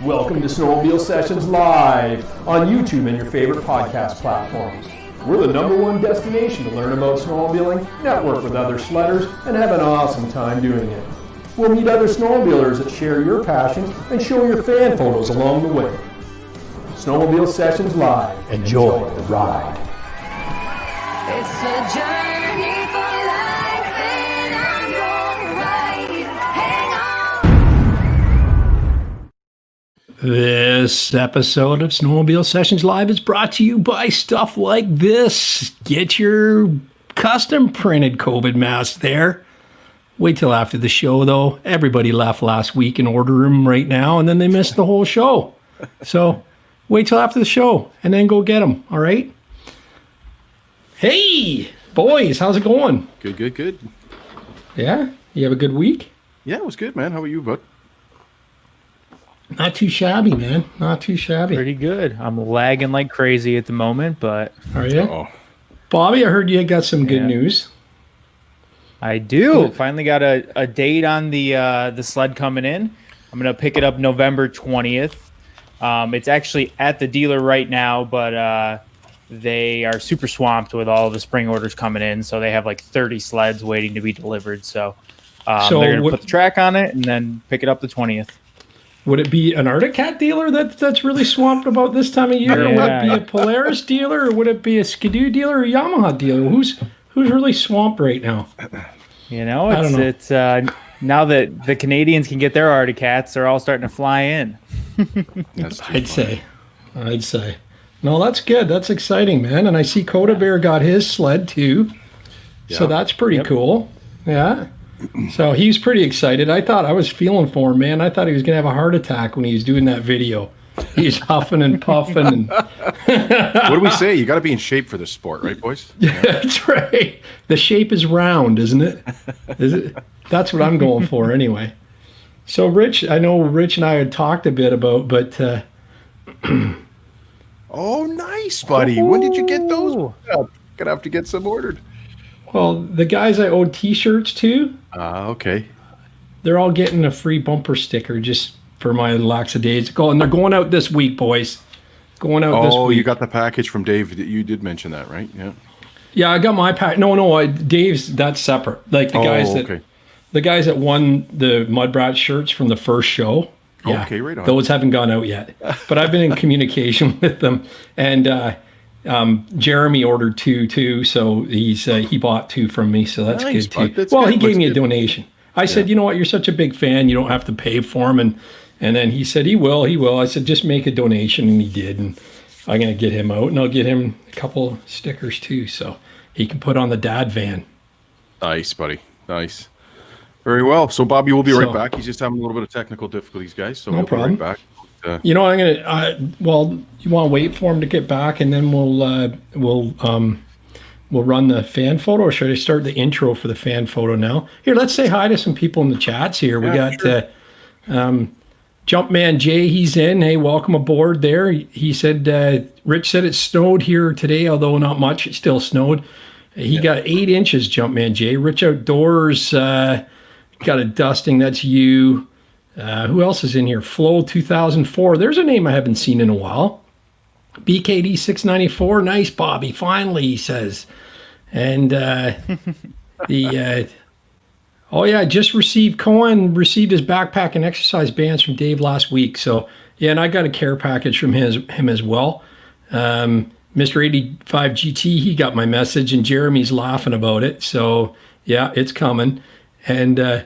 Welcome to Snowmobile Sessions Live on YouTube and your favorite podcast platforms. We're the #1 destination to learn about snowmobiling, network with other sledders, and have an awesome time doing it. We'll meet other snowmobilers that share your passion and show your fan photos along the way. Snowmobile Sessions Live. Enjoy the ride. It's a journey for life and I'm your ride. Hang on. This episode of Snowmobile Sessions Live is brought to you by stuff like this. Get your custom printed COVID mask there. Wait till after the show, though. Everybody left last week and ordered them right now, and then they missed the whole show. So wait till after the show, and then go get them, all right? Hey, boys, how's it going? Good. Yeah? You have a good week? Yeah, it was good, man. How about you, bud? Not too shabby, man. Not too shabby. Pretty good. I'm lagging like crazy at the moment, but... Are you? Oh, Bobby, I heard you got some good news. I do. Finally got a date on the sled coming in. I'm going to pick it up November 20th. It's actually at the dealer right now, but they are super swamped with all the spring orders coming in, so they have like 30 sleds waiting to be delivered. So, they're going to put the track on it and then pick it up the 20th. Would it be an Arctic Cat dealer that's really swamped about this time of year? Yeah. Would it be a Polaris dealer, or would it be a Skidoo dealer or a Yamaha dealer? Who's really swamped right now? You know, I don't know. it's now that the Canadians can get their Arctic Cats, they're all starting to fly in. I'd say. No, that's good. That's exciting, man. And I see Coda Bear got his sled too. So that's pretty cool. Yeah. So he's pretty excited. I was feeling for him, man. I thought he was going to have a heart attack when he was doing that video. He's huffing and puffing. And what do we say? You got to be in shape for this sport, right, boys? Yeah, that's right. The shape is round, isn't it? Is it? That's what I'm going for anyway. So Rich, I know Rich and I had talked a bit about, but... Oh, nice, buddy. When did you get those? Gonna have to get some ordered. Well, the guys I owed T-shirts to, Okay. they're all getting a free bumper sticker just for my lackadaisical, and they're going out this week, boys. Going out this week. Oh, you got the package from Dave. You did mention that, right? Yeah. Yeah, I got my pack. No, Dave's, that's separate. Like the guys that won the MUDBRATS shirts from the first show. Yeah, okay, right on. Those haven't gone out yet, but I've been in communication with them, and Jeremy ordered two too, so he bought two from me, so that's Nice, good too. bud. That's well, good. he gave Looks me a good. donation. I said, you know what, you're such a big fan, you don't have to pay for them, and then he said he will. I said just make a donation, and he did, and I'm gonna get him out, and I'll get him a couple stickers too, so he can put on the dad van. Nice, buddy. Nice. Very well. So Bobby will be right back. He's just having a little bit of technical difficulties, guys. So No he'll problem. be right back. You know, I'm gonna. Well, you want to wait for him to get back, and then we'll run the fan photo. Or should I start the intro for the fan photo now? Here, let's say hi to some people in the chats here. We got Jumpman Jay. He's in. Hey, welcome aboard. There, he said. Rich said it snowed here today, although not much. It still snowed. He got 8 inches. Jumpman Jay. Rich Outdoors got a dusting. That's you. Who else is in here? Flow 2004. There's a name I haven't seen in a while. BKD 694. Nice, Bobby. Finally, he says. And just received received his backpack and exercise bands from Dave last week. So yeah, and I got a care package from him as well. Mr. 85 GT, he got my message, and Jeremy's laughing about it. So yeah, it's coming. And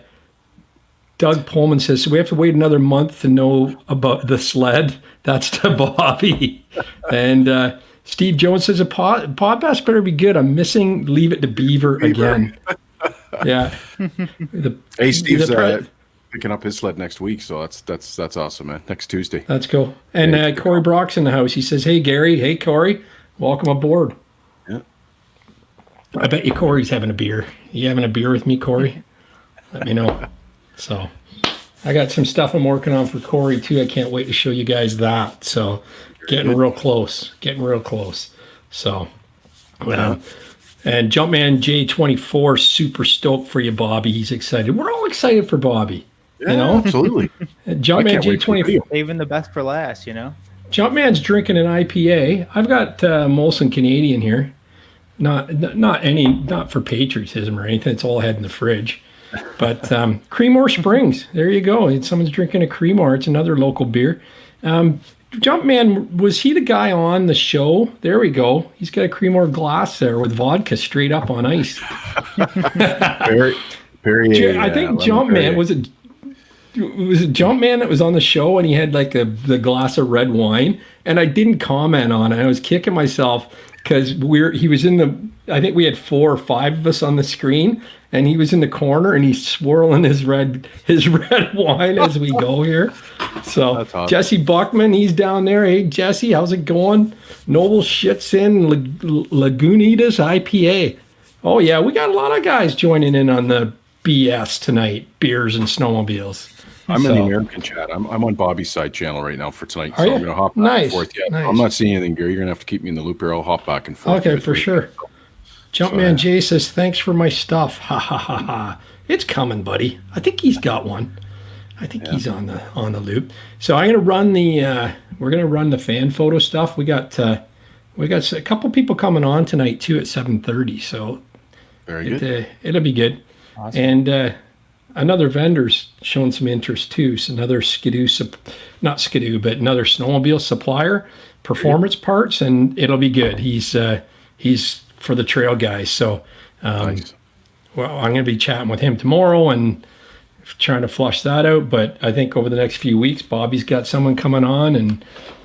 Doug Pullman says, so we have to wait another month to know about the sled. That's to Bobby. And Steve Jones says, a podcast better be good. I'm missing Leave It to Beaver again. Yeah. Hey, Steve's picking up his sled next week, so that's awesome, man. Next Tuesday. That's cool. And Corey Brock's in the house. He says, hey, Gary. Hey, Corey. Welcome aboard. Yeah. I bet you Corey's having a beer. You having a beer with me, Corey? Let me know. So I got some stuff I'm working on for Corey too. I can't wait to show you guys that. So getting real close. So and Jumpman J24, super stoked for you, Bobby. He's excited. We're all excited for Bobby. Yeah, You know? absolutely. Jumpman can't wait for the G20. video. Saving the best for last, you know. Jumpman's drinking an IPA. I've got Molson Canadian here. Not for patriotism or anything. It's all had in the fridge. But Creemore Springs, there you go. Someone's drinking a Creemore. It's another local beer. Jumpman, was he the guy on the show? There we go. He's got a Creemore glass there with vodka straight up on ice. Perrier, I think Jumpman was it Jumpman that was on the show and he had like the glass of red wine, and I didn't comment on it. I was kicking myself because he was in the, I think we had 4 or 5 of us on the screen, and he was in the corner and he's swirling his red wine as we go here. So awesome. Jesse Buckman, he's down there. Hey Jesse, how's it going? Noble Shits in Lagunitas IPA. Oh yeah, we got a lot of guys joining in on the BS tonight, beers and snowmobiles. I'm in the American chat. I'm on Bobby's side channel right now for tonight, so I'm going to hop back and forth. Yeah, nice. I'm not seeing anything, Gary. You're going to have to keep me in the loop here. I'll hop back and forth. Okay, for sure. Jumpman Jay says, thanks for my stuff. Ha ha ha ha. It's coming, buddy. I think he's got one. I think he's on the loop. So I'm going to run we're going to run the fan photo stuff. We got a couple people coming on tonight too at 7:30. So very good. It'll be good. Awesome. And another vendor's showing some interest too. So another not skidoo, but another snowmobile supplier, performance parts, and it'll be good. He's for the trail guys. So, nice. Well, I'm going to be chatting with him tomorrow and trying to flush that out. But I think over the next few weeks, Bobby's got someone coming on, and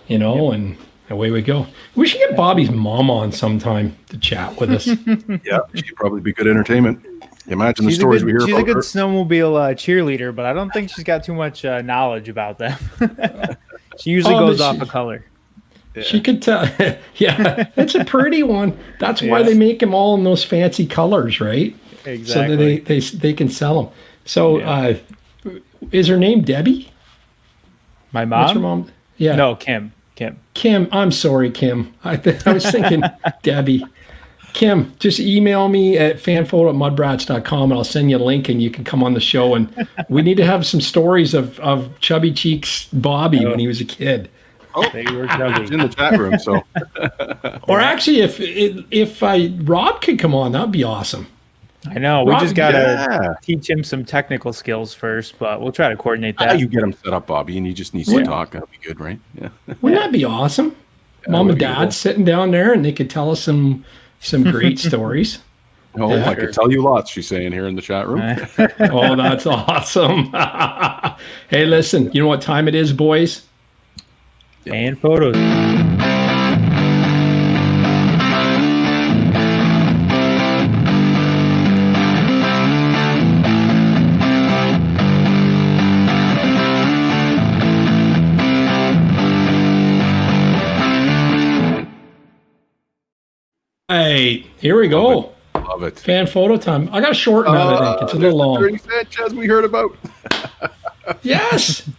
and away we go. We should get Bobby's mom on sometime to chat with us. Yeah, she'd probably be good entertainment. Imagine the stories we hear about her. She's a good snowmobile cheerleader, but I don't think she's got too much knowledge about them. She usually goes off of color. Yeah. She could tell. Yeah, it's a pretty one. That's why they make them all in those fancy colors, right? Exactly. So that they can sell them. So is her name Debbie? My mom? What's her mom? Yeah. No, Kim. Kim. I'm sorry, Kim. I was thinking Debbie. Kim, just email me at fanphoto@mudbrats.com and I'll send you a link and you can come on the show. And we need to have some stories of Chubby Cheeks Bobby when he was a kid. Oh, they were in the chat room. So, or actually, if Rob could come on, that'd be awesome. I know. We just gotta teach him some technical skills first, but we'll try to coordinate that. You get him set up, Bobby, and he just needs to talk. That'd be good, right? Yeah. Wouldn't that be awesome? Mom and Dad sitting down there, and they could tell us some great stories. Oh, I could tell you lots. She's saying here in the chat room. Oh, that's awesome. Hey, listen. You know what time it is, boys? And photos. Hey, here we go. Love it. Fan photo time. I got to shorten that, I think. It's a little long. 30 Sanchez we heard about. Yes.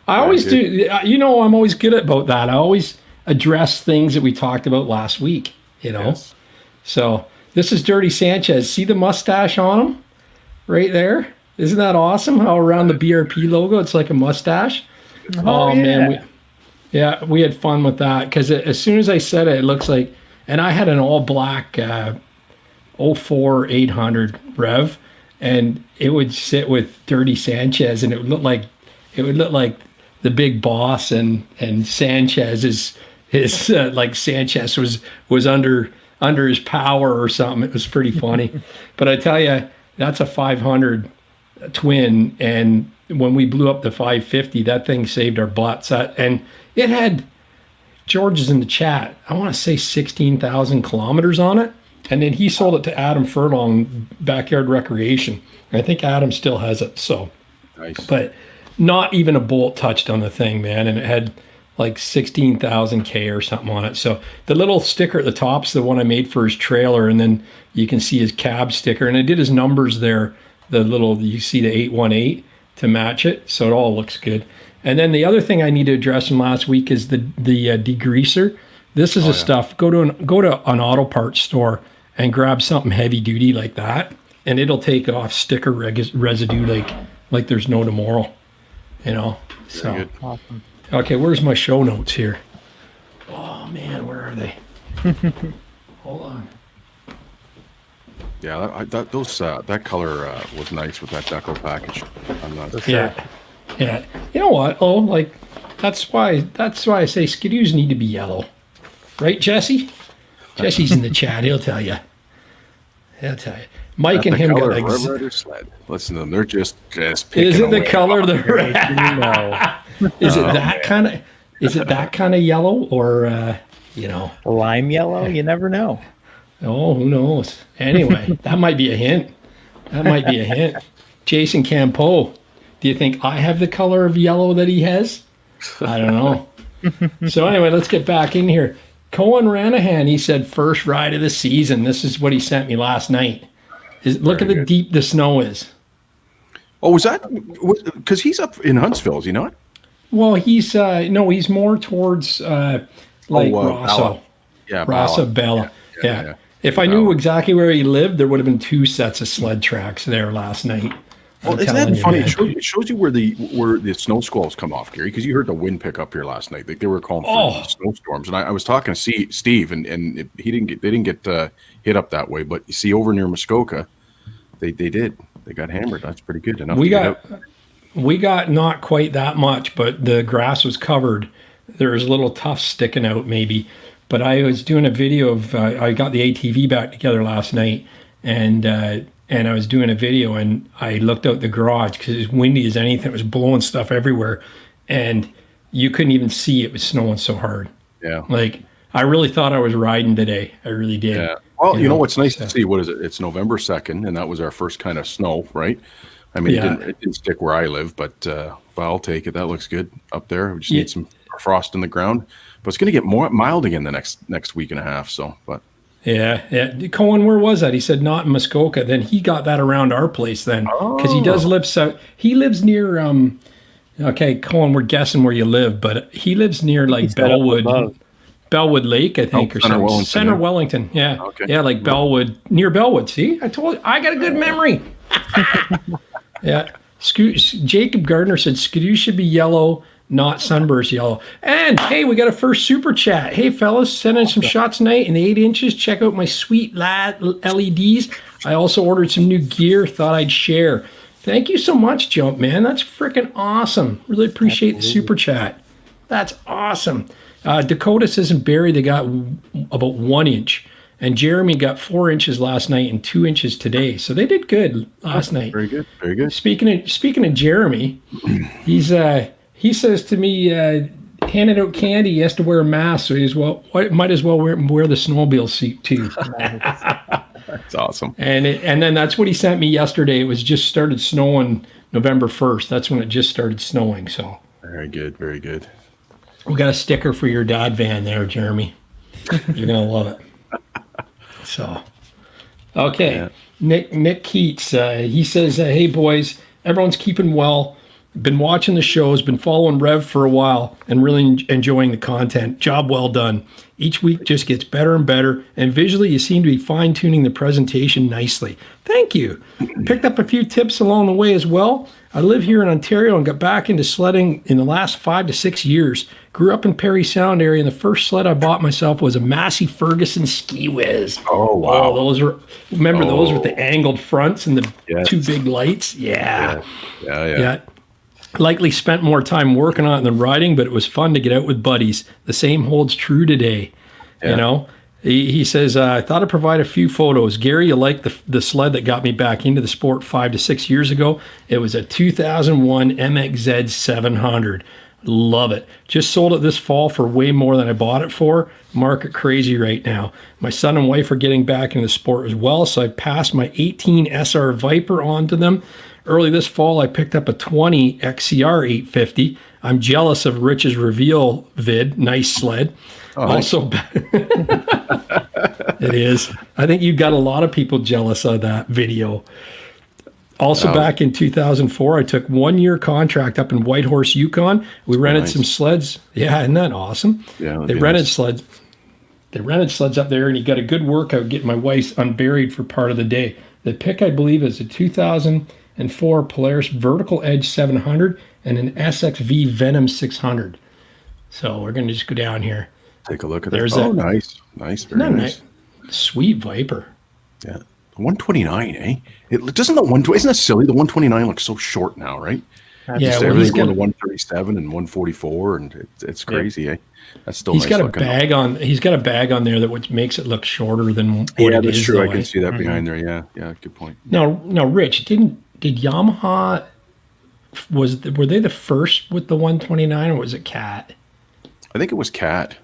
I always do. You know, I'm always good about that. I always address things that we talked about last week, Yes. So this is Dirty Sanchez. See the mustache on him right there? Isn't that awesome? How around the BRP logo, it's like a mustache. Oh man. We had fun with that because as soon as I said it, it looks like, and I had an all black 04 800 Rev, and it would sit with Dirty Sanchez, and it would look like the big boss, and Sanchez is like Sanchez was under his power or something. It was pretty funny. But I tell you, that's a 500 twin, and when we blew up the 550, that thing saved our butts. And it had, George is in the chat, I want to say 16,000 kilometers on it. And then he sold it to Adam Furlong, Backyard Recreation. I think Adam still has it. So, nice. But not even a bolt touched on the thing, man. And it had like 16,000 K or something on it. So the little sticker at the top's the one I made for his trailer. And then you can see his cab sticker. And I did his numbers there. You see the 818 to match it. So it all looks good. And then the other thing I need to address from last week is the degreaser. This is stuff. Go to an auto parts store and grab something heavy duty like that, and it'll take off sticker residue like there's no tomorrow. You know. So good. Awesome. okay, where's my show notes here? Oh man, where are they? Hold on. Yeah, that color was nice with that deco package. I'm not. Yeah, yeah. You know what? Oh, like that's why I say skidoos need to be yellow, right, Jesse? Jesse's in the chat. He'll tell you. He'll tell you. Mike and him got Red Rider Sled. Listen to them; they're just picking Is it the away. color of the red? No. Is it that kind of? Is it that kind of yellow, or you know? Lime yellow? You never know. Oh, who knows? Anyway, that might be a hint. That might be a hint. Jason Campo, do you think I have the color of yellow that he has? I don't know. So anyway, let's get back in here. Cohen Ranahan, he said first ride of the season. This is what he sent me last night. Look at the deep the snow is. Oh, was that because he's up in Huntsville? Is he not? Well, he's no, he's more towards like Rosso. Bella. Yeah, Rosso Bella. Yeah. If I knew exactly where he lived, there would have been 2 sets of sled tracks there last night. Well, isn't that funny? It shows you where the snow squalls come off, Gary, because you heard the wind pick up here last night. They were calling for snowstorms, and I was talking to Steve, and they didn't get hit up that way, but you see over near Muskoka, they did. They got hammered. That's pretty good enough. We got not quite that much, but the grass was covered. There was little tufts sticking out, maybe. But I was doing a video of I got the ATV back together last night, and I was doing a video, and I looked out the garage because it was windy as anything. It was blowing stuff everywhere, and you couldn't even see it was snowing so hard. Yeah, like I really thought I was riding today. I really did. Yeah. Well, you know what's nice to see? What is it? It's November 2nd, and that was our first kind of snow, right? I mean, it didn't stick where I live, but I'll take it. That looks good up there. We just need some frost in the ground. But it's going to get more mild again the next week and a half. So, but yeah. Cohen, where was that? He said not in Muskoka. Then he got that around our place then, because he does live south. He lives near. Okay, Cohen, we're guessing where you live, but he lives near like Bellwood Lake, I think, or something. Center Wellington. Yeah, okay. Yeah, like Bellwood, near Bellwood. See, I told you, I got a good memory. Yeah, Jacob Gardner said skidoo should be yellow, not sunburst yellow. And hey, we got a first super chat. Hey fellas, sending some shots tonight in the 8 inches. Check out my sweet LEDs. I also ordered some new gear. Thought I'd share. Thank you so much, Jump Man. That's freaking awesome. Really appreciate the super chat. That's awesome. Dakota says in Barrie they got about 1 inch, and Jeremy got 4 inches last night and 2 inches today. So they did good last night. Very good. Very good. Speaking of Jeremy, he says to me, handing out candy, he has to wear a mask, so might as well wear the snowmobile seat too. That's awesome. And then that's what he sent me yesterday. It was just started snowing November 1st. That's when it just started snowing. So very good, very good. We got a sticker for your dad van there, Jeremy. You're gonna love it. So, okay, yeah. Nick Keats. He says, "Hey boys, everyone's keeping well. Been watching the shows, been following Rev for a while, and really enjoying the content. Job well done. Each week just gets better and better, and visually you seem to be fine-tuning the presentation nicely. Thank you. Picked up a few tips along the way as well. I live here in Ontario and got back into sledding in the last 5 to 6 years. Grew up in Parry Sound area, and the first sled I bought myself was a Massey Ferguson Ski Whiz. Oh, wow. Those with the angled fronts and the 2 big lights? Yeah. Likely spent more time working on it than riding, but it was fun to get out with buddies. The same holds true today. Yeah. You know, he says, I thought I'd provide a few photos. Gary, you like the sled that got me back into the sport 5 to 6 years ago? It was a 2001 MXZ 700. Love it. Just sold it this fall for way more than I bought it for. Market crazy right now. My son and wife are getting back into the sport as well, so I passed my 18 SR Viper on to them. Early this fall, I picked up a 20 XCR 850. I'm jealous of Rich's reveal vid. Nice sled. Oh, also, it is. I think you've got a lot of people jealous of that video. Also, back in 2004, I took 1 year contract up in Whitehorse, Yukon. We rented some sleds. Yeah, isn't that awesome? Yeah, they rented sleds. They rented sleds up there, and you got a good workout getting my wife unburied for part of the day. The pick, I believe, is a 2000 and 4 Polaris Vertical Edge 700 and an SXV Venom 600. So we're going to just go down here. Take a look at There's that. Oh, that. nice, very nice. Sweet Viper. Yeah, 129, eh? It doesn't the 120. Isn't that silly? The 129 looks so short now, right? Yeah, Just well, everything going to 137 and 144, and it's crazy, eh? That's still He's nice got a looking, though. bag on. He's got a bag on there that which makes it look shorter than what Yeah, it that's is, true. though, I can eh? see that behind there. Yeah, good point. Now, Rich, did Yamaha were they the first with the 129 or was it Cat? I think it was Cat.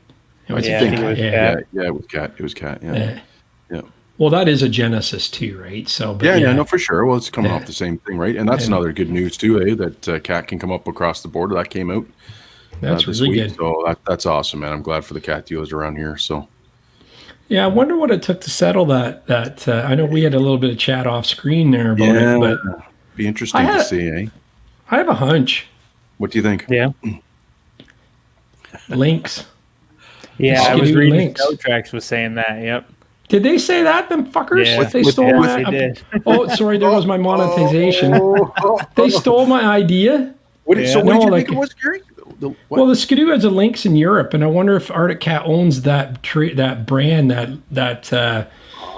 No, it's Yeah, I Cat, think it was yeah. Cat. Yeah, it was Cat. It was Cat. Yeah. Yeah. Yeah. Well, that is a Genesis too, right? So, but Yeah, no, for sure. Well, it's coming Yeah. off the same thing, right? And that's another good news too, eh? That Cat can come up across the border. That came out that's this really week, good. so that's awesome, man. I'm glad for the Cat dealers around here. So Yeah, I wonder what it took to settle that. I know we had a little bit of chat off screen there about yeah, it, but be interesting to see, eh? I have a hunch. What do you think? Yeah. Lynx. Yeah, I was Skidoo reading Lynx. Snow Tracks was saying that. Yep. Did they say that, them fuckers? Yeah. They With- stole yeah, my. they did. Oh, sorry, there goes my monetization. They stole my idea. What, Yeah. So what No, did you like- think it was, Gary? What? Well, the Skidoo has a Lynx in Europe, and I wonder if Arctic Cat owns that brand.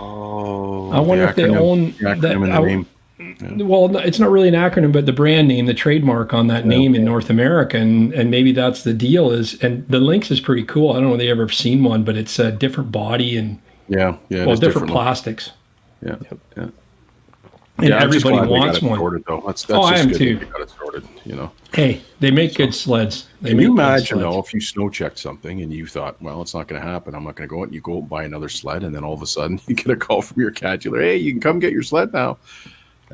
Oh, I wonder the if they acronym- own the acronym that. in the name. Well, no, it's not really an acronym, but the brand name, the trademark on that name in North America, and maybe that's the deal. And the Lynx is pretty cool. I don't know if they ever seen one, but it's a different body and Yeah, it well, is different look. plastics. Yeah, yeah. And Yeah, I'm just everybody glad they wants got it one. sorted, though. That's Oh, I just am good too. that they got it sorted, you know. Hey, they make good sleds. They Can make you good imagine, sleds. though, if you snow checked something and you thought, well, it's not going to happen. I'm not going to go out and you go out and buy another sled, and then all of a sudden you get a call from your cat dealer, hey, you can come get your sled now.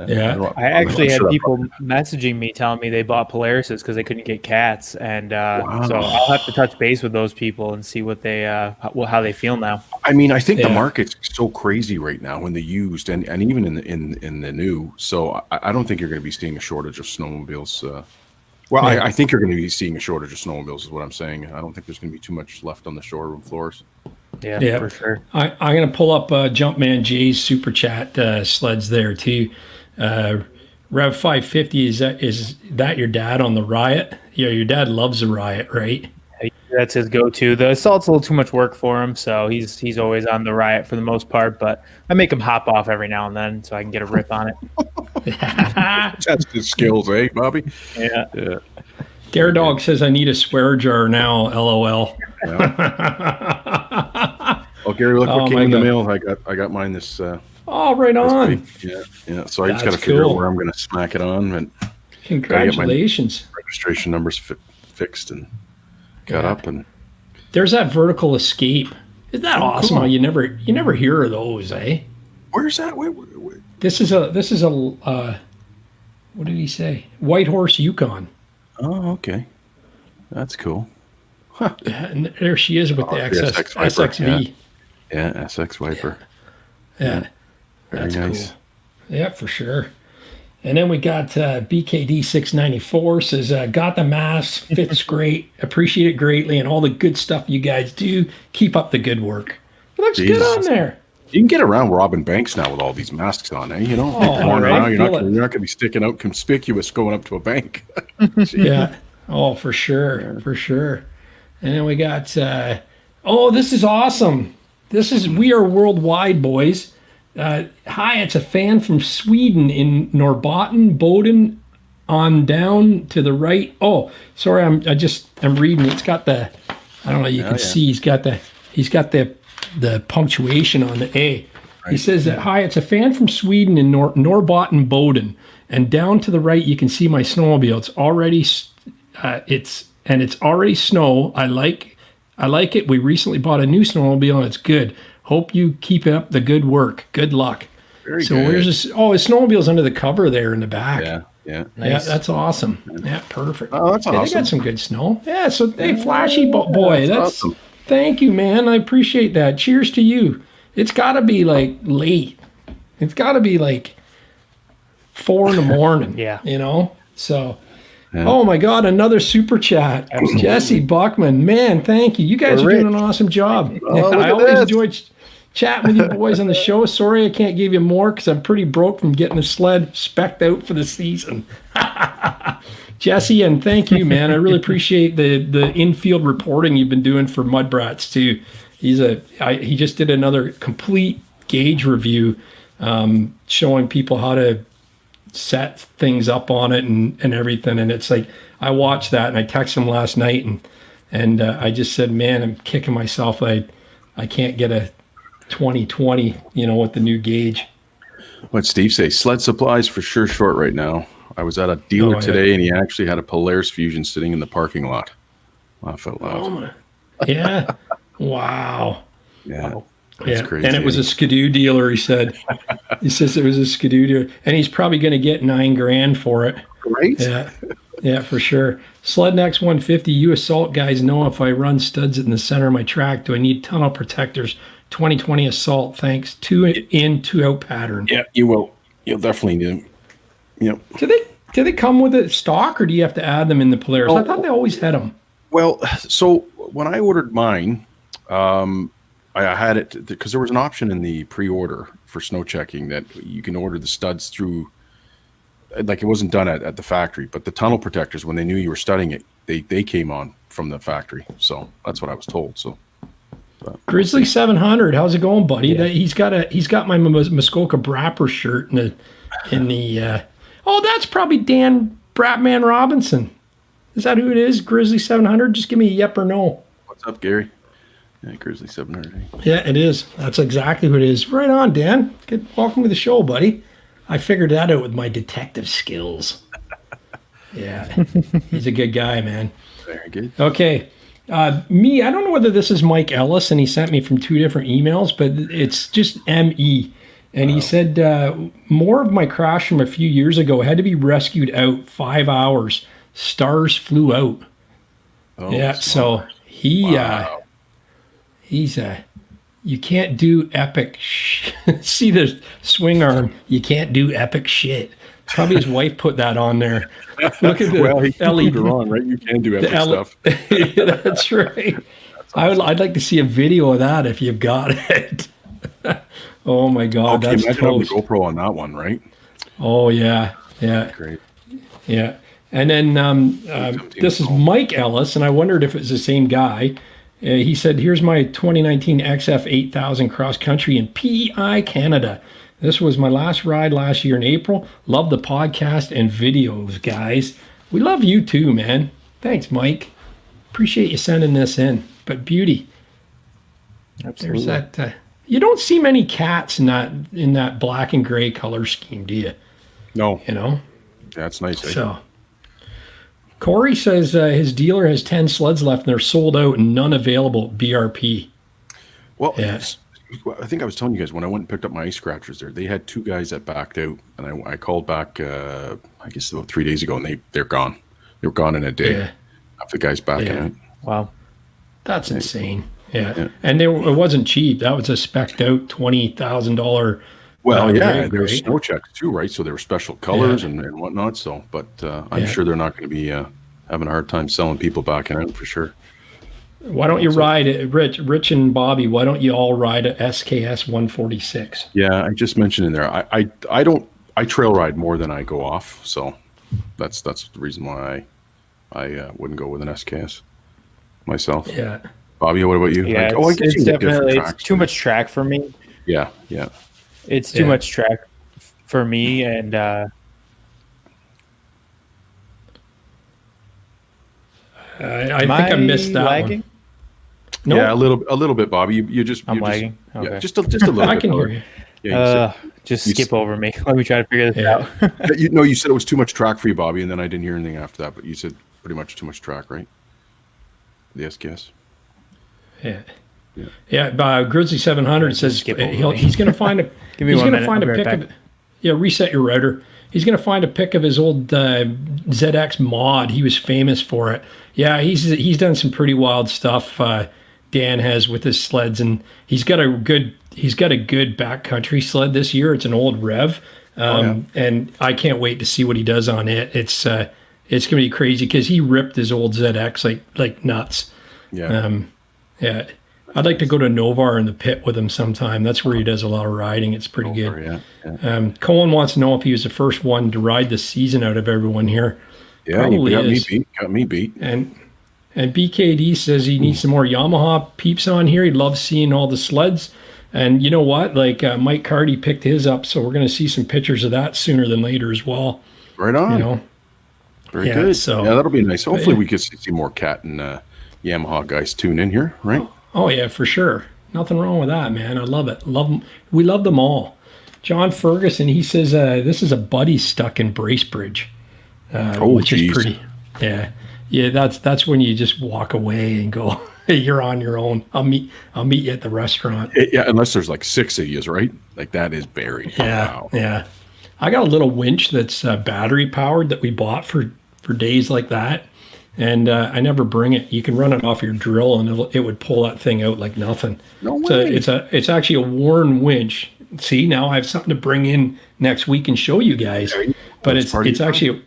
Yeah. I actually I'm had sure that people messaging me telling me they bought Polarises because they couldn't get cats, and Wow. so I'll have to touch base with those people and see what they how they feel now. I mean, I think the Yeah. market's so crazy right now in the used and even in the new. So I don't think you're going to be seeing a shortage of snowmobiles. Well, Yeah. I think you're going to be seeing a shortage of snowmobiles is what I'm saying. I don't think there's going to be too much left on the showroom floors. Yeah, for sure. I'm going to pull up Jumpman Jay's super chat sleds there too. Rev 550, is that your dad on the Riot? Yeah, your dad loves the Riot, right? That's his go-to. The Assault's a little too much work for him, so he's always on the Riot for the most part. But I make him hop off every now and then so I can get a rip on it. That's his skills, eh, Bobby? Yeah. Yeah. Dare Dog says I need a swear jar now. LOL. Oh, Gary, look Oh, what came my in the God. mail. I got mine this Oh, right this on. week. Yeah. So I just got to That's figure out cool. where I'm going to smack it on, and Congratulations. registration numbers fixed and got Yeah. up and. There's that vertical escape. Isn't that awesome? cool. How you never hear of those, eh? Where's that? Where? This is a what did he say? White Horse Yukon. Oh, okay. That's cool. And there she is with the the SX Viper, SXV. Yeah, SX Viper. Yeah. Very That's nice. cool. Yeah, for sure. And then we got BKD 694 says, got the mask, fits great, appreciate it greatly, and all the good stuff you guys do. Keep up the good work. It looks good Jesus. on there. You can get around robbing banks now with all these masks on, eh? You know, going right. around, you're not Feel going to be sticking out conspicuous going up to a bank. Yeah. Oh, for sure. For sure. And then we got, this is awesome. We are worldwide, boys. Hi, it's a fan from Sweden in Norrbotten, Boden, on down to the right. Oh, sorry, I'm reading. It's got the, I don't know. You can see he's got the punctuation on the A. Right. He says that hi, it's a fan from Sweden in Norrbotten, Boden, and down to the right you can see my snowmobile. It's already it's already snow. I like it. We recently bought a new snowmobile and it's good. Hope you keep up the good work. Good luck. Very so good. where's this? Oh, his snowmobile's under the cover there in the back. Yeah. Yeah, that's awesome. Yeah, perfect. Oh, that's Yeah, they awesome. got some good snow. Yeah, so hey, flashy boy, that's awesome. Thank you, man. I appreciate that. Cheers to you. It's got to be like late. It's got to be like 4 a.m. Yeah. You know. So. Oh my God! Another super chat, Jesse Buckman. Man, thank you. You guys are doing an awesome job. Oh, look I at always this. enjoy Chatting with you boys on the show. Sorry I can't give you more because I'm pretty broke from getting the sled spec'd out for the season. Jesse, and thank you, man. I really appreciate the infield reporting you've been doing for MUDBRATS too. He just did another complete gauge review, showing people how to set things up on it and everything. And it's like, I watched that and I texted him last night and I just said, man, I'm kicking myself. I can't get a 2020, with the new gauge. What'd Steve say? Sled supplies for sure short right now. I was at a dealer today and he actually had a Polaris Fusion sitting in the parking lot. Laugh out loud. Yeah. Wow. Yeah. That's crazy. And it was a skidoo dealer, he said. He says it was a skidoo dealer. And he's probably going to get $9,000 for it. Right? Yeah, for sure. Sled Next 150, you assault guys know if I run studs in the center of my track, do I need tunnel protectors? 2020 assault, thanks. 2 in, 2 out pattern. Yeah, you will. You'll definitely need them. Yep. Do they come with a stock, or do you have to add them in the Polaris? I thought they always had them. Well, so when I ordered mine, I had it because there was an option in the pre-order for snow checking that you can order the studs through, like it wasn't done at the factory, but the tunnel protectors, when they knew you were studying it, they came on from the factory. So that's what I was told. So Grizzly 700, how's it going, buddy? Yeah. He's got my Muskoka Brapper shirt in the oh, that's probably Dan Bratman Robinson. Is that who it is? Grizzly 700? Just give me a yep or no. What's up, Gary? Yeah, Grizzly 700. Yeah, it is. That's exactly who it is. Right on, Dan. Welcome to the show, buddy. I figured that out with my detective skills. Yeah, he's a good guy, man. Very good. Okay. I don't know whether this is Mike Ellis, and he sent me from 2 different emails, but it's just M.E. And he said, more of my crash from a few years ago had to be rescued out 5 hours. Stars flew out. Oh, yeah, smart. so he's you can't do epic see the swing arm, you can't do epic shit. Probably his wife put that on there. Look at the LED on, right? You can do epic stuff. Yeah, that's right. That's awesome. I'd like to see a video of that if you've got it. Oh my God, that's toast. Imagine having the GoPro on that one, right? Oh yeah. Great. Yeah. And then this is Mike Ellis, and I wondered if it's the same guy. He said, here's my 2019 XF 8000 cross country in PEI, Canada. This was my last ride last year in April. Love the podcast and videos, guys. We love you too, man. Thanks, Mike. Appreciate you sending this in. But beauty. Absolutely. There's that. You don't see many cats in that black and gray color scheme, do you? No. That's nice. So, Corey says his dealer has 10 sleds left and they're sold out and none available at BRP. Well, yes. I think I was telling you guys when I went and picked up my ice scratchers there, they had 2 guys that backed out, and I called back, I guess about 3 days ago, and they're gone. They were gone in a day. Yeah. After the guys backing out. Wow. That's insane. Yeah. And it wasn't cheap. That was a spec'd out $20,000. Well, yeah, there were snow checks too, right? So there were special colors and whatnot. So, but I'm sure they're not going to be having a hard time selling people backing out for sure. Why don't you ride it, Rich and Bobby? Why don't you all ride a SKS 146? Yeah, I just mentioned in there. I trail ride more than I go off, so that's the reason why I wouldn't go with an SKS myself. Yeah, Bobby, what about you? Yeah, it's definitely too much track for me. Yeah. It's too much track for me, and I think I missed that lagging? one. Nope. Yeah, a little bit, Bobby. I'm lagging. Okay. Yeah, just a little bit. I can hear you. Yeah, just skip over me. Let me try to figure this out. You said it was too much track for you, Bobby, and then I didn't hear anything after that. But you said pretty much too much track, right? The SKS. Yeah. Grizzly 700 says he's going to find a. Give me he's 1 going to minute. find a pic of. Yeah, reset your router. He's going to find a pic of his old ZX mod. He was famous for it. Yeah, he's done some pretty wild stuff. Dan has with his sleds, and he's got a good backcountry sled this year. It's an old Rev, and I can't wait to see what he does on it. It's going to be crazy because he ripped his old ZX like nuts. Yeah. I'd like to go to Novar in the pit with him sometime. That's where he does a lot of riding. It's pretty good. Yeah. Colin wants to know if he was the first one to ride the season out of everyone here. Yeah, Probably got me beat. And BKD says he needs some more Yamaha peeps on here. He loves seeing all the sleds. And you know what? Like Mike Cardy picked his up, so we're going to see some pictures of that sooner than later as well. Right on. You know, very good. So yeah, that'll be nice. Hopefully, we can see more Cat and Yamaha guys tune in here, right? Oh yeah, for sure. Nothing wrong with that, man. I love it. Love them. We love them all. John Ferguson, he says this is a buddy stuck in Bracebridge, which is pretty. Yeah. That's when you just walk away and go, hey, you're on your own. I'll meet you at the restaurant. Yeah, unless there's like 6 of you, right? Like that is buried. Yeah, wow. Yeah. I got a little winch that's battery powered that we bought for days like that, and I never bring it. You can run it off your drill, and it would pull that thing out like nothing. No way. So it's actually a worn winch. See, now I have something to bring in next week and show you guys. But it's actually.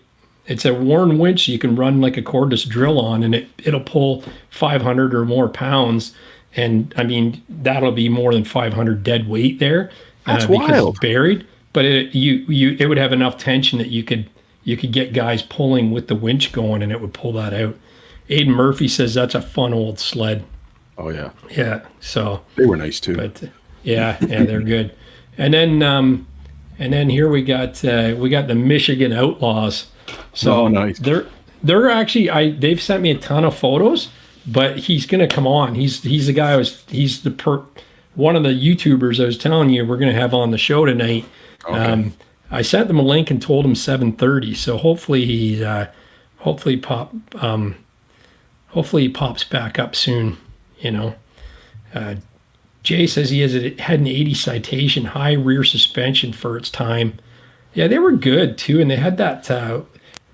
It's a worn winch you can run like a cordless drill on, and it'll pull 500 or more pounds. And I mean, that'll be more than 500 dead weight there. That's because wild. it's buried. But it would have enough tension that you could get guys pulling with the winch going, and it would pull that out. Aiden Murphy says that's a fun old sled. Oh yeah. Yeah. So they were nice too. But yeah, they're good. And then here we got the Michigan Outlaws. So nice. They're actually they've sent me a ton of photos, but he's gonna come on. He's the guy one of the YouTubers I was telling you we're gonna have on the show tonight. Okay. I sent them a link and told him 7:30. So hopefully he pops back up soon. You know. Jay says he had an 80 citation, high rear suspension for its time. Yeah, they were good too, and they had that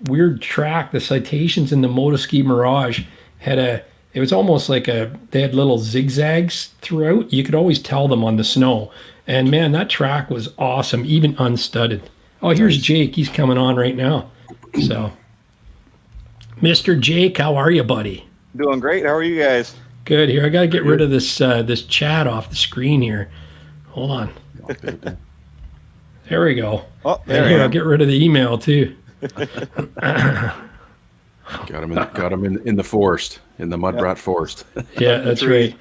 weird track. The citations in the Motoski Mirage it was almost like they had little zigzags throughout. You could always tell them on the snow. And man, that track was awesome, even unstudded. Oh, here's Jake. He's coming on right now. So, Mr. Jake, how are you, buddy? Doing great. How are you guys? Good. Here, I got to get rid of this chat off the screen here. Hold on. There we go. Oh, and here, I'll get rid of the email too. Got him in the forest, in the Mudbrat forest. Yeah, that's right.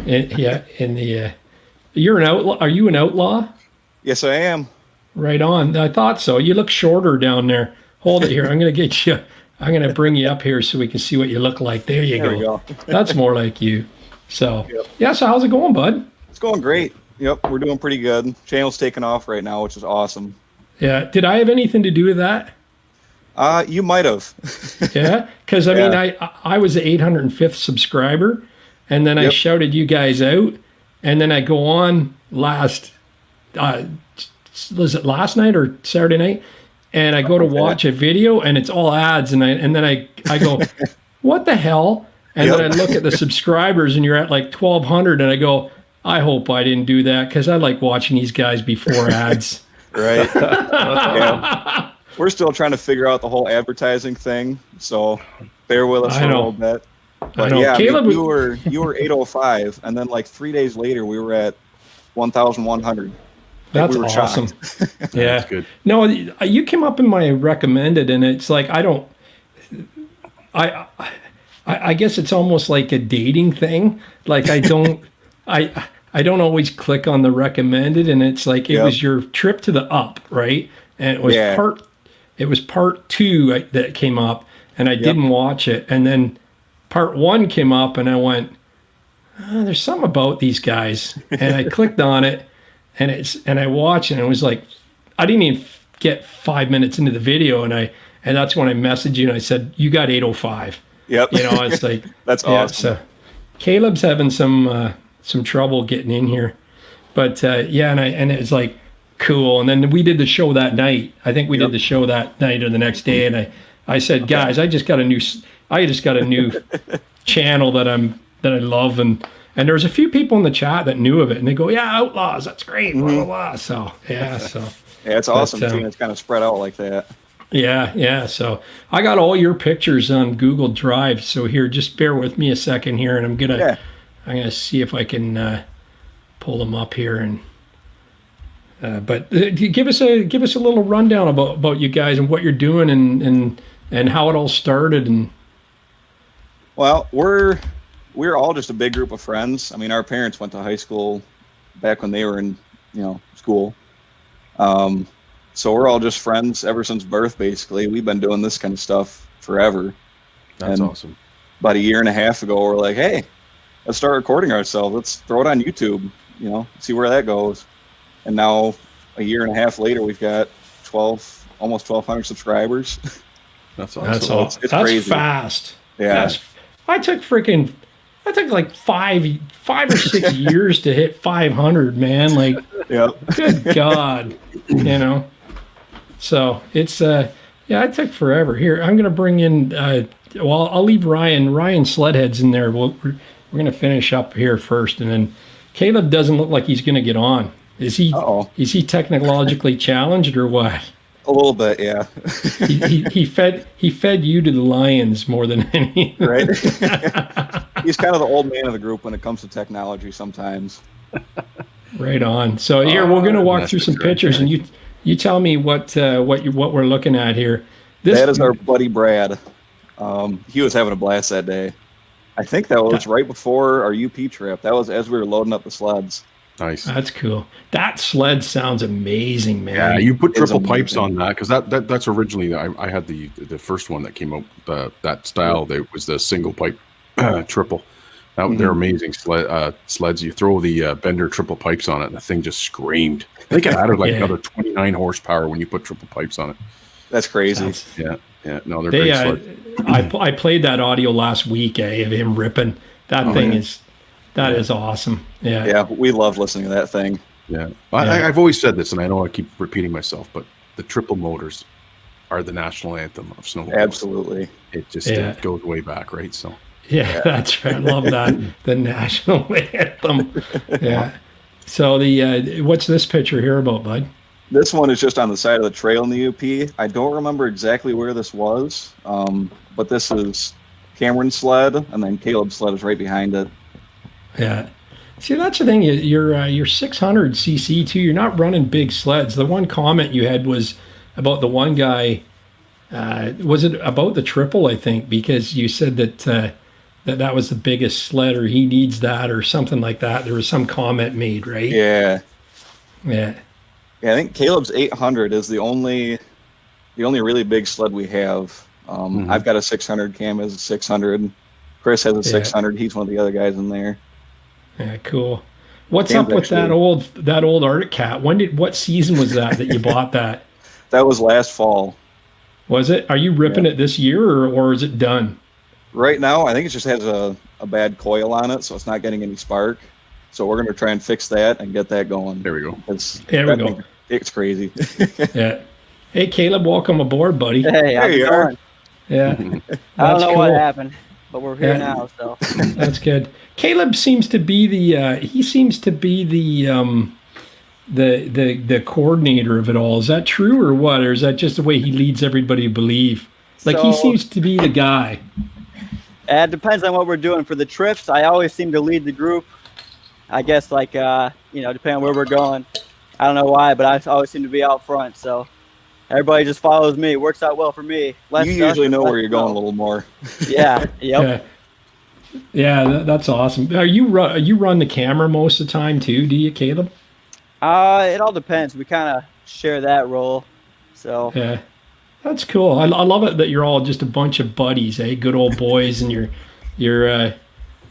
In the you're an outlaw. Are you an outlaw? Yes, I am. Right on. I thought so. You look shorter down there. Hold it here. I'm going to get you. I'm going to bring you up here so we can see what you look like. There you go. That's more like you. So, yeah, so how's it going, bud? It's going great. Yep, we're doing pretty good. Channel's taking off right now, which is awesome. Yeah. Did I have anything to do with that? You might have. Yeah? Because, I mean, I was the 805th subscriber, and then I shouted you guys out, and then I go on was it last night or Saturday night? And I go to watch a video, and it's all ads, and then I go, what the hell? And then I look at the subscribers, and you're at like 1,200, and I go, I hope I didn't do that, because I like watching these guys before ads. Right. Yeah. We're still trying to figure out the whole advertising thing, so bear with us for a little bit. But yeah, Caleb, you were 805, and then like 3 days later, we were at 1,100. That's awesome. Yeah. That's good. No, you came up in my recommended, and it's like I guess it's almost like a dating thing. Like I don't always click on the recommended, and it's like it was your trip to the up, right? And it was part 2 that came up, and I didn't watch it, and then part 1 came up, and I went, there's something about these guys, and I clicked on it. And I watched, and it was like, I didn't even get 5 minutes into the video, and that's when I messaged you, and I said, you got 805. Yep. You know, it's like that's awesome. So Caleb's having some trouble getting in here, but and it was like cool. And then we did the show that night. I think we did the show that night or the next day, and I said, guys, I just got a new channel that I love, and there's a few people in the chat that knew of it, and they go, yeah, Outlaws, that's great, blah, blah, blah. So, yeah, it's awesome seeing it's kind of spread out like that. Yeah, so I got all your pictures on Google Drive, so here, just bear with me a second here, and I'm gonna see if I can pull them up here and. But give us a little rundown about you guys and what you're doing and how it all started. And well, we're all just a big group of friends. I mean, our parents went to high school back when they were in school. So we're all just friends ever since birth. Basically, we've been doing this kind of stuff forever. That's awesome. About a year and a half ago, we're like, hey, let's start recording ourselves. Let's throw it on YouTube. See where that goes. And now, a year and a half later, we've got almost 1,200 subscribers. That's awesome. That's it's that's crazy. fast. Yeah. I took like 5 or 6 years to hit 500, man. Like, Yeah. good God, So it's it took forever. Here, I'm gonna bring in. I'll leave Ryan. Ryan Sledhead's in there. We're gonna finish up here first, and then Caleb doesn't look like he's gonna get on. Is he? Uh-oh. Is he technologically challenged or what? A little bit, yeah. he fed you to the lions more than any. Right. He's kind of the old man of the group when it comes to technology sometimes. Right on. So here we're going to walk through some pictures, and you tell me what we're looking at here. That is our buddy Brad. He was having a blast that day. I think that was right before our UP trip. That was as we were loading up the sleds. Nice. That's cool. That sled sounds amazing, man. Yeah, you put triple pipes on that because that's originally I had the first one that came out that style. That was the single pipe triple. They're amazing sleds. You throw the Bender triple pipes on it, and the thing just screamed. I think it added another 29 horsepower when you put triple pipes on it. That's crazy. Yeah. No, they're great sleds. I played that audio last week of him ripping. That thing is awesome. Yeah. Yeah, we love listening to that thing. Yeah. I've always said this, and I know I keep repeating myself, but the triple motors are the national anthem of snowmobiling. Absolutely. It just it goes way back, right? So. Yeah, that's right. I love that. The national anthem. Yeah. So what's this picture here about, bud? This one is just on the side of the trail in the UP. I don't remember exactly where this was, but this is Cameron's sled, and then Caleb's sled is right behind it. Yeah. See, that's the thing. You're 600 cc too. You're not running big sleds. The one comment you had was about the one guy. Was it about the triple? I think because you said that that was the biggest sled, or he needs that, or something like that. There was some comment made, right? Yeah. Yeah. Yeah, I think Caleb's 800 is the only really big sled we have. I've got a 600. Cam has a 600. Chris has a 600. He's one of the other guys in there. Yeah, cool. What's up with that old Arctic Cat? What season was that you bought that? That was last fall. Was it? Are you ripping it this year, or is it done? Right now, I think it just has a bad coil on it, so it's not getting any spark. So we're going to try and fix that and get that going. There we go. There we go. It's crazy. Yeah. Hey, Caleb, welcome aboard, buddy. Hey, how's it going? Yeah. I don't know what happened, but we're here now, so. That's good. Caleb seems to be the coordinator of it all. Is that true or what? Or is that just the way he leads everybody to believe? Like, he seems to be the guy. It depends on what we're doing. For the trips, I always seem to lead the group. I guess, depending on where we're going. I don't know why, but I always seem to be out front, so everybody just follows me. It works out well for me. You usually know where you're going a little more. Yeah, yep. Yeah, that's awesome. You run the camera most of the time too, do you, Caleb? It all depends. We kind of share that role, so. Yeah, that's cool. I love it that you're all just a bunch of buddies, good old boys, and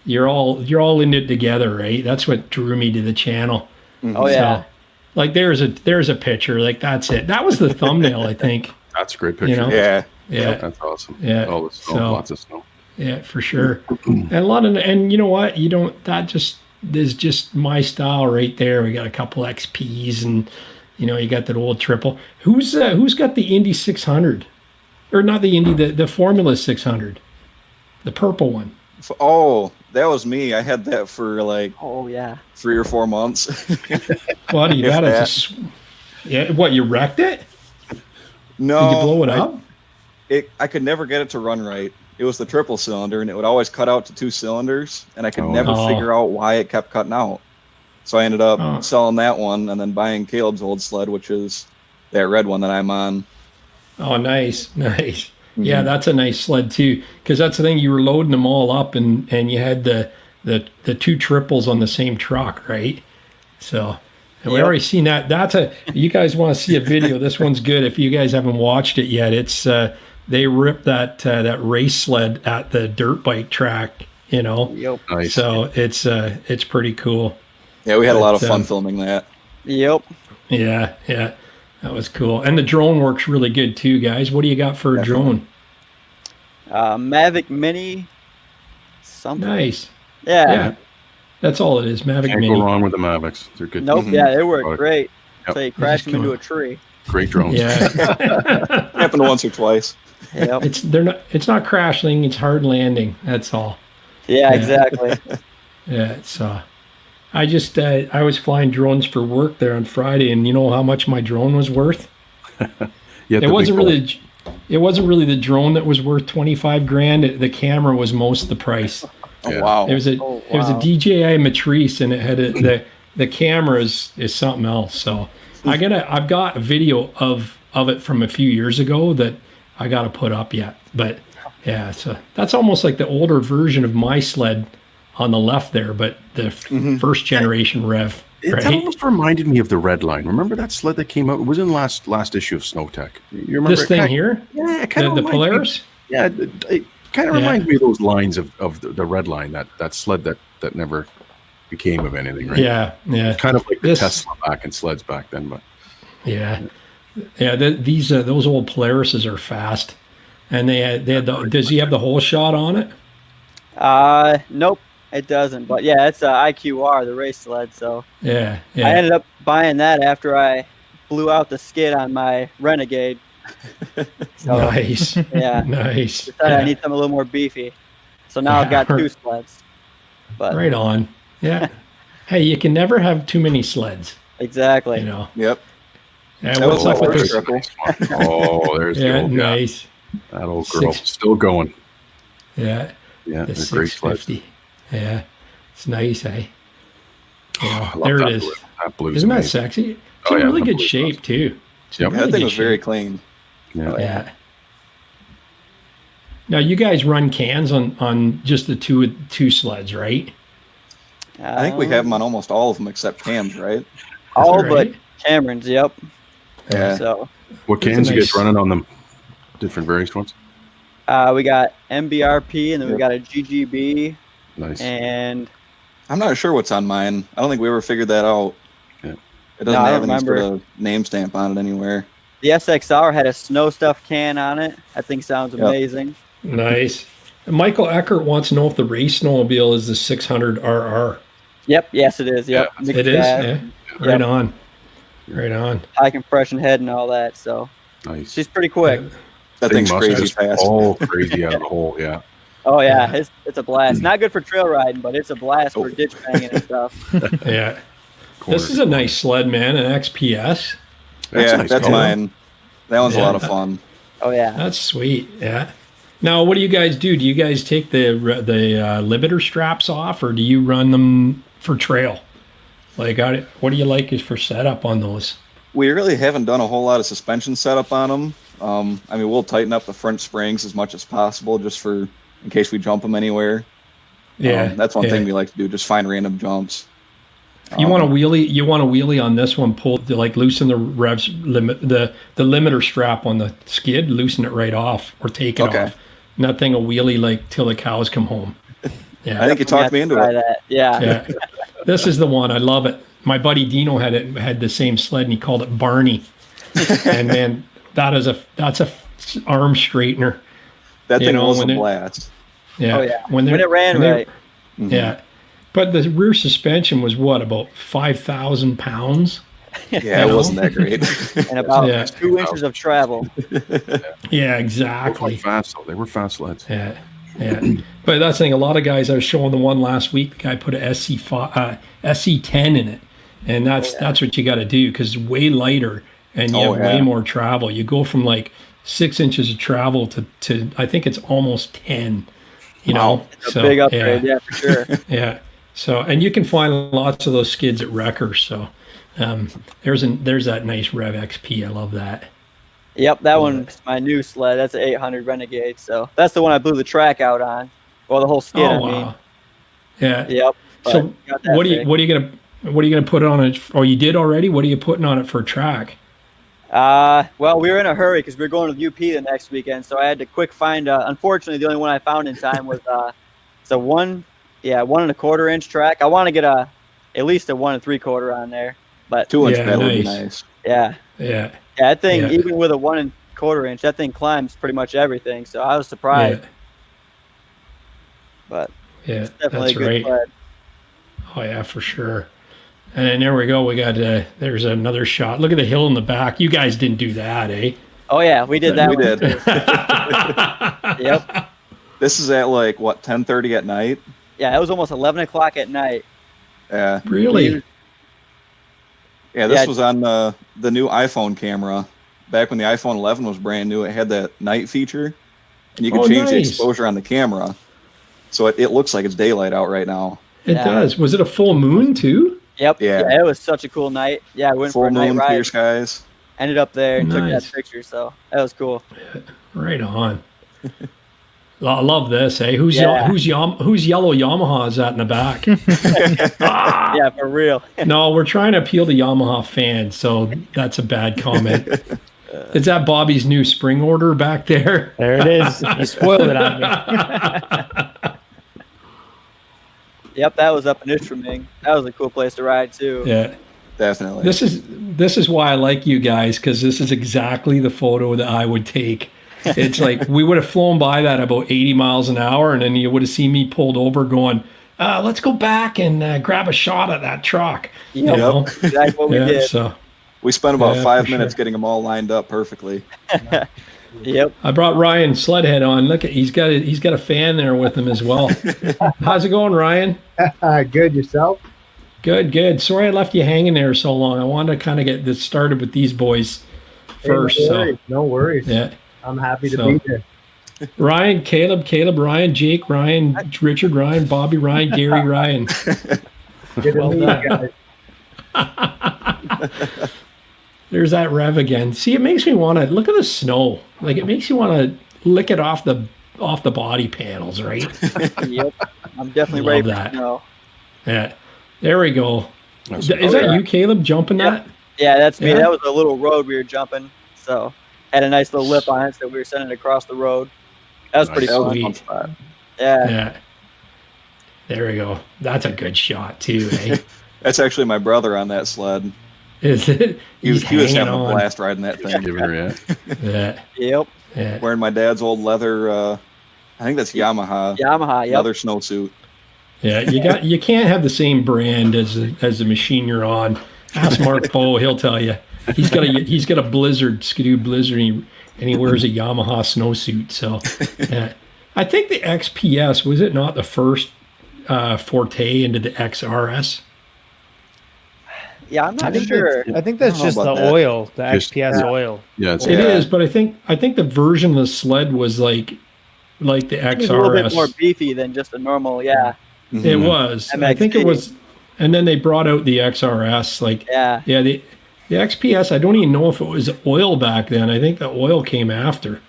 you're all in it together, right? That's what drew me to the channel. Oh yeah. So, like there's a picture, like that's it. That was the thumbnail, I think. That's a great picture. Yeah. That's awesome. Yeah. All the snow, lots of snow. Yeah, for sure. And you know what? There's just my style right there. We got a couple XPs, and you got that old triple. Who's got the Indy 600, or not the Indy, the Formula 600, the purple one? Oh, that was me. I had that for 3 or 4 months. What you got? What, you wrecked it? No. Did you blow it up? I could never get it to run right. it was the triple cylinder, and it would always cut out to 2 cylinders, and I could never figure out why it kept cutting out. So I ended up selling that one and then buying Caleb's old sled, which is that red one that I'm on. Oh, nice. Yeah, that's a nice sled too, because that's the thing. You were loading them all up, and you had the 2 triples on the same truck, right? So we already seen that. You guys want to see a video? This one's good. If you guys haven't watched it yet, it's they ripped that race sled at the dirt bike track. Yep. Nice. So it's pretty cool. Yeah, we had a lot of fun filming that. Yep. Yeah, that was cool. And the drone works really good too, guys. What do you got for a drone? Mavic Mini something. Nice. Yeah. That's all it is. Mavic Can't Mini. go wrong with the Mavics. They're good. Nope. Yeah, they work great. Yep. So you crash them into a tree. Great drones. Yeah. Happened once or twice. Yep. It's not crashing, it's hard landing. That's all. Yeah, exactly. Yeah, it's I was flying drones for work there on Friday, and you know how much my drone was worth? It wasn't really the drone that was worth 25 grand. The camera was most the price. Oh wow. It was a DJI Matrice, and it had the camera is something else. So I've got a video of it from a few years ago that I got to put up yet. But yeah, so that's almost like the older version of my sled on the left there, but the first generation Rev. That almost reminded me of the Red Line. Remember that sled that came out? It was in last issue of Snowtech. You remember this thing here? Yeah, it kind of the Polaris. It kind of reminds me of those lines of the Red Line. That sled that never became of anything, right? Yeah. Kind of like the Tesla back in sleds back then, but those old Polarises are fast, and they had does he have the whole shot on it? Nope. It doesn't, but yeah, it's a IQR, the race sled. So yeah. I ended up buying that after I blew out the skid on my Renegade. So, nice. Yeah. Nice. I need something a little more beefy. So now I've got 2 sleds. But right on. Yeah. Hey, you can never have too many sleds. Exactly. Yep. And what's up with this? Oh, there's the old guy. Nice. That old girl still going. Yeah. Yeah, the they're great sleds. Yeah, it's nice, eh? There it is. That blue's Isn't that amazing. sexy? It's in really good shape too. Yep. That thing was very clean. Yeah. Now you guys run cans on just the two sleds, right? I think we have them on almost all of them except Cam's, right? All but Cameron's. Yep. Yeah. So. What cans you guys running on them? Different various ones. We got MBRP, and then we got a GGB. Nice. And I'm not sure what's on mine. I don't think we ever figured that out. Yeah. It doesn't have any sort of name stamp on it anywhere. The SXR had a snow stuff can on it. I think sounds amazing. Nice. Michael Eckert wants to know if the race snowmobile is the 600 RR. Yep. Yes, it is. Yep. It is. Yeah. Right on. Right on. High compression head and all that. So nice. She's pretty quick. That thing's crazy fast. Oh, crazy out of the hole. Yeah. Oh yeah, it's a blast. Not good for trail riding, but it's a blast for ditch banging and stuff. Yeah. This is a nice sled, man. An XPS. That's mine. That one's a lot of fun. Oh yeah. That's sweet. Yeah. Now, what do you guys do? Do you guys take the limiter straps off, or do you run them for trail? Like, what do you like is for setup on those? We really haven't done a whole lot of suspension setup on them. I mean, we'll tighten up the front springs as much as possible, just for in case we jump them anywhere. Yeah, that's one thing we like to do. Just find random jumps. You want a wheelie? You want a wheelie on this one? Pull to like loosen the revs limit the limiter strap on the skid. Loosen it right off or take it off. Nothing a wheelie like till the cows come home. Yeah, I think you talked me into it. That. Yeah. This is the one. I love it. My buddy Dino had the same sled, and he called it Barney. And man, that's a arm straightener. That thing was a blast. Yeah. Oh yeah. When it ran right. Yeah. But the rear suspension was what, about 5,000 pounds? Yeah, it wasn't that great. And about 2 inches of travel. Yeah, exactly. They were fast sleds. Yeah. But that's the thing. A lot of guys, I was showing the one last week, the guy put a SC10 in it. And that's what you got to do, because it's way lighter and you have way more travel. You go from like 6 inches of travel to I think it's almost 10. You know, it's a big upgrade, yeah, for sure. Yeah. So, and you can find lots of those skids at Wreckers. So, there's that nice Rev XP. I love that. Yep, that one's my new sled. That's an 800 Renegade. So that's the one I blew the track out on. Well, the whole skid. Oh, I wow. mean. Yeah. Yep. So what are you gonna put on it? Oh, you did already. What are you putting on it for a track? Well, we were in a hurry because we were going to the UP the next weekend, so I had to quick find. Unfortunately, the only one I found in time was it's a 1 1.25 inch track. I want to get at least a 1 3/4 on there, but 2 inch pedal would be nice. Yeah. Yeah. Yeah, that thing, even with a 1 1/4 inch, that thing climbs pretty much everything. So I was surprised. Yeah. But yeah, it's definitely that's a good sled. Oh yeah, for sure. And then there we go. We got there's another shot. Look at the hill in the back. You guys didn't do that, eh? Oh yeah, we did that. We one did. Too. Yep. This is at like what 10:30 at night. Yeah, it was almost 11 o'clock at night. Yeah. Really? Yeah, this was on the new iPhone camera. Back when the iPhone 11 was brand new, it had that night feature, and you could change the exposure on the camera, so it looks like it's daylight out right now. It does. Was it a full moon too? Yep. Yeah. It was such a cool night. Yeah, I went Full for a night moon, ride. clear skies. Ended up there and took Nice. that picture, so that was cool. Right on. I love this, eh? Whose Yeah. yellow Yamaha is that in the back? Yeah, for real. No, we're trying to appeal to Yamaha fans, so that's a bad comment. Is that Bobby's new spring order back there? There it is. You spoiled it on me. Yep, that was up in Ishraming. That was a cool place to ride too. Yeah. Definitely. This is why I like you guys, because this is exactly the photo that I would take. It's like we would have flown by that about 80 miles an hour, and then you would have seen me pulled over going, let's go back and grab a shot at that truck. Yep. You know? Exactly what we did. So We spent about 5 for minutes sure. getting them all lined up perfectly. Yep. I brought Ryan Sledhead on. Look at he's got a fan there with him as well. How's it going, Ryan? Good, yourself? Good. Sorry I left you hanging there so long. I wanted to kind of get this started with these boys first. No worries. Yeah. I'm happy to So- be here. Ryan, Caleb, Ryan, Jake, Ryan, Richard, Ryan, Bobby, Ryan, Gary, Ryan. Good to meet you guys. There's that rev again. See, it makes me want to look at the snow. Like it makes you want to lick it off the body panels, right? Yep. I'm definitely Love ready for that. snow. Yeah. There we go. Is that yeah. you, Caleb, jumping that? Yeah, that's me. Yeah? That was a little road we were jumping. So had a nice little lip on it, so we were sending it across the road. That was pretty That was a fun. fun spot. Yeah. Yeah. There we go. That's a good shot too, eh? That's actually my brother on that sled. Is it? He was hanging having a on. blast riding that thing. Give her a Yeah. Yep. Yeah. Wearing my dad's old leather, I think that's Yamaha, Yamaha. Yep. leather snowsuit. Yeah, you can't have the same brand as the machine you're on. Ask Mark Bowe, he'll tell you. He's got a Blizzard, Skidoo Blizzard, and he wears a Yamaha snowsuit. So, yeah. I think the XPS was it not the first forte into the XRS? Yeah, I'm not sure. I think that's I don't know just the about that. oil, the Just- XPS oil. Yeah, it's It is, but I think the version of the sled was like the It was a little bit more XRS. beefy than just a normal. Yeah. It was. I think it MXP. was, and then they brought out the XRS. Like, Yeah. yeah, the XPS. I don't even know if it was oil back then. I think the oil came after.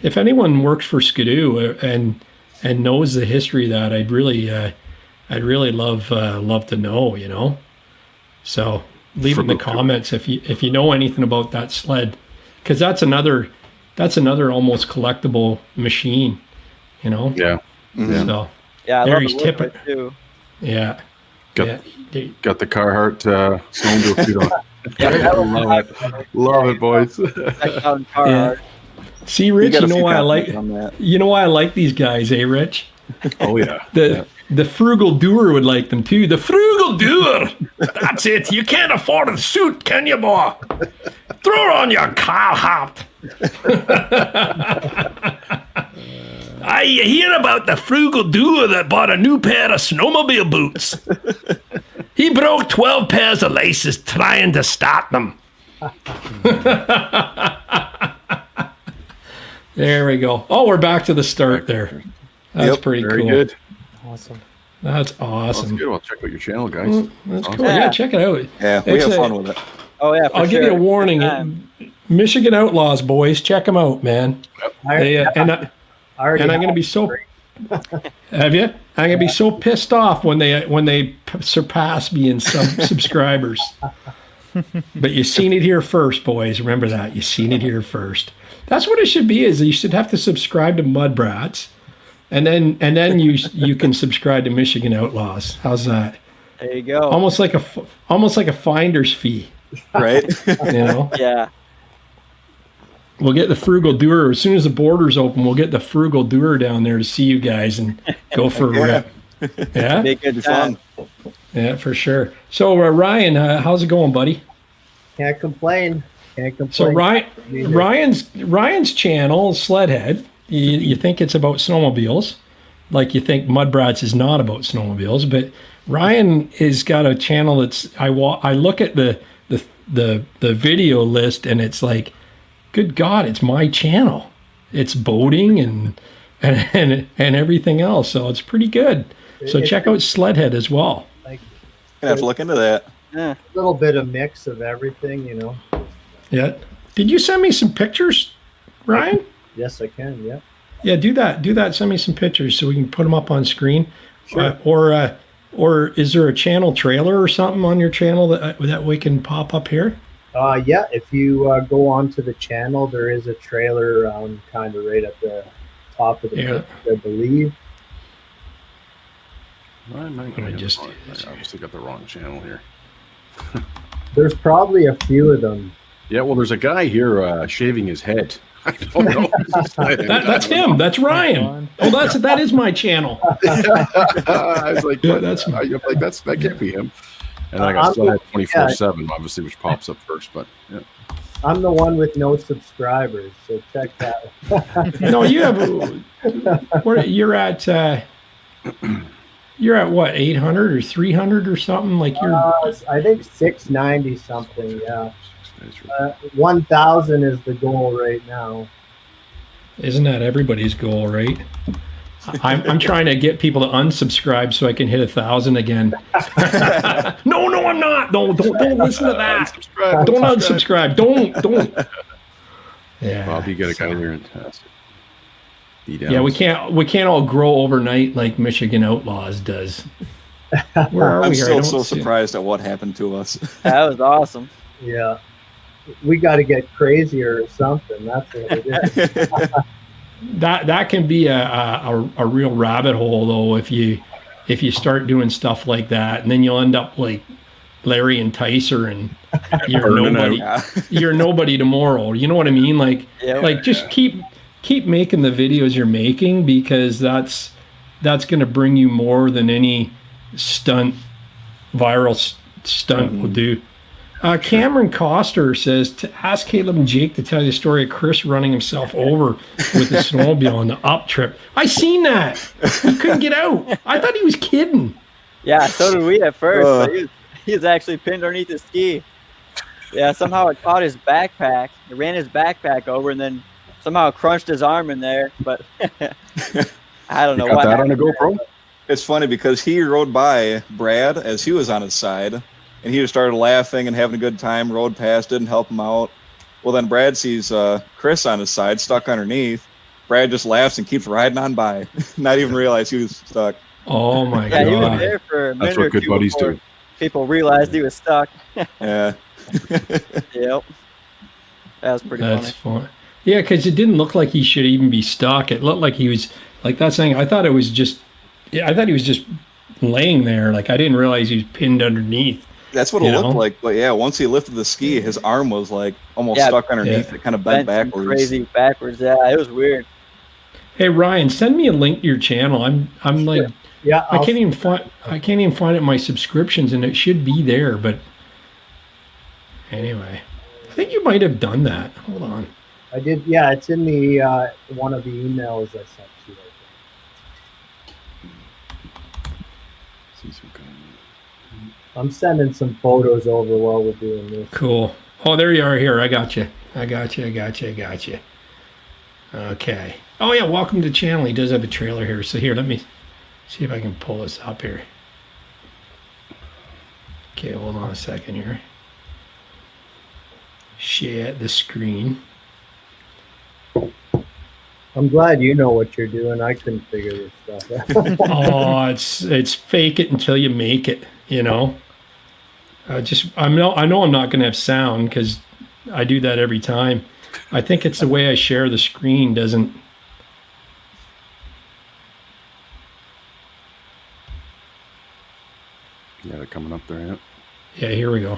If anyone works for Skidoo and knows the history of that, I'd really love to know. You know, so leave it in the comments if you know anything about that sled, because that's another almost collectible machine. You know. yeah. So Yeah. I There love he's the look of tipping. it too. yeah. Got, Yeah. got the Carhartt snowmobile suit on. Yeah, that was Love it, boys. checked out in Carhartt. See, Rich, got you a know few why I compliments like on that. these guys, eh, Rich? Oh yeah. The Frugal Doo'r would like them too. The Frugal Doo'r. That's it. You can't afford a suit, can you, boy? Throw on your car hat. I hear about the Frugal Doo'r that bought a new pair of snowmobile boots. He broke 12 pairs of laces trying to start them. There we go. Oh, we're back to the start there. That's pretty very cool. Good. Awesome. That's awesome. That's good. I'll check out your channel, guys. That's Awesome. cool. Yeah, check it out. Yeah, we have fun with it. Oh yeah. I'll give you a warning. Michigan Outlaws, boys, check them out, man. And I'm going to be so. Have you? I'm going to be so pissed off when they surpass me in subscribers. But you seen it here first, boys. Remember that. You seen it here first. That's what it should be. Is you should have to subscribe to MUDBRATS, and then you can subscribe to Michigan Outlaws. How's that? There you go. Almost like a finder's fee, Right? you know. Yeah. We'll get the Frugal Doo'r as soon as the borders open. We'll get the Frugal Doo'r down there to see you guys and go for a rip. Yeah, Be a good time. yeah, for sure. So Ryan, how's it going, buddy? Can't complain. Can't complain. So Ryan's channel, SLEDHEAD. You think it's about snowmobiles, like you think MUDBRATS is not about snowmobiles, but Ryan has got a channel that's I look at the video list and it's like, good God, it's my channel. It's boating and everything else, so it's pretty good. So check out SLEDHEAD as well. Like, Gonna have to look into that. Yeah. a little bit of mix of everything, you know. Yeah. Did you send me some pictures, Ryan? Yes, I can. Yeah. Yeah, do that. Send me some pictures so we can put them up on screen. Sure. Or is there a channel trailer or something on your channel that we can pop up here? Yeah. If you go onto the channel, there is a trailer kind of right at the top of the picture, I believe. I obviously got the wrong channel here. There's probably a few of them. Yeah, well, there's a guy here shaving his head. I don't know. That's him. That's Ryan. Oh, that is my channel. I was like, Yeah, that can't be him. And I got still had 24/7, obviously, which pops up first. But yeah, I'm the one with no subscribers, so check that. No, you have. You're at what, 800 or 300 or something? Like you're. I think 690 something. Yeah. 1,000 is the goal right now. Isn't that everybody's goal, right? I'm trying to get people to unsubscribe so I can hit 1,000 again. No, I'm not. Don't listen to that. Don't unsubscribe. Don't. Yeah. Bob, you got to go there and test. Yeah, we can't all grow overnight like Michigan Outlaws does. Where are we I'm here? still so surprised at what happened to us. That was awesome. Yeah. We got to get crazier or something. That's what it is. That can be a real rabbit hole though if you start doing stuff like that, and then you'll end up like Larry and Tyser, and you're nobody. You're nobody tomorrow. You know what I mean? Like just keep making the videos you're making, because that's going to bring you more than any viral stunt will do. Cameron Coster says to ask Caleb and Jake to tell you the story of Chris running himself over with the snowmobile on the up trip. I seen that. He couldn't get out. I thought he was kidding. Yeah, so did we at first. But he was actually pinned underneath the ski. Yeah, somehow it caught his backpack. It ran his backpack over and then somehow crunched his arm in there. But I don't know what. Got that on a GoPro? It's funny because he rode by Brad as he was on his side. And he just started laughing and having a good time, rode past, didn't help him out. Well, then Brad sees Chris on his side, stuck underneath. Brad just laughs and keeps riding on by, not even realize he was stuck. Oh, my God. Yeah, he was there for a minute. That's what good buddies do. People realized he was stuck. Yeah. Yep. That was pretty funny. That's fun. Yeah, because it didn't look like he should even be stuck. It looked like he was, like that saying, I thought he was just laying there. Like, I didn't realize he was pinned underneath. That's what it looked like. But yeah, once he lifted the ski, his arm was like almost stuck underneath. Yeah. It kind of bent backwards. Crazy backwards. Yeah, it was weird. Hey Ryan, send me a link to your channel. I'm like, yeah, I can't even find it in my subscriptions, and it should be there. But anyway, I think you might have done that. Hold on. I did. Yeah, it's in the one of the emails I sent you. I'm sending some photos over while we're doing this. Cool. Oh, there you are. Here, I got you. Okay. Oh yeah, welcome to the channel. He does have a trailer here. So here, let me see if I can pull this up here. Okay, hold on a second here. Share the screen. I'm glad you know what you're doing. I couldn't figure this stuff out. Oh, it's fake it until you make it, you know. I know I'm not going to have sound because I do that every time. I think it's the way I share the screen doesn't. Yeah, they're coming up there, yeah. Yeah, here we go.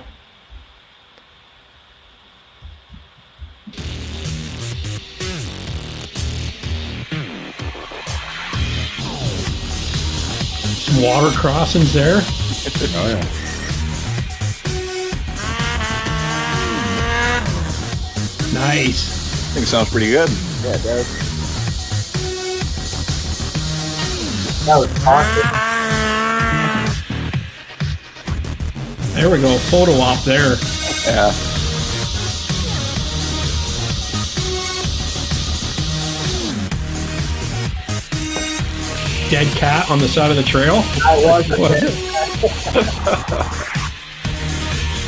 Some water crossings there. Oh, yeah. Nice. I think it sounds pretty good. Yeah, it does. That was awesome. There we go. Photo op there. Yeah. Dead cat on the side of the trail. I was.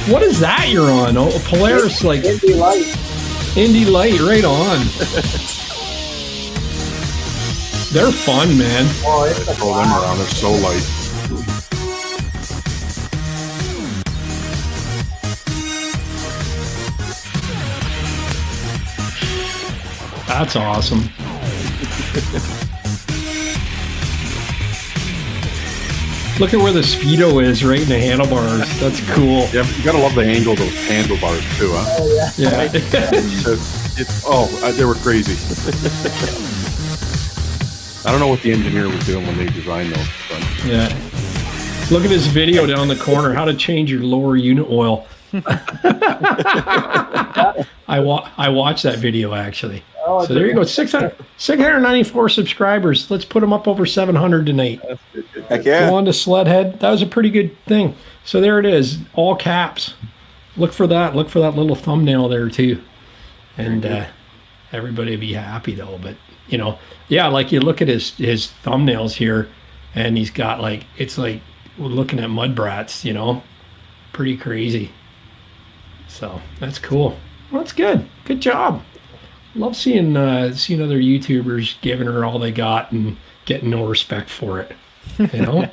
What is that you're on? Oh, Polaris, like Indy Light. Indy Light, right on. They're fun, man. Oh, it's a Throw them around. They're so light. That's awesome. Look at where the speedo is, right in the handlebars. That's cool. Yeah, you gotta love the angle of those handlebars too, huh? Oh, yeah. Yeah. They were crazy. I don't know what the engineer was doing when they designed those. But. Yeah. Look at this video down the corner. How to change your lower unit oil. I watched that video actually. Oh, So there you go. 694 subscribers. Let's put them up over 700 tonight. Heck yeah. Go on to SLEDHEAD. That was a pretty good thing. So there it is, all caps. Look for that. Look for that little thumbnail there too, and everybody will be happy though. But you know, yeah, like you look at his thumbnails here, and he's got like it's like we're looking at MUDBRATS. You know, pretty crazy. So that's cool. Well, that's good. Good job. Love seeing other YouTubers giving her all they got and getting no respect for it. You know.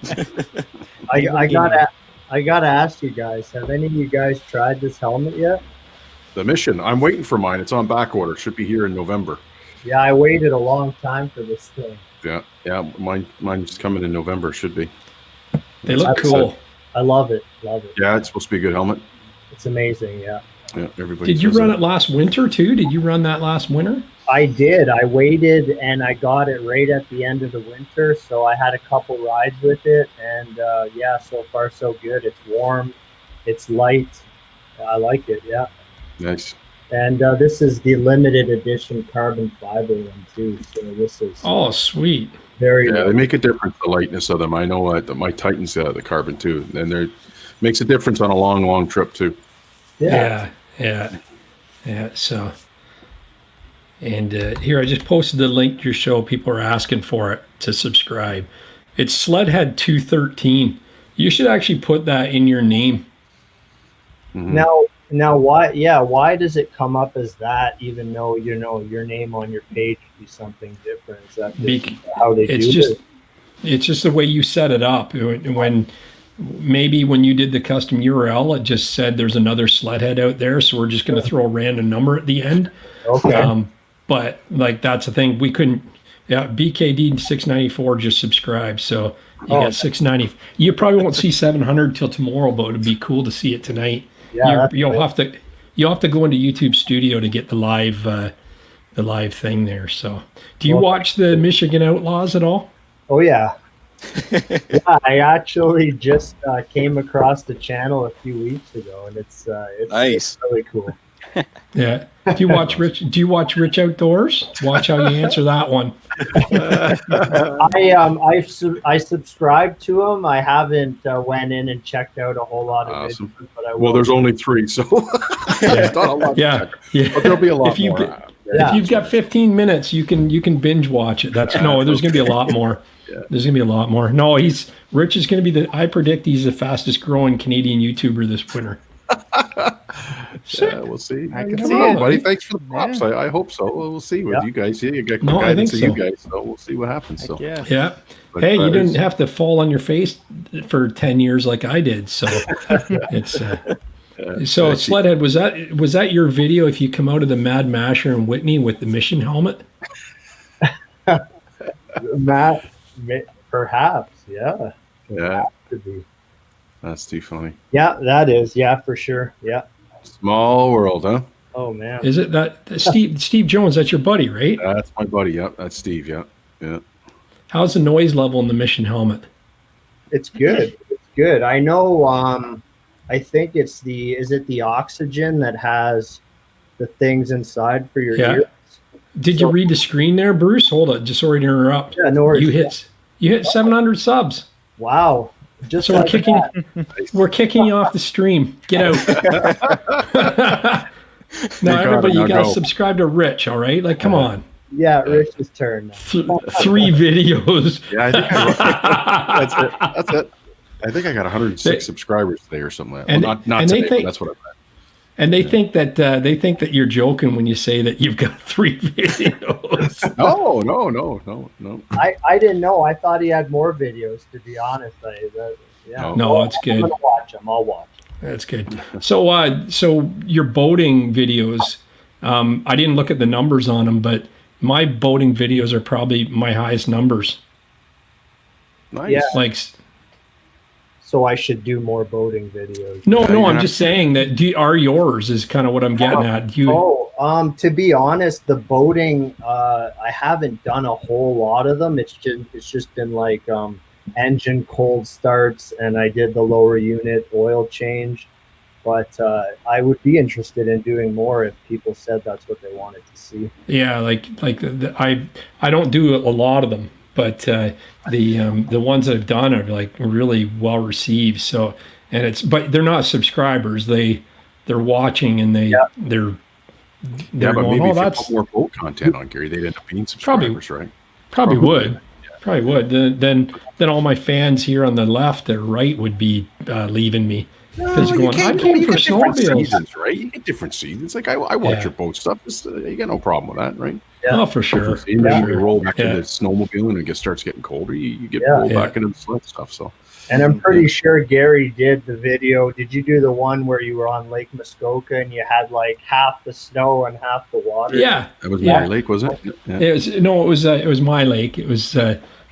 I gotta ask you guys, have any of you guys tried this helmet yet? The Mission. I'm waiting for mine. It's on back order. Should be here in November. Yeah, I waited a long time for this thing. Yeah. Mine's coming in November. Should be. They look cool. I love it. Love it. Yeah, it's supposed to be a good helmet. It's amazing. Yeah. Yeah, everybody. Did you says run that. it last winter too? Did you run that last winter? I did. I waited and I got it right at the end of the winter. So I had a couple rides with it. And yeah, so far so good. It's warm. It's light. I like it. Yeah. Nice. And this is the limited edition carbon fiber one too. So this is Sweet. very Yeah, they make a difference, the lightness of them. I know that my Titan's the carbon too. And they're makes a difference on a long trip too. Yeah. So, and here I just posted the link to your show. People are asking for it to subscribe. It's SLEDHEAD 213. You should actually put that in your name. Mm-hmm. Now why? Yeah, why does it come up as that? Even though your name on your page would be something different. Is that just how they do it? It's just the way you set it up. When you did the custom URL, it just said there's another SLEDHEAD out there, so we're just going to throw a random number at the end. Okay. But like that's the thing, we couldn't. Yeah, BKD 694 just subscribed, so you got 690. You probably won't see 700 till tomorrow, but it'd be cool to see it tonight. Yeah, you'll have to go into YouTube Studio to get the live thing there. So, do you watch the Michigan Outlaws at all? Oh yeah. Yeah, I actually just came across the channel a few weeks ago, and it's nice. It's really cool. Yeah. Do you watch Rich Outdoors? Watch how you answer that one. I subscribed to him. I haven't went in and checked out a whole lot of Awesome. videos, but I will. Well, there's only 3, so it's not a lot. Yeah. But there'll be a lot If you more. If you've got 15 minutes, you can binge watch it. There's going to be a lot more. Yeah. There's going to be a lot more. No, Rich is going to be I predict he's the fastest growing Canadian YouTuber this winter. Yeah, we'll see. I can Come see on, it. buddy. Thanks for the props. I hope so. We'll see with you guys. Yeah, you got guidance of you guys, so we'll see what happens. So yeah. But, hey, you didn't have to fall on your face for 10 years like I did. So it's so Sledhead, was that your video if you come out of the Mad Masher in Whitney with the mission helmet? Matt, perhaps, yeah. Yeah. Could be. That's too funny. Yeah, that is. Yeah, for sure. Yeah. Small world, huh? Oh man. Is it that Steve Jones? That's your buddy, right? That's my buddy. Yep, that's Steve. Yeah. How's the noise level in the mission helmet? It's good. It's good. I know. I think it's is it the oxygen that has the things inside for your ears? Did you read the screen there, Bruce? Hold on, just sorry to interrupt. Yeah, no worries. You hit 700 subs. Wow. Just so we're kicking you off the stream. Get out. Now everybody, you gotta subscribe to Rich, all right? Like, come on. Yeah, Rich's turn. 3 videos. Yeah, I think that's it. I think I got 106 subscribers today or something like that. Well, not today, but that's what I meant. And they think that you're joking when you say that you've got 3 videos. No. I didn't know. I thought he had more videos. To be honest, No, it's good. I'm gonna watch them. I'll watch. That's good. So your boating videos, I didn't look at the numbers on them, but my boating videos are probably my highest numbers. Nice. Yeah. Like. So I should do more boating videos. No, I'm just saying that are yours is kind of what I'm getting at. To be honest, the boating, I haven't done a whole lot of them. It's just been like engine cold starts, and I did the lower unit oil change. But I would be interested in doing more if people said that's what they wanted to see. Yeah, I don't do a lot of them. But the ones that I've done are like really well received. So but they're not subscribers. They're watching and they're but going, maybe if you put more boat content on, Gary, they'd end up being subscribers, right? Probably would. Probably would. Then all my fans here on the left or right would be leaving me. Because I came for snowmobiles, right? You get different seasons. Like I watch your boat stuff. You got no problem with that, right? Yeah. Oh, for sure. You roll back into snowmobiling and it starts getting colder. You get rolled back into the sled stuff. So, and I'm pretty sure Gary did the video. Did you do the one where you were on Lake Muskoka and you had like half the snow and half the water? Yeah, that was my lake, was it? Yeah. It was my lake. It was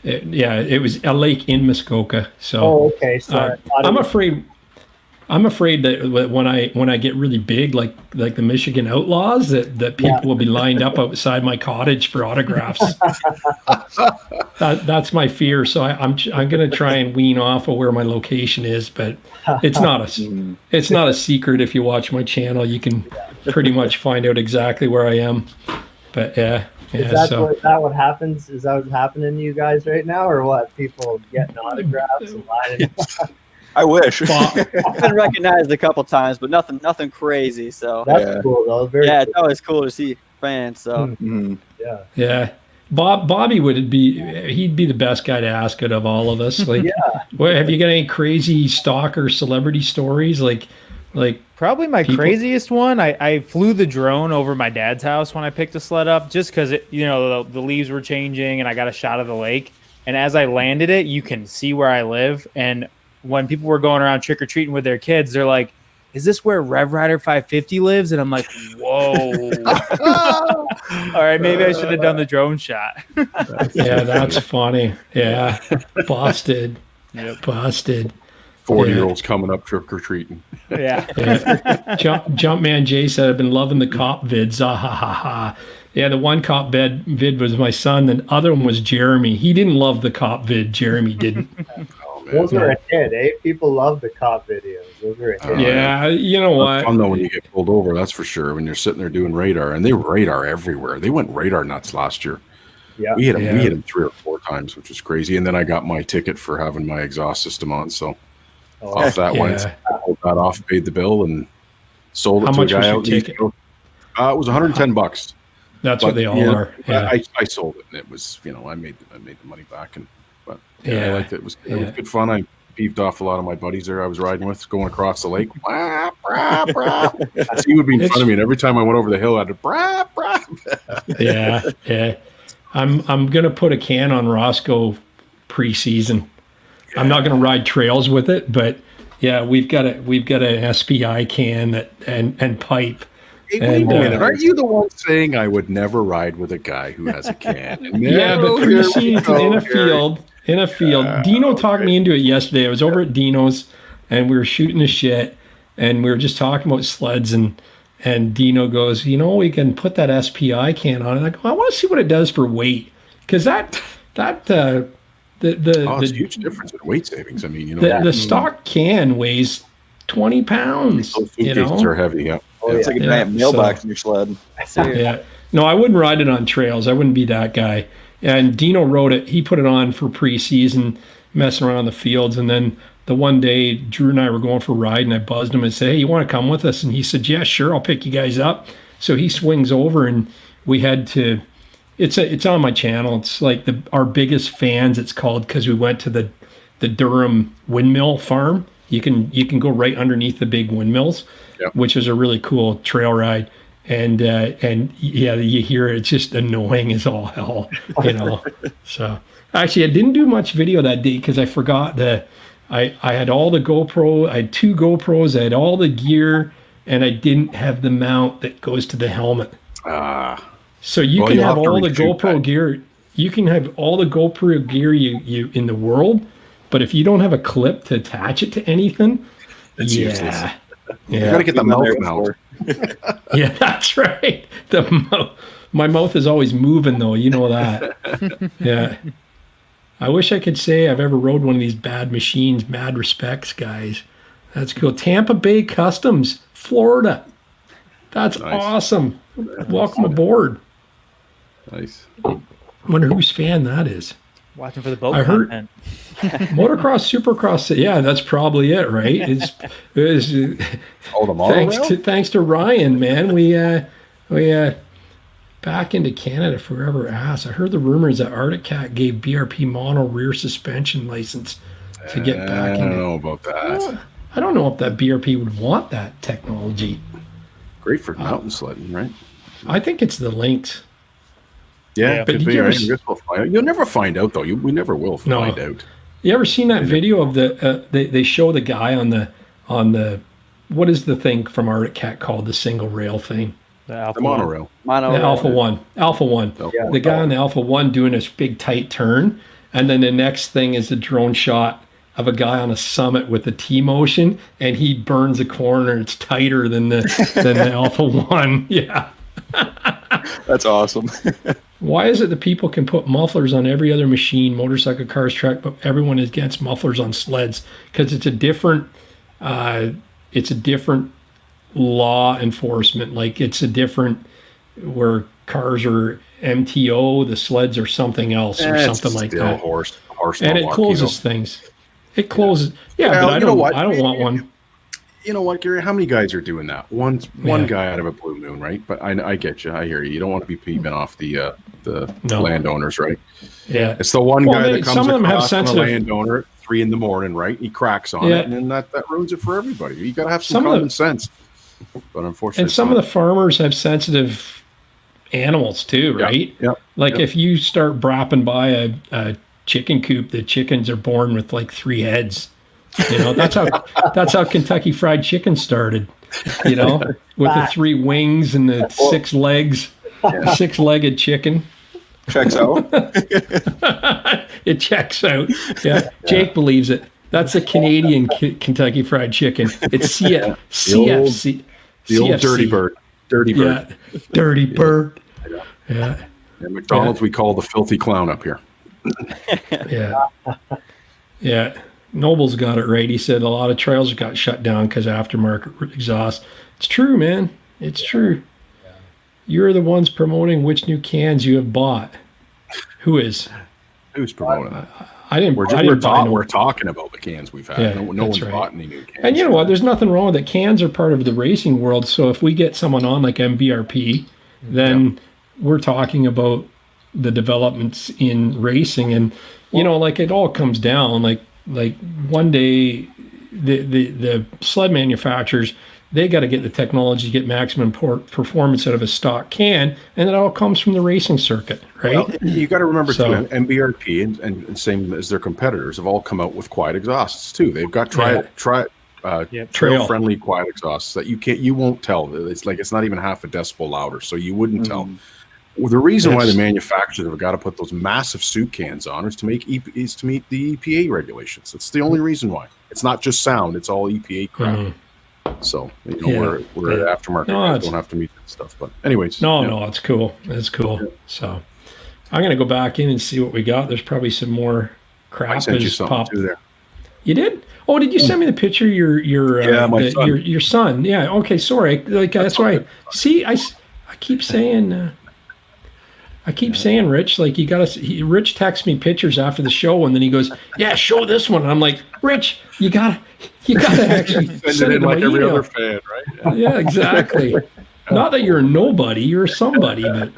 it was a lake in Muskoka. So, okay. So I'm afraid that when I get really big, like the Michigan Outlaws, that people will be lined up outside my cottage for autographs. That's my fear. So I'm going to try and wean off of where my location is, but it's not a secret. If you watch my channel, you can pretty much find out exactly where I am. But is that what happens? Is that what's happening to you guys right now, or what? People getting autographs and lining up? I wish. I've been recognized a couple times, but nothing crazy. So that's cool though. Very cool. It's always cool to see fans. So yeah. Bobby he'd be the best guy to ask it of all of us. Like, have you got any crazy stalker celebrity stories? Like probably my craziest one. I flew the drone over my dad's house when I picked the sled up, just because the leaves were changing and I got a shot of the lake. And as I landed it, you can see where I live. And when people were going around trick-or-treating with their kids, they're like, is this where Rev Rider 550 lives? And I'm like, whoa. All right, maybe I should have done the drone shot. Yeah, that's funny. Yeah, busted. Yep. Busted. 40-year-olds coming up trick-or-treating. Yeah. Jumpman Jay said, I've been loving the cop vids. Ah, ha, ha, ha. Yeah, the one cop vid was my son. The other one was Jeremy. He didn't love the cop vid. Jeremy didn't. Those are a hit, eh? People love the cop videos. Those are a hit. Yeah, you know what? It's fun though when you get pulled over, that's for sure. When you're sitting there doing radar, and they radar everywhere. They went radar nuts last year. Yeah, we hit them 3 or 4 times, which was crazy. And then I got my ticket for having my exhaust system on. So off that one, I pulled that off, paid the bill, and sold it to a guy out. It was $110. That's what they all are. Yeah. I sold it, and it was, I made the money back, but I liked it. It was good fun. I beefed off a lot of my buddies there I was riding with, going across the lake. Brah, brah, brah. He would be in front of me, and every time I went over the hill, I'd brah, brah. Yeah. I'm gonna put a can on Roscoe preseason. Yeah. I'm not gonna ride trails with it, but yeah, we've got an SPI can and pipe. Hey, wait a minute. Aren't you the one saying I would never ride with a guy who has a can? Yeah, but preseason in a field. Dino talked me into it yesterday. I was over at Dino's and we were shooting the shit and we were just talking about sleds and Dino goes, we can put that SPI can on it. And I go, I want to see what it does for weight. Because it's a huge difference in weight savings. I mean, the stock can weighs 20 pounds. Those suitcases are heavy, yeah. It's like a giant mailbox in your sled. Yeah. No, I wouldn't ride it on trails. I wouldn't be that guy. And Dino rode it. He put it on for preseason, messing around the fields. And then the one day, Drew and I were going for a ride, and I buzzed him and said, hey, you want to come with us? And he said, yeah, sure, I'll pick you guys up. So he swings over, and we had to – it's on my channel. It's like our biggest fans, it's called, because we went to the Durham windmill farm. You can go right underneath the big windmills, which is a really cool trail ride. And yeah, you hear it, it's just annoying as all hell, So actually, I didn't do much video that day because I forgot that I had all the GoPro. I had 2 GoPros. I had all the gear, and I didn't have the mount that goes to the helmet. So you can have all the GoPro gear. You can have all the GoPro gear you in the world. But if you don't have a clip to attach it to anything, it's useless. You gotta get the mouth out. Yeah, that's right. My mouth is always moving, though. You know that. Yeah. I wish I could say I've ever rode one of these bad machines. Mad respects, guys. That's cool. Tampa Bay Customs, Florida. That's awesome. Welcome aboard. Nice. Wonder whose fan that is. Watching for the boat content. Motocross, Supercross. Yeah, that's probably it, right? It's the monorail? Thanks to Ryan, man. We back into Canada if we ever asked. I heard the rumors that Arctic Cat gave BRP mono rear suspension license to get back into. I don't know about that. I don't know if that BRP would want that technology. Great for mountain sledding, right? I think it's the links. Yeah, but you'll never find out, though. We never will find out. You ever seen that video of they show the guy on the what is the thing from Arctic Cat called the single rail thing? The monorail. The Alpha One. Yeah. The guy on the Alpha One doing this big tight turn, and then the next thing is a drone shot of a guy on a summit with a T-motion, and he burns a corner. It's tighter than the Alpha One. Yeah. That's awesome. Why is it that people can put mufflers on every other machine, motorcycle, cars, truck, but everyone is against mufflers on sleds? Because it's a different law enforcement. Like it's a different where cars are MTO, the sleds are something else or something like that. Horse and it closes things. It closes. Yeah, but I don't want one. You know what, Gary? How many guys are doing that? One guy out of a blue moon, right? But I get you. I hear you. You don't want to be peeping off the landowners, right? Yeah. It's the one guy that comes across on a landowner at 3 a.m, right? He cracks on it, and then that ruins it for everybody. You got to have some common sense. But unfortunately, and some of the farmers have sensitive animals too, right? Yeah. Like if you start brapping by a chicken coop, the chickens are born with like 3 heads. That's how Kentucky Fried Chicken started. With the 3 wings and the 6 legs, 6-legged chicken. Checks out. It checks out. Yeah, Jake believes it. That's a Canadian Kentucky Fried Chicken. It's CFC. The old Dirty Bird. Dirty Bird. Yeah, Dirty Bird. Yeah. And McDonald's we call the filthy clown up here. Yeah. Yeah. Noble's got it right. He said a lot of trails got shut down because of aftermarket exhaust. It's true, man. It's true. Yeah. You're the ones promoting which new cans you have bought. Who is? Who's promoting that? I didn't. We're talking about the cans we've had. Yeah, no one's bought any new cans. And you know what? There's nothing wrong with it. Cans are part of the racing world. So if we get someone on like MBRP, then we're talking about the developments in racing, and you know, like it all comes down like one day the sled manufacturers, they got to get the technology to get maximum performance out of a stock can, and it all comes from the racing circuit, right? Well, you got to remember too, MBRP and same as their competitors have all come out with quiet exhausts too. They've got trail-friendly quiet exhausts that you won't tell. It's like it's not even half a decibel louder, so you wouldn't tell. Well, the reason why the manufacturers have got to put those massive soup cans on is to meet the EPA regulations. That's the only reason why. It's not just sound; it's all EPA crap. So we're aftermarket guys don't have to meet that stuff. But anyways, no, it's cool. It's cool. Yeah. So I'm gonna go back in and see what we got. There's probably some more crap. I sent you something too there. You did? Oh, did you send me the picture? Your son. Yeah. Okay. Sorry. Like that's why. See, I keep saying. Rich, like Rich texts me pictures after the show, and then he goes, "Yeah, show this one." And I'm like, Rich, you gotta actually send it in like every other fan, right? Yeah, exactly. Not that you're a nobody, you're somebody, but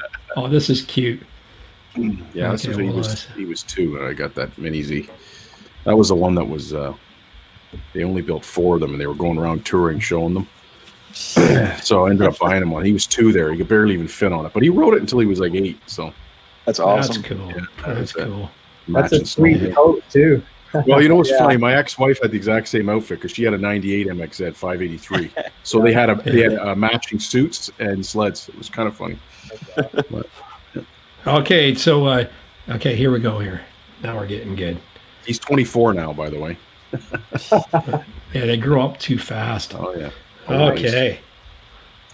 this is cute. Yeah, okay, he was 2, and I got that Mini Z. That was the one that was. They only built 4 of them, and they were going around touring, showing them. So I ended up buying him one. He was 2 there. He could barely even fit on it, but he rode it until he was like 8. So that's awesome. That's cool. Yeah, that's cool. That's a sweet coat too. Well, you know what's funny? My ex-wife had the exact same outfit because she had a '98 MXZ 583. So they had matching suits and sleds. It was kind of funny. But, yeah. Okay, so here we go. Here now we're getting good. He's 24 now, by the way. Yeah, they grew up too fast. Oh yeah. Okay.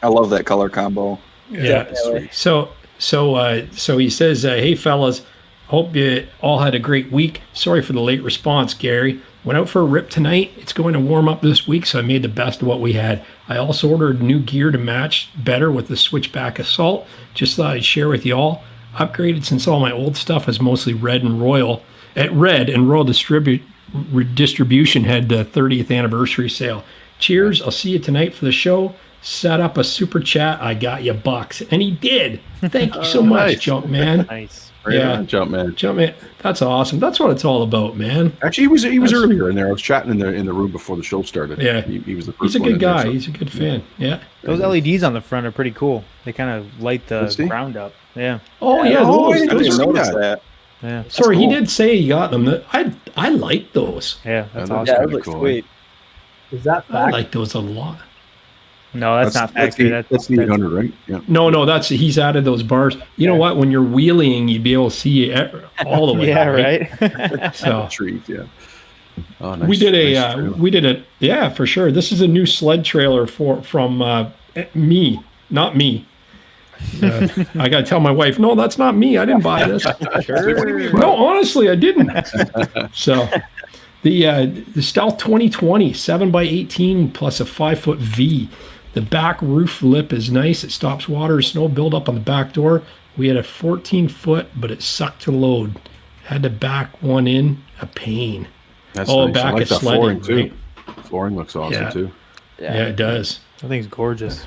I love that color combo. Yeah. So he says, "Hey fellas, hope you all had a great week. Sorry for the late response, Gary. Went out for a rip tonight. It's going to warm up this week, so I made the best of what we had. I also ordered new gear to match better with the Switchback Assault. Just thought I'd share with y'all. Upgraded since all my old stuff was mostly Red, and Royal Distribution had the 30th anniversary sale. Cheers. I'll see you tonight for the show. Set up a super chat. I got you bucks." And he did. Thank you so much, Jumpman. Nice. Jumpman. That's awesome. That's what it's all about, man. Actually, he was earlier in there. I was chatting in the room before the show started. Yeah. He was the first. He's a good guy. There, so. He's a good fan. Yeah. Those LEDs on the front are pretty cool. They kind of light the ground up. Yeah. Oh yeah. I didn't notice that. Yeah. Sorry, cool. He did say he got them. I like those. Yeah, that's awesome. Yeah, that looks sweet. Is that factory? I like those a lot. No, that's not factory. That's the 800, right? Yeah. No, he's added those bars. You know what? When you're wheeling, you'd be able to see all the way. Yeah, right. So trees, yeah. Oh, nice, we did a yeah, for sure. This is a new sled trailer from me, not me. I gotta tell my wife, no, that's not me. I didn't buy this. Sure. No, honestly, I didn't. So the Stealth 2020 7x18 plus a 5-foot V. The back roof lip is nice. It stops water and snow build up on the back door. We had a 14-foot, but it sucked to load. Had to back one in. A pain. That's nice. Back I like a that flooring too. Right? Flooring looks awesome too. Yeah, it does. I think it's gorgeous.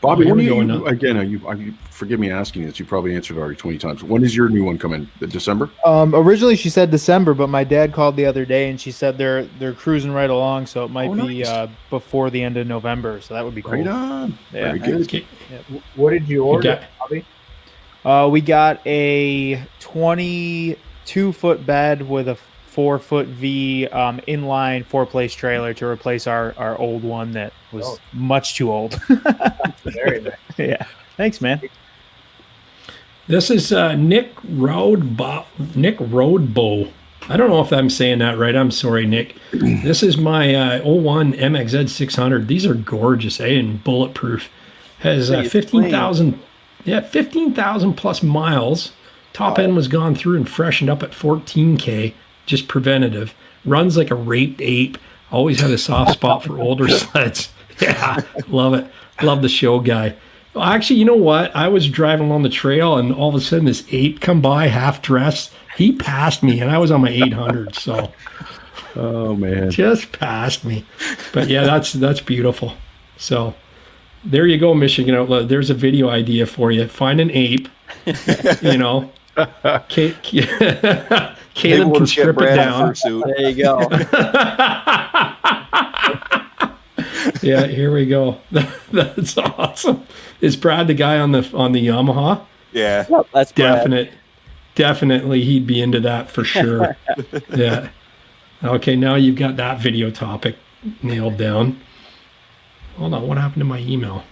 Bobby, when you forgive me asking this, you probably answered already 20 times. When does your new one come in? December? Originally she said December, but my dad called the other day and she said they're cruising right along, so it might be before the end of November. So that would be cool. Right on. Yeah. Very good. Yeah. What did you order, Bobby? We got a 22-foot bed with a 4-foot V inline 4-place trailer to replace our old one that was much too old. Very nice. Yeah. Thanks, man. This is Nick Roadbow. I don't know if I'm saying that right. I'm sorry, Nick. This is my 01 MXZ 600. These are gorgeous, and bulletproof. Has 15,000 plus miles. Top end was gone through and freshened up at 14K. Just preventative. Runs like a raped ape. Always had a soft spot for older sleds. Yeah, love it. Love the show guy. Well, actually, you know what? I was driving along the trail, and all of a sudden this ape come by, half dressed. He passed me, and I was on my 800. So, oh man, just passed me. But yeah, that's beautiful. So there you go, Michigan Outlaw. There's a video idea for you. Find an ape, You know, Caleb we'll can strip it down. There you go. Yeah, here we go. That's awesome. Is Brad the guy on the Yamaha? Yeah. Yep, that's Brad. Definitely he'd be into that for sure. Yeah. Okay, now you've got that video topic nailed down. Hold on, what happened to my email?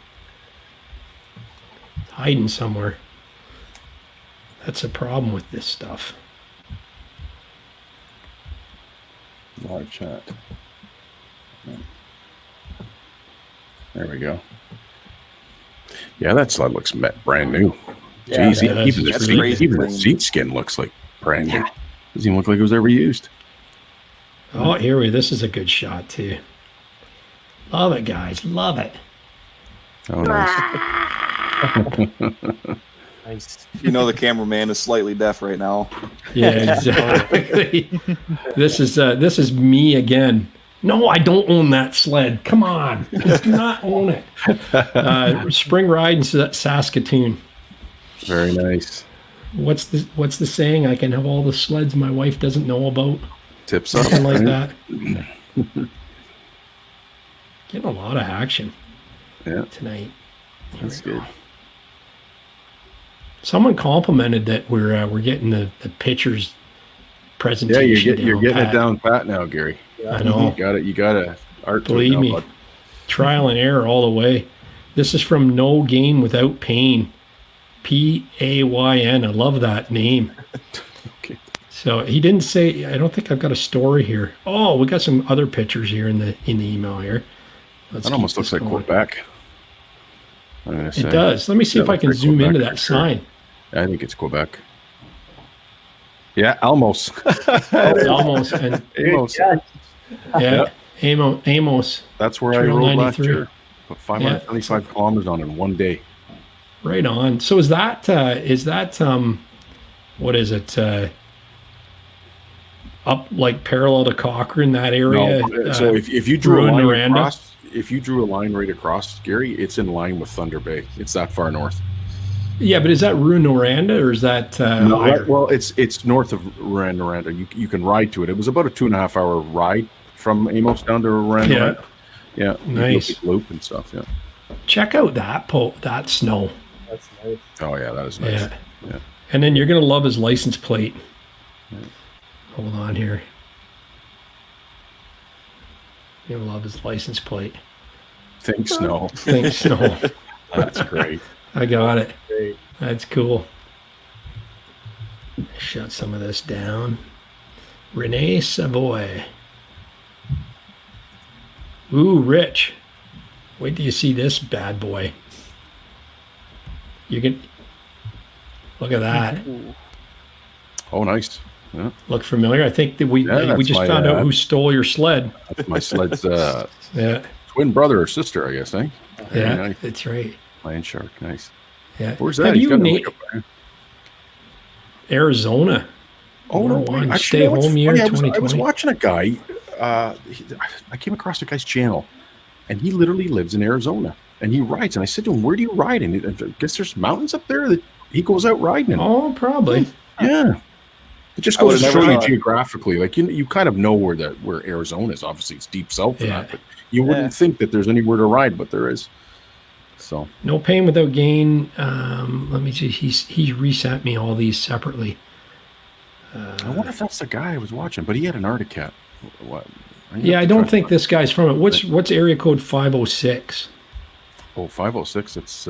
It's hiding somewhere. That's a problem with this stuff. Live chat. There we go. Yeah, that sled looks brand new. Yeah, Jeez, even the seat skin looks like brand new. Doesn't even look like it was ever used. Oh, this is a good shot too. Love it, guys. Love it. Oh, nice. Nice. You know the cameraman is slightly deaf right now. Yeah, exactly. This is me again. No, I don't own that sled. Come on, I do not own it. Spring ride in Saskatoon. Very nice. What's the saying? I can have all the sleds my wife doesn't know about. Tips up. Something like that. Getting a lot of action. Yeah. Tonight. That's good. Someone complimented that we're getting the pictures presentation. Yeah, you're getting it down pat now, Gary. I know. You got to art. Believe me, trial and error all the way. This is from No Gain Without Pain. PAYN. I love that name. Okay. So he didn't say. I don't think I've got a story here. Oh, we got some other pictures here in the email here. That almost looks like Quebec. I'm gonna say. It does. Let me see if I can zoom into that sign. I think it's Quebec. Yeah, almost. Almost. And Amos. yeah, Amos. That's where I Trail rode 93. last year. Put 525 kilometers on in one day. Right on. So is that what is it? Up like parallel to Cochrane, that area? No, so if you drew a line Noranda? across, if you drew a line right across, Gary, it's in line with Thunder Bay. It's that far north. Yeah, but is that Noranda or is that No, higher? well, it's north of Noranda. You can ride to it. It was about a 2.5 hour ride from Amos down to Noranda. Yeah, nice loop and stuff. Yeah, check out that snow. That's nice. oh yeah, that is nice. Yeah. And then you're gonna love his license plate. Yeah. Hold on here. You'll love his license plate. Think snow. Think snow. That's great. I got it. Great. That's cool. Shut some of this down. Renee Savoy. Ooh, Rich. Wait till you see this bad boy. You can look at that. Oh, nice. Yeah. Look familiar? I think that we that's just my, found out who stole your sled. That's my sled's Yeah, twin brother or sister, I guess, eh? yeah, nice. that's right. Lion shark, nice. Yeah. Where's that? Have He's you got it up there. Arizona? Oh, no, One. actually, Stay you know what's home year funny? 2020. I was watching a guy. I came across a guy's channel, and he literally lives in Arizona, and he rides. And I said to him, "Where do you ride?" And I guess there's mountains up there that he goes out riding in. Oh, probably. Yeah. It just I goes to would've show never you thought. geographically. Like you kind of know where Arizona is. Obviously, it's deep south of Yeah. that, but you wouldn't think that there's anywhere to ride, but there is. So No pain without gain. Let me see. He resent me all these separately. I wonder if that's the guy I was watching, but he had an Arctic Cat. What? Yeah, I don't think this guy's from it. What's area code 506? Oh, 506. It's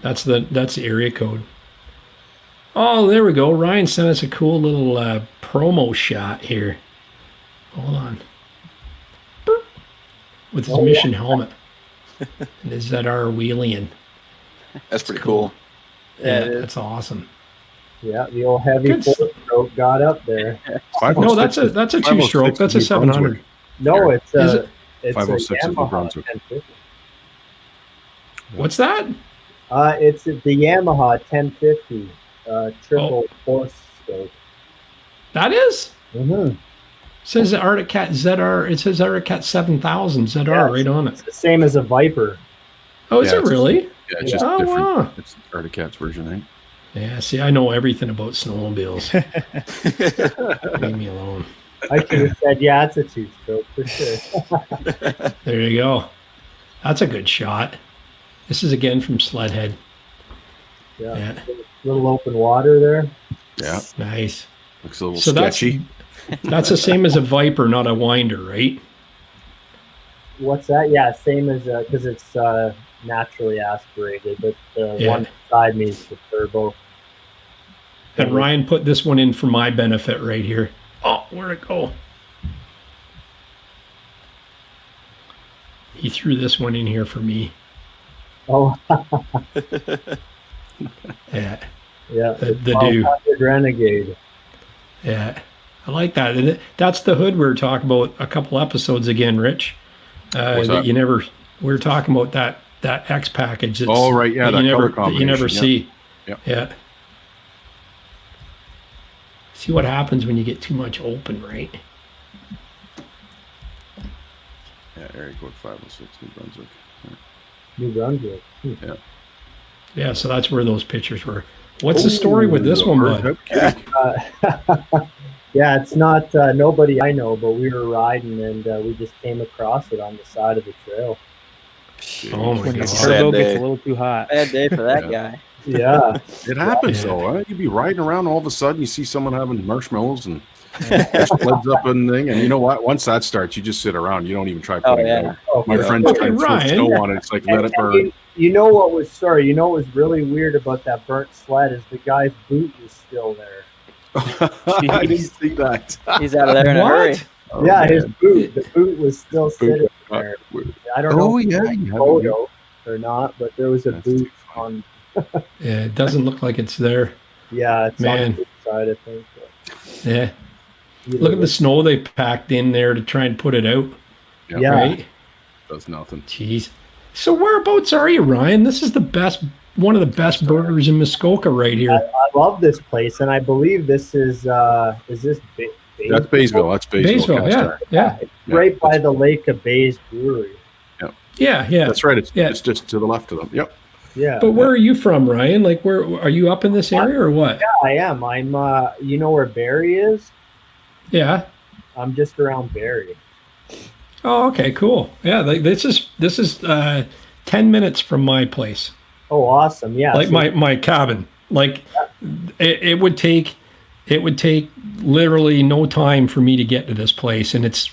That's the area code. Oh, there we go. Ryan sent us a cool little promo shot here. Hold on. Boop. With his mission helmet. And his ZR Wheelian. That's pretty cool. Yeah, that's awesome. Yeah, the old heavy Good four stroke got up there. No, that's a 2-stroke. That's a 700. No, it's Is a it? it's 506 a is New Yamaha Brunswick. 1050. What's that? It's the Yamaha 1050 triple four stroke. That is? Mm-hmm. Says the Arctic Cat ZR. It says Arctic Cat 7000 ZR right on it. It's the same as a Viper. Oh, is it really? Yeah, it's just different. Wow. It's Arctic Cat's version, right? Yeah, see, I know everything about snowmobiles. Leave me alone. I should have said, yeah, it's a two-stroke for sure. There you go. That's a good shot. This is again from SLEDHEAD. Yeah. Little open water there. Yeah. Nice. Looks a little sketchy. That's the same as a Viper, not a winder, right? What's that? Yeah, same as because it's naturally aspirated, but the one beside me is the turbo. And Ryan put this one in for my benefit right here. Oh, where'd it go? He threw this one in here for me. Oh. Yeah. Yeah. The dude. Renegade. Yeah. I like that. And that's the hood we were talking about a couple episodes again, Rich. That you never. We were talking about that X package. That's, right, yeah, that you never see. Yep. Yeah. See what happens when you get too much open, right? Yeah, area code 506, New Brunswick. Yeah. New Brunswick. Yeah. Yeah, so that's where those pictures were. What's the story with this one, bud? Yeah, it's not nobody I know, but we were riding and we just came across it on the side of the trail. Oh my God. Turbo gets a little too hot. Bad day for that guy. Yeah. It happens though. Huh? You'd be riding around, all of a sudden you see someone having marshmallows and sleds up and thing, and you know what? Once that starts, you just sit around. You don't even try putting it out. Oh, my friends try to throw snow on it. It's like let it burn. You know what was really weird about that burnt sled is the guy's boot was still there. I didn't see that. He's out of there in a hurry. Oh, yeah, his boot. The boot was still sitting there. I don't know if it's a photo or not, but there was a boot on. Yeah, it doesn't look like it's there. Yeah, it's on the side, I think. But. Yeah. Look at the snow they packed in there to try and put it out. Yeah. Right? Does nothing. Jeez. So whereabouts are you, Ryan? This is one of the best burgers in Muskoka right here. I love this place, and I believe this is this Baysville? That's Baysville. That's Baysville. Yeah. It's right by the Lake of Bays Brewery. Yeah. That's right. It's just to the left of them. Yep. Yeah. But where are you from, Ryan? Like, where are you up in this area or what? Yeah, I am. I'm. You know where Barrie is? Yeah. I'm just around Barrie. Oh, okay, cool. Yeah, like this is 10 minutes from my place. Oh, awesome! Yeah, like my cabin. Like it would take literally no time for me to get to this place, and it's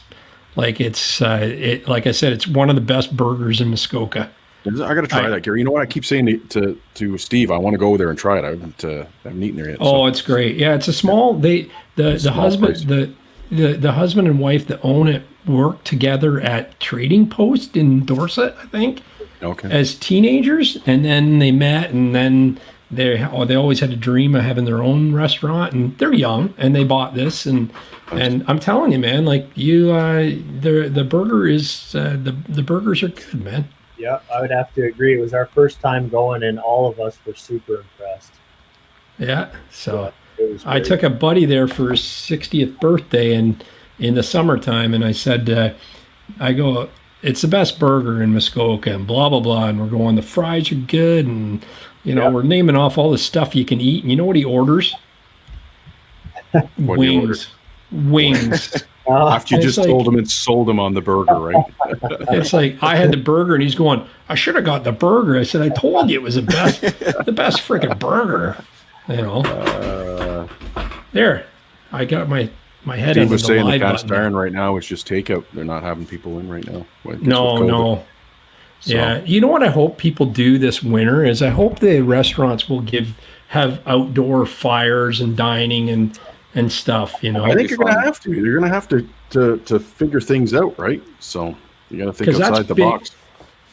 like I said, it's one of the best burgers in Muskoka. I got to try that, Gary. You know what? I keep saying to Steve, I want to go there and try it. I haven't eaten there yet. Oh, it's great. Yeah, it's a small. The husband the husband and wife that own it worked together at Trading Post in Dorset, I think. Okay. As teenagers, and then they met, and then they always had a dream of having their own restaurant, and they're young, and they bought this, and I'm telling you, man, like the burger is the burgers are good, man. Yeah, I would have to agree. It was our first time going, and all of us were super impressed. Yeah, so I took a buddy there for his 60th birthday, and in the summertime, and I said, I go, it's the best burger in Muskoka, and blah blah blah, and we're going, the fries are good, and we're naming off all the stuff you can eat, and you know what he orders? Wings. After you just told him and sold him on the burger, right? It's like I had the burger, and he's going, I should have got the burger. I said, I told you it was the best freaking burger. There, I got my head in the live button. Steve was saying the cast iron right now is just takeout. They're not having people in right now. No. So. Yeah, you know what I hope people do this winter is I hope the restaurants will have outdoor fires and dining and stuff. I think you're going to have to. You're going to have to figure things out, right? So you got to think outside the box.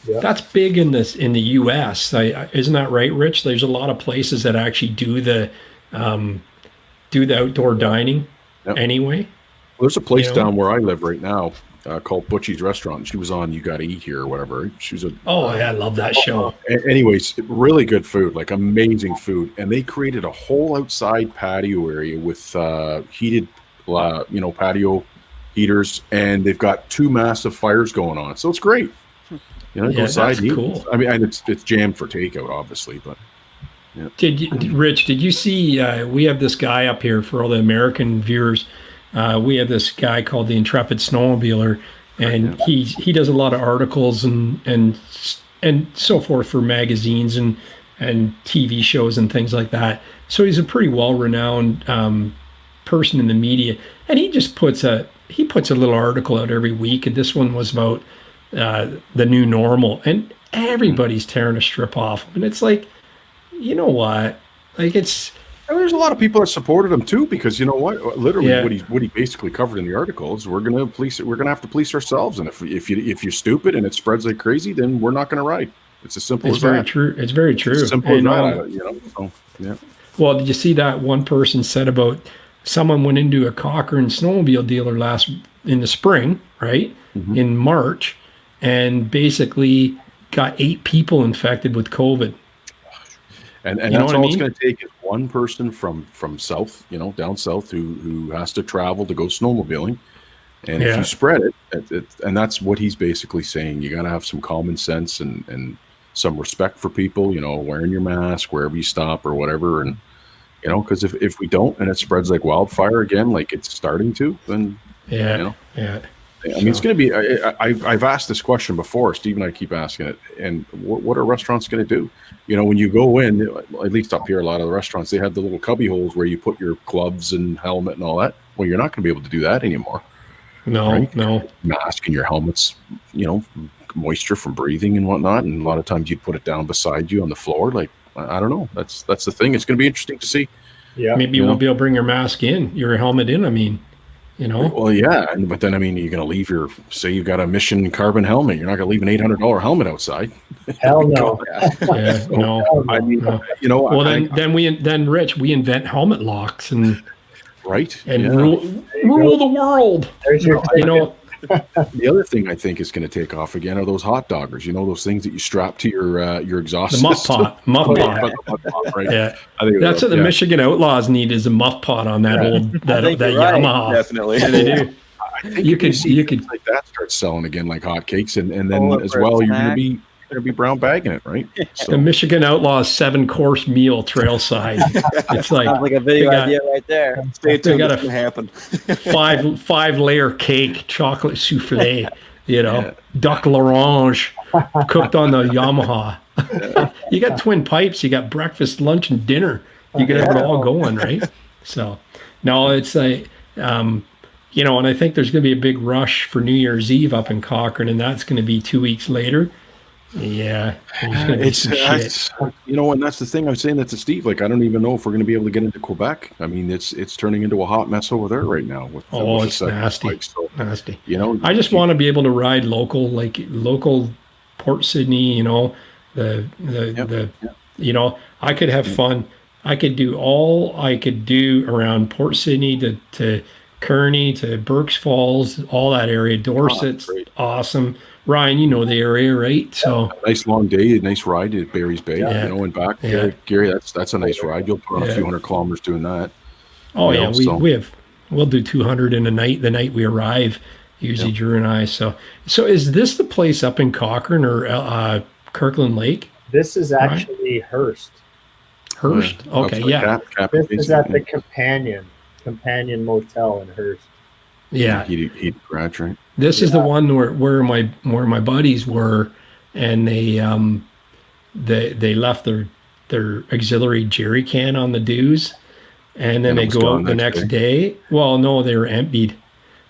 Yeah. That's big in the U.S. Isn't that right, Rich? There's a lot of places that actually do the outdoor dining anyway. Well, there's a place down where I live right now called Butchie's Restaurant. She was on You Gotta Eat Here or whatever. She was I love that show. Anyways, really good food, like amazing food. And they created a whole outside patio area with heated, patio heaters, and they've got 2 massive fires going on. So it's great. You know, Yeah, go side that's eat. cool. I mean, and it's jammed for takeout, obviously, but Rich, did you see? We have this guy up here for all the American viewers. We have this guy called the Intrepid Snowmobiler, and he does a lot of articles and so forth for magazines and TV shows and things like that. So he's a pretty well-renowned person in the media, and he just puts a little article out every week. And this one was about the new normal, and everybody's tearing a strip off, and it's like, you know what? Like it's. And there's a lot of people that supported him too, because you know what? Literally, what he basically covered in the article is we're gonna have to police ourselves, and if you're stupid and it spreads like crazy, then we're not gonna ride. It's as simple as that. Very true. It's very true. It's as simple as that, you know. So, yeah. Well, did you see that one person said about someone went into a Cochrane snowmobile dealer in the spring, right? In March, and basically got 8 people infected with COVID. And that's all it's going to take is one person from south, you know, down south who has to travel to go snowmobiling. And if you spread it, and that's what he's basically saying, you got to have some common sense and some respect for people, you know, wearing your mask wherever you stop or whatever. And, you know, because if we don't and it spreads like wildfire again, like it's starting to, then, you know. I mean, it's going to be, I've asked this question before, Steve and I keep asking it, and what are restaurants going to do? You know, when you go in, at least up here, a lot of the restaurants, they have the little cubby holes where you put your gloves and helmet and all that. Well, you're not going to be able to do that anymore. No, right? no. Mask and your helmets, you know, moisture from breathing and whatnot. And a lot of times you put it down beside you on the floor. Like, I don't know. That's the thing. It's going to be interesting to see. Yeah. Maybe you won't be able to bring your mask in, your helmet in, I mean. You know? Well, yeah, but then I mean, you're going to leave say you've got a Mission carbon helmet. You're not going to leave an $800 helmet outside. Hell no. No. I mean, you know. Well, then Rich, we invent helmet locks and rule the world. There's your, you know. The other thing I think is going to take off again are those hot doggers. You know, those things that you strap to your exhaust system. Muff pot. Right? Yeah, that's what the Michigan Outlaws need is a muff pot on that old that Yamaha. Definitely, yeah, they do. I think you could like that start selling again like hotcakes, and then as well you're going to be brown bagging it, right? So. The Michigan Outlaws 7-course meal trail side. It's like sounds like a video idea right there. Stay tuned. They got to happen. 5-layer cake, chocolate souffle, you know, duck l'orange, cooked on the Yamaha. You got twin pipes. You got breakfast, lunch, and dinner. You can have it all going, right? So, no, it's like, you know, and I think there's going to be a big rush for New Year's Eve up in Cochrane, and that's going to be 2 weeks later. Yeah, it's you know, and that's the thing I was saying that to Steve. Like, I don't even know if we're going to be able to get into Quebec. I mean, it's turning into a hot mess over there right now. It's nasty, nasty. You know, I just want to be able to ride local Port Sydney. You know, you know, I could have fun. I could do all I could do around Port Sydney to Kearney to Berks Falls, all that area. Dorset's awesome. Ryan, you know the area, right? So nice long day, nice ride at Barry's Bay, you know, and back. Yeah. Gary, that's a nice ride. You'll put on a few hundred kilometers doing that. Oh yeah, we'll do 200 in a night. The night we arrive, usually Drew and I. So is this the place up in Cochrane or Kirkland Lake? This is actually Hearst. Hearst. Okay, yeah. This is at the Companion Motel in Hearst. Yeah, he'd garage, right? This is the one where my buddies were, and they left their auxiliary jerry can on the dues, and then they go out the next day. Well, no, they were emptied,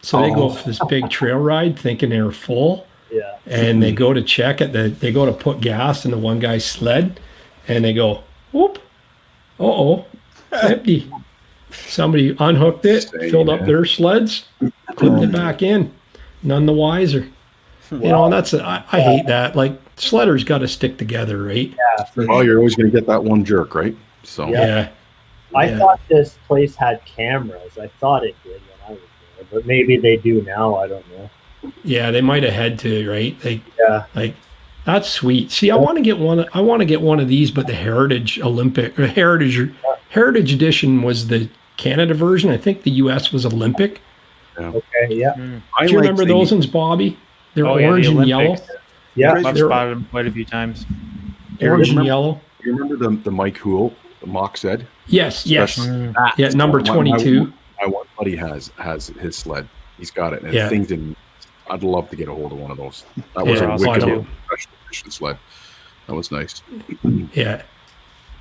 so they go for this big trail ride thinking they were full. Yeah, and they go to check it. They go to put gas in the one guy's sled, and they go, whoop, it's empty. Somebody unhooked it, filled up their sleds, clipped it back in. None the wiser. You know, and that's I hate that. Like, sledders got to stick together, right? Yeah. Well, you're always going to get that one jerk, right? So yeah. I thought this place had cameras. I thought it did when I was there, but maybe they do now. I don't know. Yeah, they might have had to, right? Like that's sweet. See, I want to get one. I want to get one of these, but the Heritage Heritage Edition was the Canada version. I think the US was Olympic. Yeah. Okay, yeah. Do you remember those ones, Bobby? They're orange and yellow. Yeah, I've spotted them quite a few times. Orange and yellow. You remember the Mike Hool, the Mock Zed? Yes. Yeah, number My 22. My one buddy has his sled. He's got it. And Yeah. things didn't. I'd love to get a hold of one of those. That was Yeah, a wicked awesome. professional fishing sled. That was nice. Yeah.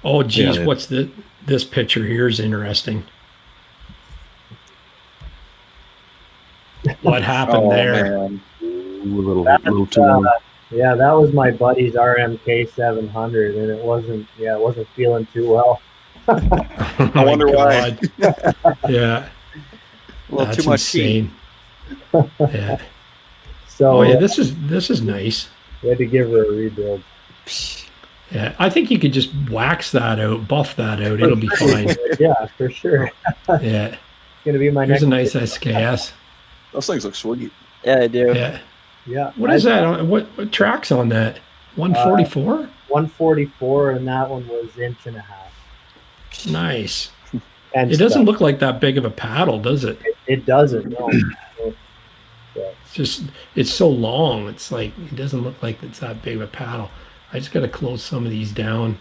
Oh, geez, Yeah. what's this picture here is interesting. What happened there? Man. Little too long. Yeah, that was my buddy's RMK 700, and it wasn't feeling too well. I wonder why. Yeah. A little That's too much heat. insane. Yeah. So Oh yeah, this is nice. we had to give her a rebuild. Yeah, I think you could just wax that out, buff that out. It'll be fine. Yeah, for sure. Yeah. It's gonna be my Here's next. a nice SKS. Those things look sweet. Yeah, I do. Yeah. Yeah. What is that? What track's on that? 144? 144, and that one was 1.5 inches. Nice. And It doesn't stuff. look like that big of a paddle, does it? It doesn't. No. It's so long. It's like it doesn't look like it's that big of a paddle. I just got to close some of these down.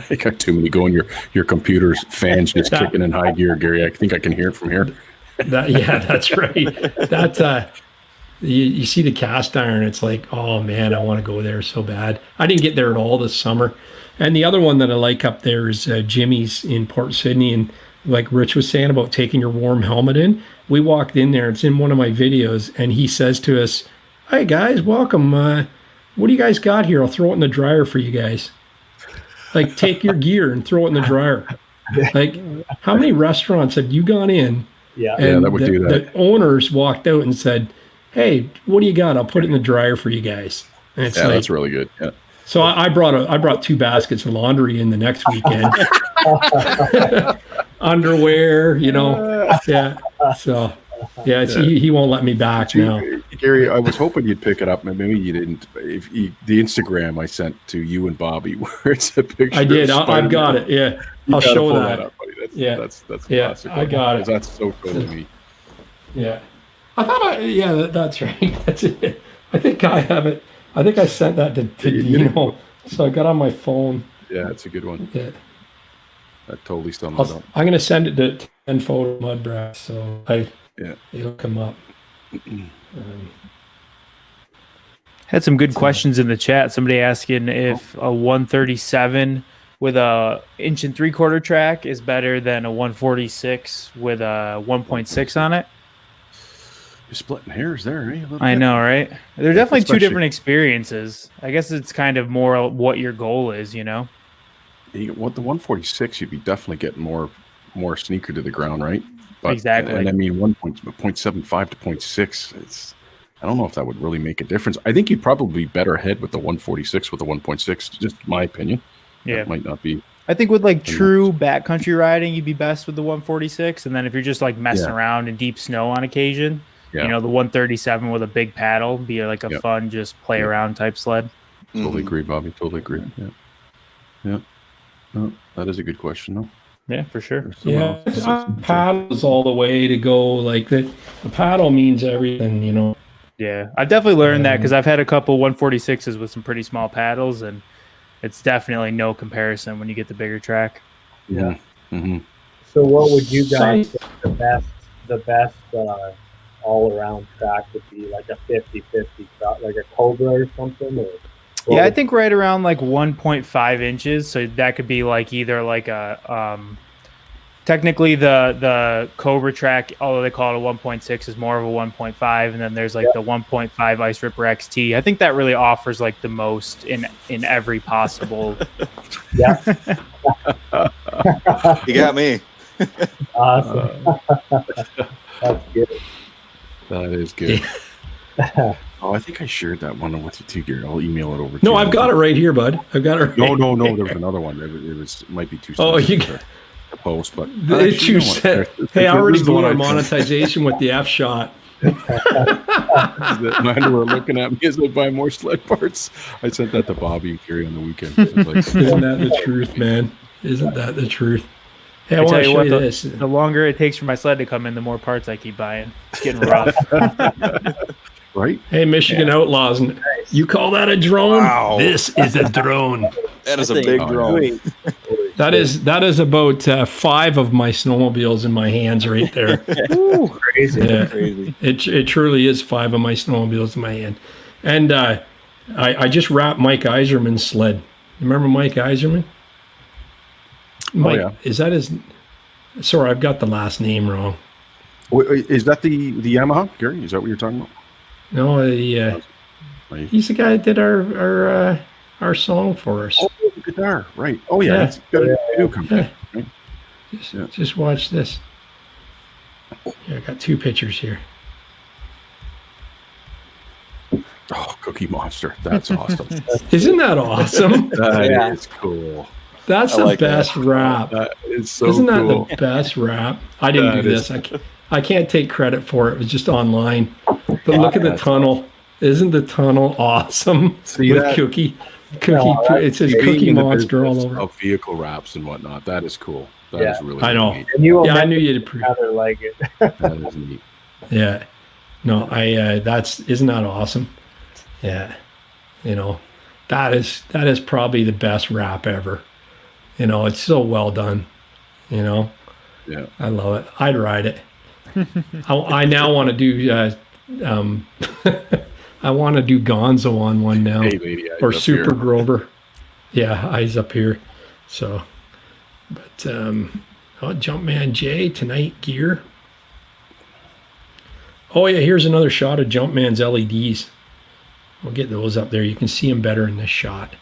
I got too many going. Your computer's fans just That- kicking in high gear, Gary. I think I can hear it from here. Yeah, that's right. That you see the cast iron. It's like, oh man, I want to go there so bad. I didn't get there at all this summer. And the other one that I like up there is Jimmy's in Port Sydney. And like Rich was saying about taking your warm helmet in, we walked in there. It's in one of my videos, and he says to us, "Hey guys, welcome. What do you guys got here? I'll throw it in the dryer for you guys. Like, take your gear and throw it in the dryer." Like, how many restaurants have you gone in? Yeah. And that would do that. The owners walked out and said, "Hey, what do you got? I'll put it in the dryer for you guys." And it's Yeah, like, that's really good. Yeah. so I brought 2 baskets of laundry in the next weekend. Underwear, yeah. So yeah, he won't let me back now. Gary, I was hoping you'd pick it up, and maybe you didn't. The Instagram I sent to you and Bobby, where it's a picture. I did. of I've got it. Yeah, You I'll gotta show pull that. up, buddy. That's Yeah, classic. I got it. That's so cool to me. Yeah, I thought that's right. That's it. I think I have it. I think I sent that to Dino, so I got on my phone. Yeah, it's a good one. Yeah. That totally summed it up. I'm going to send it to 10 photo MUDBRATS, so it'll come up. Had some good questions in the chat. Somebody asking if a 137 with a 1 3/4 track is better than a 146 with a 1.6 on it. You're splitting hairs there, eh? I know, right? They're definitely two especially- different experiences. I guess it's kind of more what your goal is, What the 146, you'd be definitely getting more sneaker to the ground, right? But, Exactly. And I mean, 1.75 to 0.6, it's. I don't know if that would really make a difference. I think you'd probably be better ahead with the 146 with the 1.6. Just my opinion. Yeah. That might not be. I think with like true backcountry riding, you'd be best with the 146. And then if you're just like messing around in deep snow on occasion, the 137 with a big paddle be like a fun, just play around type sled. Totally agree, Bobby. Totally agree. Yeah. No, that is a good question, though. Yeah, for sure. Yeah, paddles all the way to go. Like the paddle means everything, Yeah, I've definitely learned that because I've had a couple 146s with some pretty small paddles, and it's definitely no comparison when you get the bigger track. Yeah. Mm-hmm. So what would you guys think the best all around track would be? Like a 50-50 like a Cobra or something? Yeah, I think right around like 1.5 inches. So that could be like either like a technically the Cobra track, although they call it a 1.6, is more of a 1.5, and then there's like the 1.5 Ice Ripper XT. I think that really offers like the most in every possible. Yeah. You got me. Awesome. That's good. That is good. Oh, I think I shared that one with you too, Gary. I'll email it over to you. No, I've got it right here, bud. I've got it. No. There was another one. It might be too. Oh, you to post, but It's you said, hey, I already blew our monetization. monetization with the F shot. My underwear looking at me as I buy more sled parts. I sent that to Bobby and Gary on the weekend. It was like, Isn't that the truth, man? Isn't that the truth? Hey, I I want tell to you show what, you this. the longer it takes for my sled to come in, the more parts I keep buying. It's getting rough. right? Hey, Michigan Outlaws. You call that a drone? Wow. This is a drone. That is a big drone. That is about 5 of my snowmobiles in my hands right there. Ooh, crazy. Yeah. Crazy. It truly is 5 of my snowmobiles in my hand. And I just wrapped Mike Iserman's sled. You remember Mike Iserman? Mike, yeah. Is that his? Sorry, I've got the last name wrong. Is that the Yamaha, Gary? Is that what you're talking about? No, he's the guy that did our song for us. Oh, the guitar, right? Oh yeah, Yeah. it's got a new company. Right? Just watch this. Yeah, I got 2 pictures here. Oh, Cookie Monster, that's awesome. Isn't that awesome? That is cool. That's I the like best that. rap. That is so Isn't that cool. the best rap? I didn't That do is- this. I can't take credit for it. It was just online. But look at the That's tunnel. Isn't the tunnel awesome? See With that? Cookie. No, It says Being Cookie in the Monster all business over. of vehicle wraps and whatnot. That is cool. That Yeah. is really I know. neat. And you will Yeah, I never knew you'd appreciate. rather like it. That is neat. Yeah. No, isn't that awesome? Yeah. You know, that is probably the best rap ever. You know, it's so well done. You know, Yeah. I love it. I'd ride it. I now want to do. I want to do Gonzo on one now, Hey, lady, eyes or up Super here. Grover. Yeah, eyes up here. So, but Jumpman J tonight gear. Oh yeah, here's another shot of Jumpman's LEDs. We'll get those up there. You can see them better in this shot.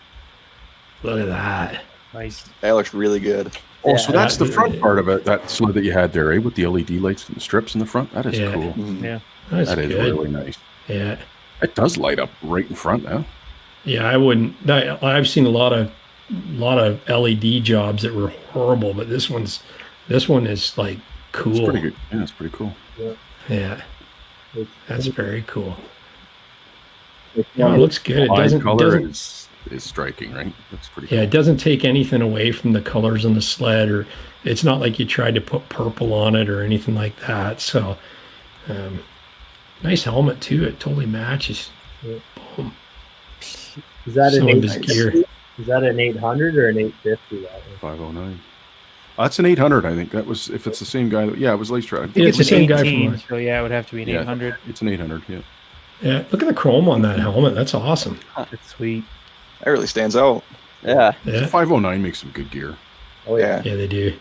Look at that. Nice. That looks really good. Oh, so that's the that- front part of it. That sled that you had there, eh? With the LED lights and the strips in the front. That is Yeah. cool. Yeah. That's That is good. really nice. Yeah. It does light up right in front now. Yeah, I wouldn't. I've seen a lot of LED jobs that were horrible, but this one is like cool. It's pretty good. Yeah, it's pretty cool. Yeah, that's very cool. It's Yeah, it looks good. It Line doesn't. color doesn't is striking, right? That's pretty yeah, cool. it doesn't take anything away from the colors on the sled, or it's not like you tried to put purple on it or anything like that. So, nice helmet too. It totally matches. Boom. Is that Some an of his gear. 850? Is that an 800 or an 850? That one? 509. That's an 800, I think. That was, if it's the same guy. Yeah, it was Lace Drive. Yeah, it's the an same guy from 18, us. so yeah, it would have to be an Yeah. 800. It's an 800, yeah. Yeah, look at the chrome on that helmet. That's awesome. It's sweet. That really stands out. Yeah. Yeah, 509 makes some good gear. Oh yeah. Yeah. yeah, they do.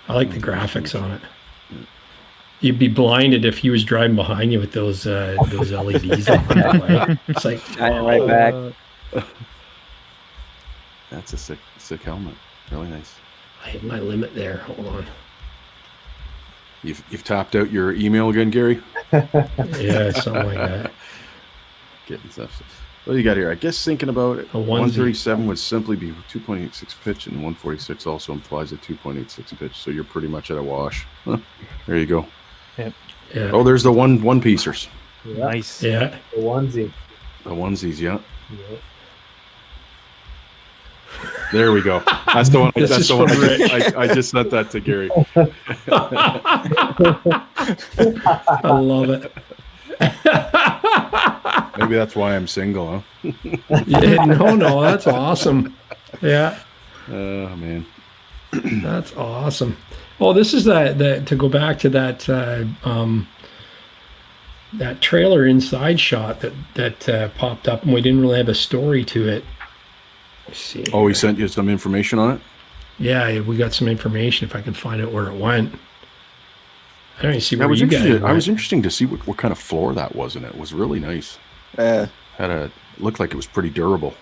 I like the graphics on it. You'd be blinded if he was driving behind you with those LEDs on. Like, it's like Shining right back. That's a sick helmet. Really nice. I hit my limit there. Hold on. You've tapped out your email again, Gary? Yeah, something like that. Getting stuff. What do you got here? I guess thinking about it, A onesie. 137 would simply be 2.86 pitch, and 146 also implies a 2.86 pitch. So you're pretty much at a wash. Huh. There you go. Yeah, Oh, there's the one piecers, Yeah. Nice. yeah. The onesie. the onesies. Yeah, Yeah. there we go. That's the one. This That's is the one. from Rich. I just sent that to Gary. I love it. Maybe that's why I'm single, huh? Yeah, no, that's awesome. Yeah, Oh man. that's awesome. Oh, this is that to go back to that that trailer inside shot that popped up, and we didn't really have a story to it. Let's see. Oh, he sent you some information on it. Yeah, we got some information if I can find out where it went. I don't even see I where was you guys interested. I went. was interesting to see what kind of floor that was, and it was really nice. Yeah. Looked like it was pretty durable.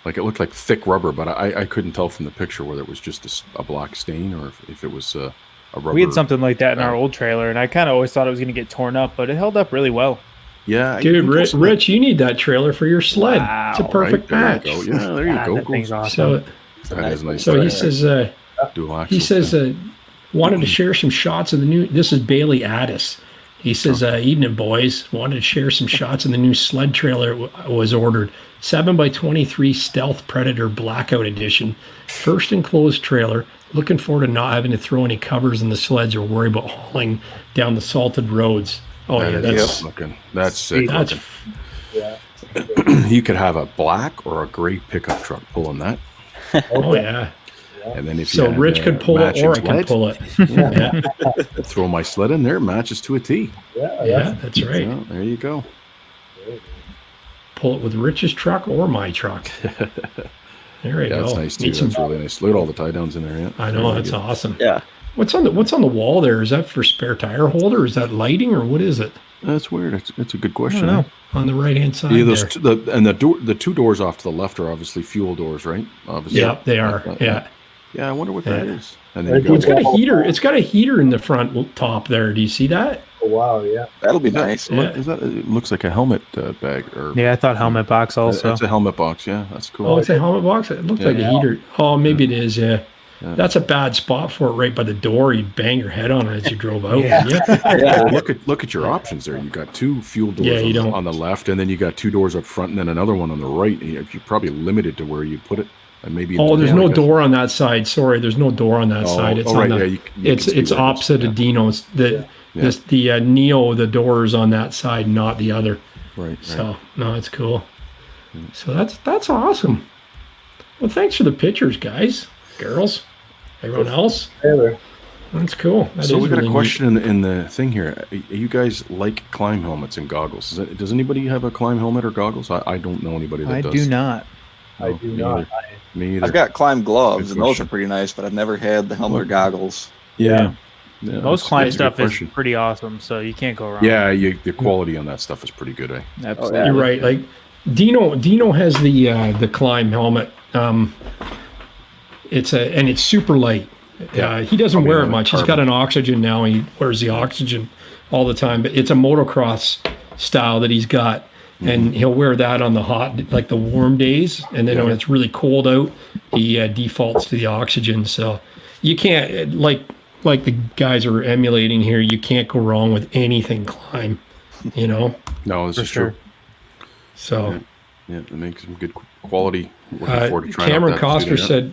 Like it looked like thick rubber, but I couldn't tell from the picture whether it was just a black stain or if it was a rubber. We had something like that in our old trailer, and I kind of always thought it was going to get torn up, but it held up really well. Yeah, Dude, Rich, you need that trailer for your sled. It's a Wow, perfect right, match. there you go. Yeah, there you God, go. that thing's awesome. So, That is nice. so he says, dual axle. he says, wanted to share some shots of the new. This is Bailey Addis. He says, evening boys, wanted to share some shots of the new sled trailer was ordered. 7x23 Stealth Predator Blackout Edition. First enclosed trailer. Looking forward to not having to throw any covers in the sleds or worry about hauling down the salted roads. Oh, yeah, that's looking. That's sick. that's looking. Yeah. You could have a black or a gray pickup truck pulling that. Oh yeah. And then if So you had, Rich could pull it, matching or I can sled, pull it. Yeah, throw my sled in there, matches to a T. yeah, that's right. So, there you go. Pull it with Rich's truck or my truck. There you Yeah, go. that's nice too. Need some- That's really nice. Look at all the tie downs in there. Yeah, I know, Really that's good. awesome. Yeah. What's on the wall there? Is that for spare tire holder? Is that lighting or what is it? That's weird. It's a good I question. don't know. eh? On the right hand side Yeah, there. the two doors off to the left are obviously fuel doors, right? Obviously. Yeah, they are. Yeah. Yeah, I wonder what that is. And Well, then you It's got, got a heater. It's got a heater in the front top there. Do you see that? Oh, wow, yeah. That'll be nice. Yeah. is that? It looks like a helmet bag, or Yeah, I thought helmet box also. It's a helmet box. Yeah, that's cool. Oh, it's a helmet box. It looks like a heater. Oh, maybe it is. Yeah. That's a bad spot for it, right by the door. You'd bang your head on it as you drove out. Yeah. Yeah. Well, look at your options there. You got two fuel doors Yeah, you don't- on the left, and then you got two doors up front, and then another one on the right. You're probably limited to where you put it, and maybe. Oh, there's yeah, no I guess. door on that side. Sorry, there's no door on that side. It's oh, on right, the. yeah, you it's can see it's where it is. opposite of Dino's. The Neo, the doors on that side, not the other. Right. So no, it's cool. So that's awesome. Well, thanks for the pictures, guys, girls, everyone else. Taylor. That's cool. That So is we got really a neat. question in the thing here. You guys like climb helmets and goggles? Does anybody have a climb helmet or goggles? I don't know anybody that I does. do not. I No, do me not. either. Me either. I've got climb gloves, Good and those question. are pretty nice, but I've never had the helmet or goggles. Yeah. Most that's climb a good stuff is question. pretty awesome, so you can't go wrong. Yeah, the quality on that stuff is pretty good, eh? Absolutely. yeah. You're right. Like Dino has the climb helmet. It's super light. Yeah. He doesn't Probably wear it another much. He's got carbon. an oxygen now. He wears the oxygen all the time, but it's a motocross style that he's got. And he'll wear that on the hot, like the warm days. And then when it's really cold out, he defaults to the oxygen. So you can't, like the guys are emulating here, you can't go wrong with anything climb, you know? No, this For is sure. true. So Yeah, it makes some good quality. Looking forward to trying Cameron out that Koster too,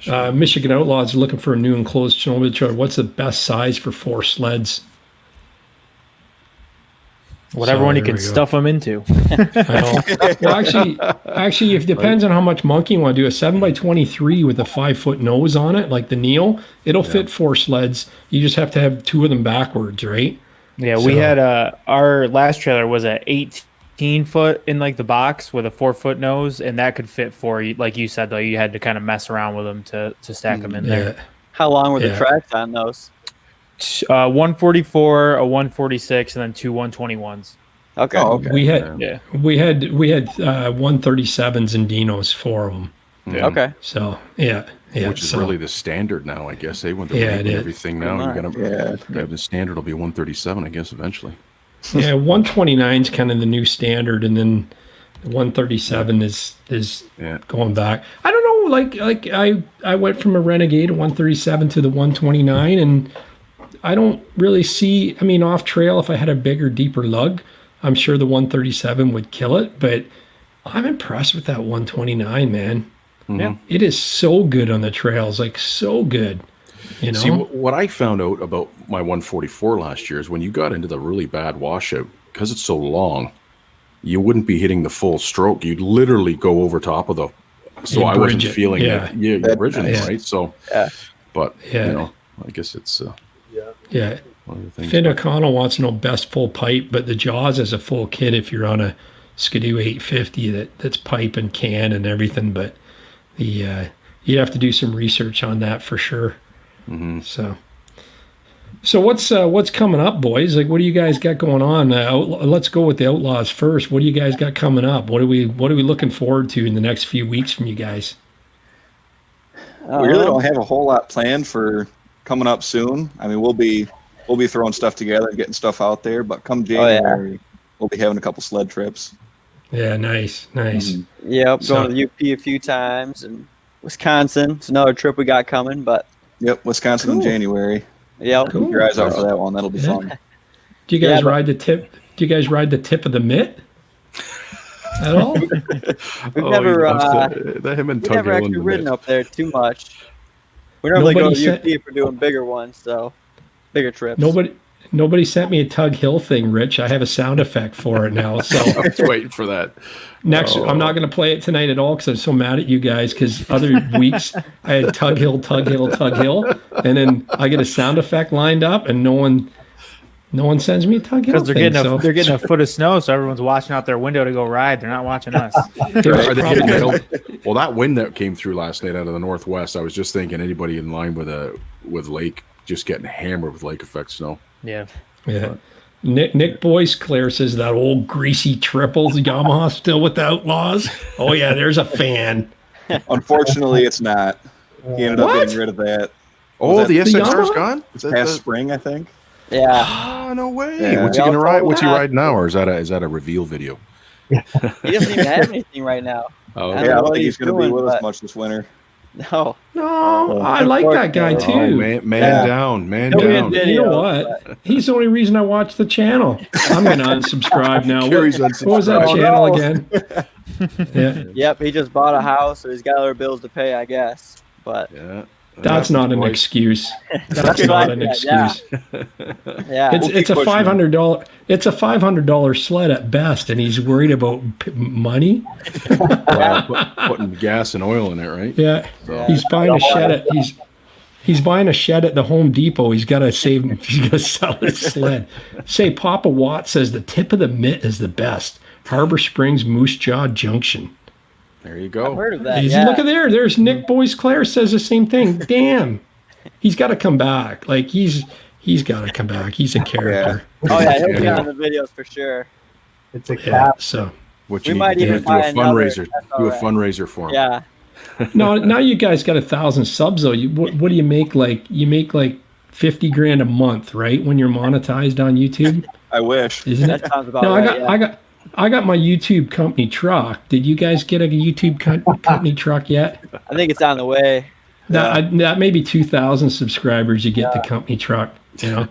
said, Michigan Outlaws is looking for a new enclosed snowmobile trailer. What's the best size for 4 sleds? Whatever So one you there can we go. stuff them into. I know. Well, actually, it depends on how much monkey you want to do. A 7x23 with a 5-foot nose on it, like the Neo, it'll fit 4 sleds. You just have to have 2 of them backwards, right? Yeah, we So- had our last trailer was a 18-foot in like the box with a 4-foot nose, and that could fit 4. Like you said, though, you had to kind of mess around with them to stack them in there. Yeah. How long were the Yeah. tracks on those? 144, a 146, and then 2 121s. Okay. Oh, okay. We had Yeah. we had 137s and Dinos, 4 of them. Yeah. Okay. So yeah. Which is so, really the standard now, I guess. When they're Yeah, making it is. everything now, you got Yeah. the standard will be 137, I guess, eventually. yeah. 129 is kind of the new standard, and then 137 is Yeah. going back. I don't know. Like I went from a Renegade 137 to the 129, and I don't really see. I mean, off trail, if I had a bigger, deeper lug, I'm sure the 137 would kill it. But I'm impressed with that 129, man. Yeah. It is so good on the trails, like so good. You know, See, what I found out about my 144 last year is when you got into the really bad washout, because it's so long, you wouldn't be hitting the full stroke. You'd literally go over top of the. So You'd I wasn't bridge it, feeling yeah. it. Yeah, you're bridging it, Yeah. right? So, Yeah. but Yeah. you know, I guess it's yeah. one of the things. Finn O'Connell wants to know best full pipe, but the Jaws is a full kit if you're on a Skidoo 850 that's pipe and can and everything. But the you'd have to do some research on that for sure. Mm-hmm. So what's coming up, boys? Like, what do you guys got going on? Let's go with the Outlaws first. What do you guys got coming up? What are we looking forward to in the next few weeks from you guys? We really don't have a whole lot planned for coming up soon. I mean, we'll be throwing stuff together and getting stuff out there, but come January, we'll be having a couple sled trips. Yeah, nice. Yep. So- Going to the UP a few times, and Wisconsin. It's another trip we got coming, but Yep, Wisconsin in Cool. January. yep. Cool. Keep your eyes out for that one. That'll be Yeah. fun. Do you guys Yeah, but- ride the tip? Do you guys ride the tip of the mitt at all? We've Oh, never him and we've Tug never Hill in actually the ridden mix. up there too much. We normally go Nobody to said- UP if we're doing bigger ones, so bigger trips. Nobody sent me a Tug Hill thing, Rich. I have a sound effect for it now. So I was waiting for that. next, I'm not going to play it tonight at all because I'm so mad at you guys. Because other weeks I had Tug Hill, Tug Hill, Tug Hill, and then I get a sound effect lined up, and no one sends me a Tug Hill. Because they're getting a foot of snow, so everyone's watching out their window to go ride. They're not watching us. Are they hitting the hill? Well, that wind that came through last night out of the northwest, I was just thinking anybody in line with lake just getting hammered with lake effect snow. Yeah. Nick Boyce Claire says that old greasy triples Yamaha still with the Outlaws. Oh yeah, there's a fan. Unfortunately, it's not. He ended up getting rid of that. Oh, the SXR's gone? It's past spring, I think. Yeah. Oh, no way. Yeah. What's he gonna ride? What's he riding now, or is that a reveal video? He doesn't even have anything right now. Oh, I don't think he's going to be with us much this winter. No. No, I like that guy too. Oh, man down. You know what? He's the only reason I watch the channel. I'm going to unsubscribe now. What was that channel again? Yeah. Yep, he just bought a house, so he's got other bills to pay, I guess. But that's not an excuse. That's not an excuse. Yeah. It's a $500. It's a $500 sled at best, and he's worried about money. Putting gas and oil in it, right? Yeah. He's buying a shed at he's buying a shed at the Home Depot. He's got to save. He's got to sell his sled. Say Papa Watt says the tip of the mitt is the best. Harbor Springs, Moose Jaw Junction. There you go. I've heard of that. Look at there. There's Nick Boyce Claire says the same thing. Damn. He's got to come back. Like he's got to come back. He's a character. Oh yeah, he'll be on the videos for sure. It's a cap. So what you need to do a fundraiser. Do a fundraiser for him. Yeah. now you guys got 1,000 subs though. What do you make? Like you make like $50,000 a month, right? When you're monetized on YouTube. I wish. Isn't it? That sounds about right. I got my YouTube company truck. Did you guys get a YouTube company truck yet? I think it's on the way. That may be 2,000 subscribers. You get the company truck. You know.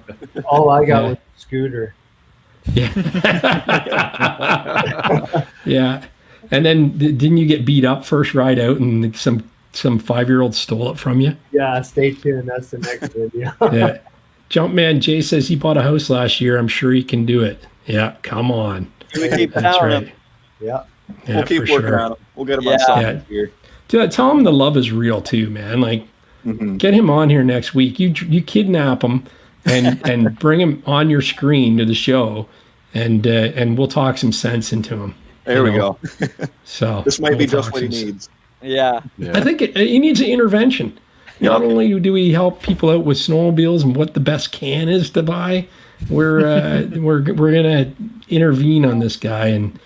All I got was a scooter. Yeah. Yeah. And then didn't you get beat up first ride out and some 5-year-old stole it from you? Yeah. Stay tuned. That's the next video. Yeah. Jumpman Jay says he bought a house last year. I'm sure he can do it. Yeah. Come on. We keep That's telling right. him. Yeah. We'll keep working on it. We'll get him on something here. Dude, tell him the love is real too, man. Like, get him on here next week. You kidnap him and bring him on your screen to the show, and we'll talk some sense into him. There we go. So this might be just what he needs. Yeah. I think he needs an intervention. Not only do we help people out with snowmobiles and what the best can is to buy, we're gonna intervene on this guy and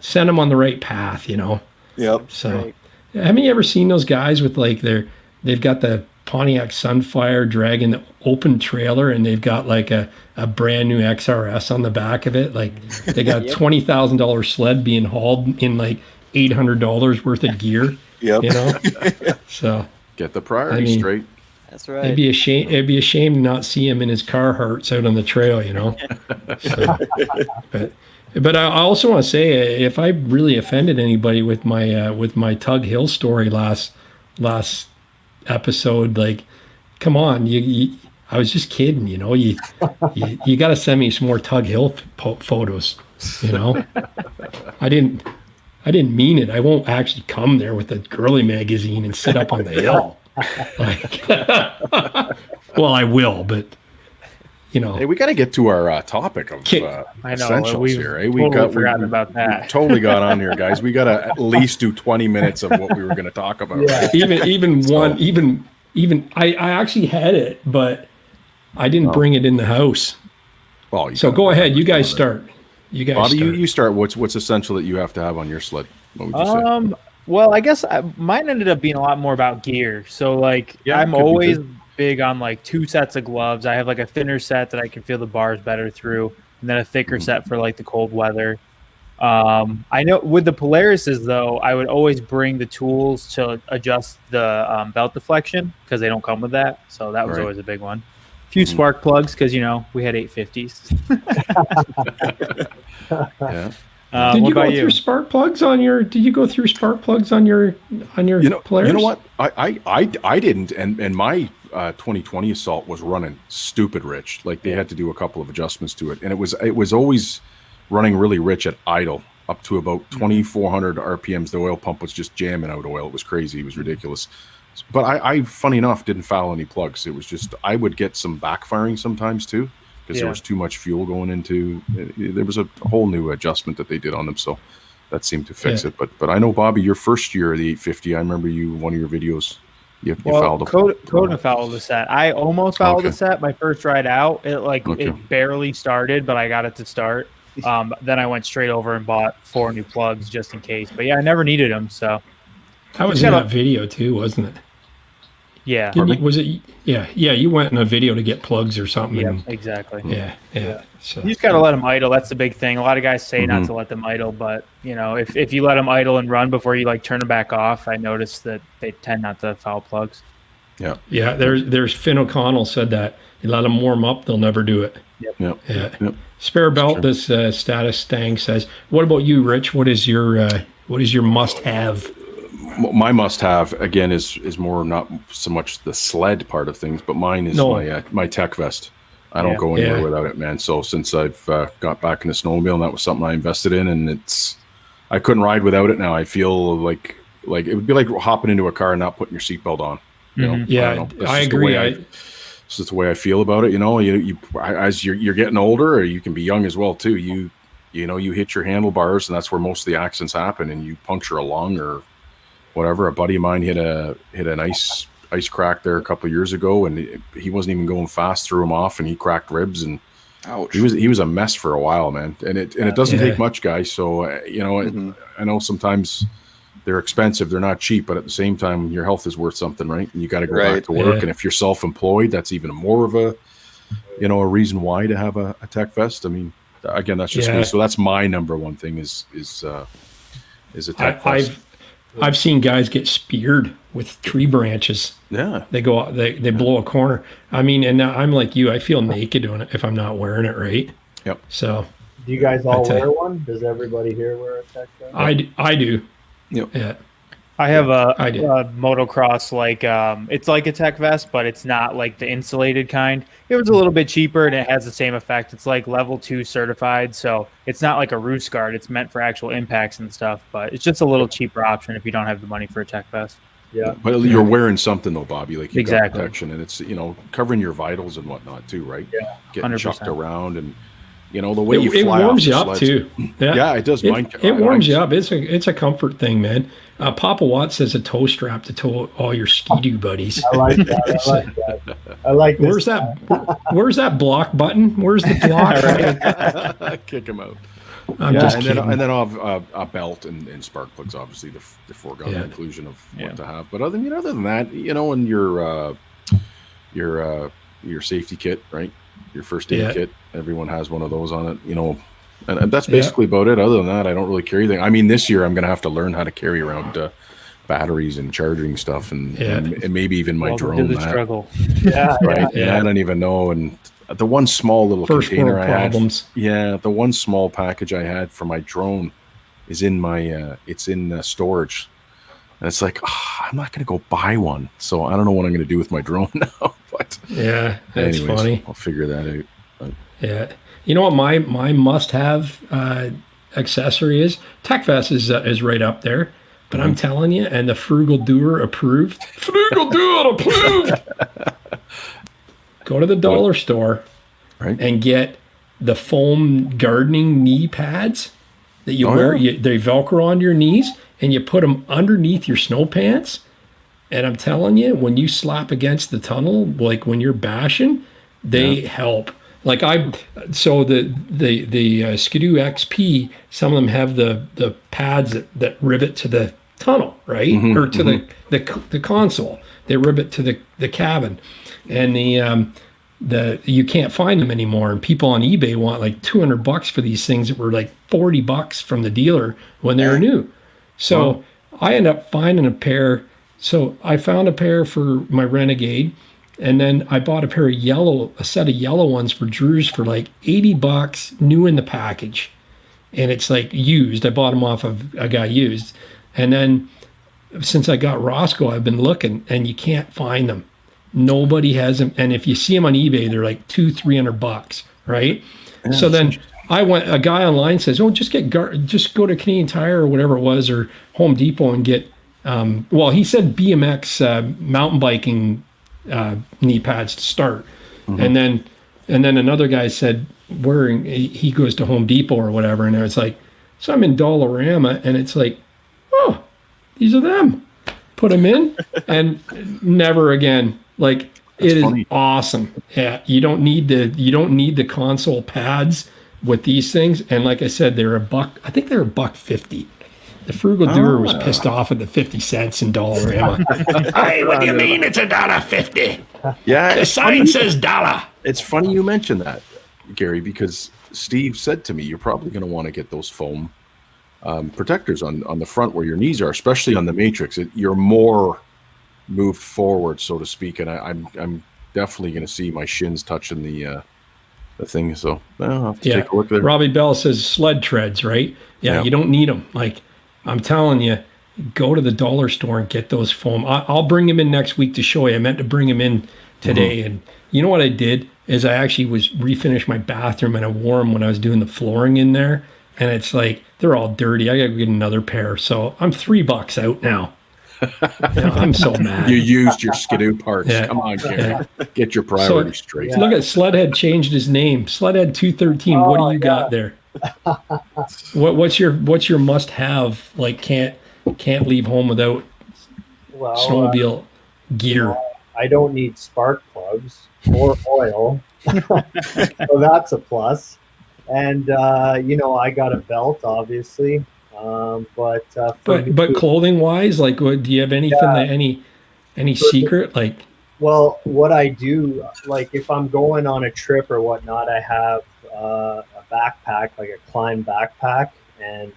send him on the right path. You know. Yep. So, haven't you ever seen those guys with like they've got the Pontiac Sunfire dragging the open trailer, and they've got like a brand new XRS on the back of it. Like they got $20,000 sled being hauled in like $800 worth of gear. Yep. You know. So get the priorities straight. That's right. It'd be a shame to not see him in his Carhartts out on the trail, you know. So, but I also want to say, if I really offended anybody with my Tug Hill story last episode, like, come on, I was just kidding, you know. You got to send me some more Tug Hill photos, you know. I didn't mean it. I won't actually come there with a girly magazine and sit up on the hill. Like, well, I will, but you know. Hey, we got to get to our topic of essentials here. Eh? We forgotten about that. We totally got on here, guys. We got to at least do 20 minutes of what we were going to talk about. Yeah. Even I actually had it, but I didn't bring it in the house. Well, so go ahead. You guys start. You guys Bobby, start. you start. What's essential that you have to have on your sled? What would you say? Well, I guess mine ended up being a lot more about gear. So, like, I'm always big on, like, 2 sets of gloves. I have, like, a thinner set that I can feel the bars better through, and then a thicker set for, like, the cold weather. I know with the Polarises, though, I would always bring the tools to adjust the belt deflection because they don't come with that. So that was always a big one. A few spark plugs because, you know, we had 850s. Yeah. Did you go through spark plugs on your? Did you go through spark plugs on your Polaris? You know what? I didn't, and my 2020 Assault was running stupid rich. Like they had to do a couple of adjustments to it, and it was always running really rich at idle up to about 2,400 RPMs. The oil pump was just jamming out oil. It was crazy. It was ridiculous. But I funny enough, didn't foul any plugs. It was just I would get some backfiring sometimes too because there was too much fuel going into. There was a whole new adjustment that they did on them, so that seemed to fix it. But I know, Bobby, your first year of the 850, I remember one of your videos. You fouled Coda fouled the set. I almost fouled the set my first ride out. It barely started, but I got it to start. Then I went straight over and bought 4 new plugs just in case. But yeah, I never needed them. So that was in that video too, wasn't it? Yeah. Was it? Yeah. You went in a video to get plugs or something. Yeah, exactly. Yeah. So, you just got to let them idle. That's the big thing. A lot of guys say not to let them idle, but if you let them idle and run before you turn them back off, I noticed that they tend not to foul plugs. Yeah. Yeah. There's Finn O'Connell said that you let them warm up, they'll never do it. Yep. Spare belt. This status stang says, what about you, Rich? What is your must have? My must-have again is more not so much the sled part of things, but mine is my tech vest. I don't go anywhere without it, man. So since I've got back into snowmobile, and that was something I invested in, and I couldn't ride without it. Now I feel like it would be like hopping into a car and not pputting your seatbelt on. You know? Yeah, I agree. This is the way I feel about it. You as you're getting older, or you can be young as well too. You hit your handlebars, and that's where most of the accidents happen, and you puncture a lung or whatever. A buddy of mine hit an ice crack there a couple of years ago, and he wasn't even going fast, threw him off, and he cracked ribs, and ouch. He was a mess for a while, man. And it doesn't take much, guys. So I know sometimes they're expensive, they're not cheap, but at the same time, your health is worth something, right? And you got to go back to work. And if you're self-employed, that's even more of a reason why to have a tech vest. I mean, again, that's just me. So that's my number one thing is a tech vest. I've seen guys get speared with tree branches. Yeah. They go, they blow a corner. I mean, and I'm like you, I feel naked doing it if I'm not wearing it, right? Yep. So. Do you guys all wear one? Does everybody here wear a tech vest? I do. Yep. Yeah. I have a motocross, it's like a tech vest, but it's not like the insulated kind. It was a little bit cheaper and it has the same effect. It's like level 2 certified, so it's not like a roost guard. It's meant for actual impacts and stuff, but it's just a little cheaper option if you don't have the money for a tech vest. Yeah, but you're wearing something though, Bobby. Like you got exactly. protection, and it's covering your vitals and whatnot too, right? Yeah, getting 100%. chucked around, and the way you it fly warms off you the up sleds. too. Yeah, it does. It warms you up. It's a comfort thing, man. Papa Watt says a toe strap to tow all your skidoo buddies. I like that. I like this. Where's that block button? Where's the block? Kick him out. I'm just kidding. And then I'll have a belt and spark plugs, obviously the foregone inclusion of what to have. But other than that, and your safety kit, right? Your first aid kit. Everyone has one of those on it, and that's basically about it. Other than that, I don't really carry anything. I mean, this year I'm going to have to learn how to carry around batteries and charging stuff, and maybe even my drone. The struggle. Right. Yeah. I don't even know. And the one small little First container world I problems. had, the one small package I had for my drone is in my it's in storage, and it's like I'm not going to go buy one, so I don't know what I'm going to do with my drone now. But that's anyways, funny. I'll figure that out. But, yeah, you know what my must-have accessory is? Tech vest is right up there. But I'm telling you, and the Frugal Doo'r approved. Frugal Doo'r approved. Go to the dollar store and get the foam gardening knee pads that you wear. They Velcro onto your knees, and you put them underneath your snow pants. And I'm telling you, when you slap against the tunnel, like when you're bashing, they help. Like the Skidoo XP, some of them have the pads that rivet to the tunnel, right? Or to the console. They rivet to the cabin. And you can't find them anymore. And people on eBay want like $200 for these things that were like $40 from the dealer when they were new. So I end up finding a pair. So I found a pair for my Renegade, and then I bought a set of yellow ones for Drew's for like $80, new in the package. And it's like used. I bought them off of a guy used. And then since I got Roscoe, I've been looking, and you can't find them. Nobody has them. And if you see them on eBay, they're like $200-$300, right? Yeah, so then a guy online says, oh, just go to Canadian Tire or whatever it was, or Home Depot and get, he said BMX mountain biking knee pads to start. And then another guy said, he goes to Home Depot or whatever, and it's like, so I'm in Dollarama, and it's like, oh, these are them. Put them in, and never again. Like, it is awesome. Yeah, you don't need the console pads with these things. And like I said, they're $1. I think they're $1.50. The Frugal Doo'r was pissed off at the 50 cents in Dollarama. Hey, what do you mean it's $1.50? Yeah, the sign says dollar. It's funny you mentioned that, Gary, because Steve said to me, you're probably going to want to get those foam protectors on the front where your knees are, especially on the Matrix. You're more moved forward, so to speak, and I'm definitely going to see my shins touching the thing. So I'll have to take a look there. Robbie Bell says sled treads, right? Yeah, you don't need them. Like, I'm telling you, go to the dollar store and get those foam. I'll bring them in next week to show you. I meant to bring them in today, and you know what I did is I actually refinished my bathroom, and I wore them when I was doing the flooring in there, and it's like they're all dirty. I gotta get another pair, so I'm $3 out now. I'm so mad. You used your skidoo parts. Come on, Gary. Get your priorities straight. Look at Sledhead changed his name. Sledhead 213. What do you got there? What's your must have? Like, can't leave home without snowmobile gear. I don't need spark plugs or oil, so that's a plus. And I got a belt, obviously. But clothing wise, like, do you have anything any secret? Like, well, what I do, like, if I'm going on a trip or whatnot, I have a backpack, like a climb backpack, and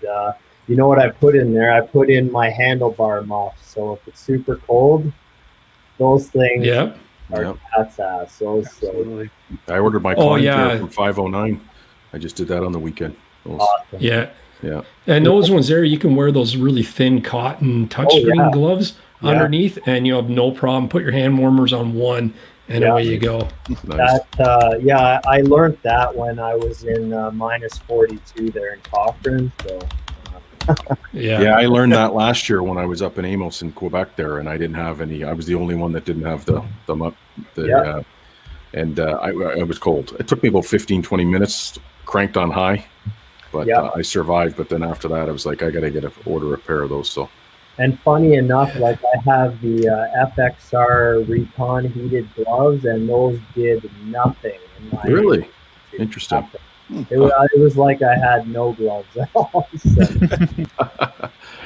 you know what I put in there? I put in my handlebar muff. So if it's super cold, those things are cat's ass. Absolutely. I ordered my climb gear from 509. I just did that on the weekend. Awesome. Yeah. And those ones there, you can wear those really thin cotton touchscreen gloves underneath, and you have no problem. Put your hand warmers on one, and away you go. Nice. That I learned that when I was in minus 42 there in Cochrane. So. I learned that last year when I was up in Amos in Quebec there, and I didn't have any. I was the only one that didn't have I was cold. It took me about 15-20 minutes, cranked on high, but I survived. But then after that, I was like, I got to order a pair of those. So. And funny enough, like, I have the FXR Recon heated gloves, and those did nothing. Really? Interesting. Nothing. It was like I had no gloves at all.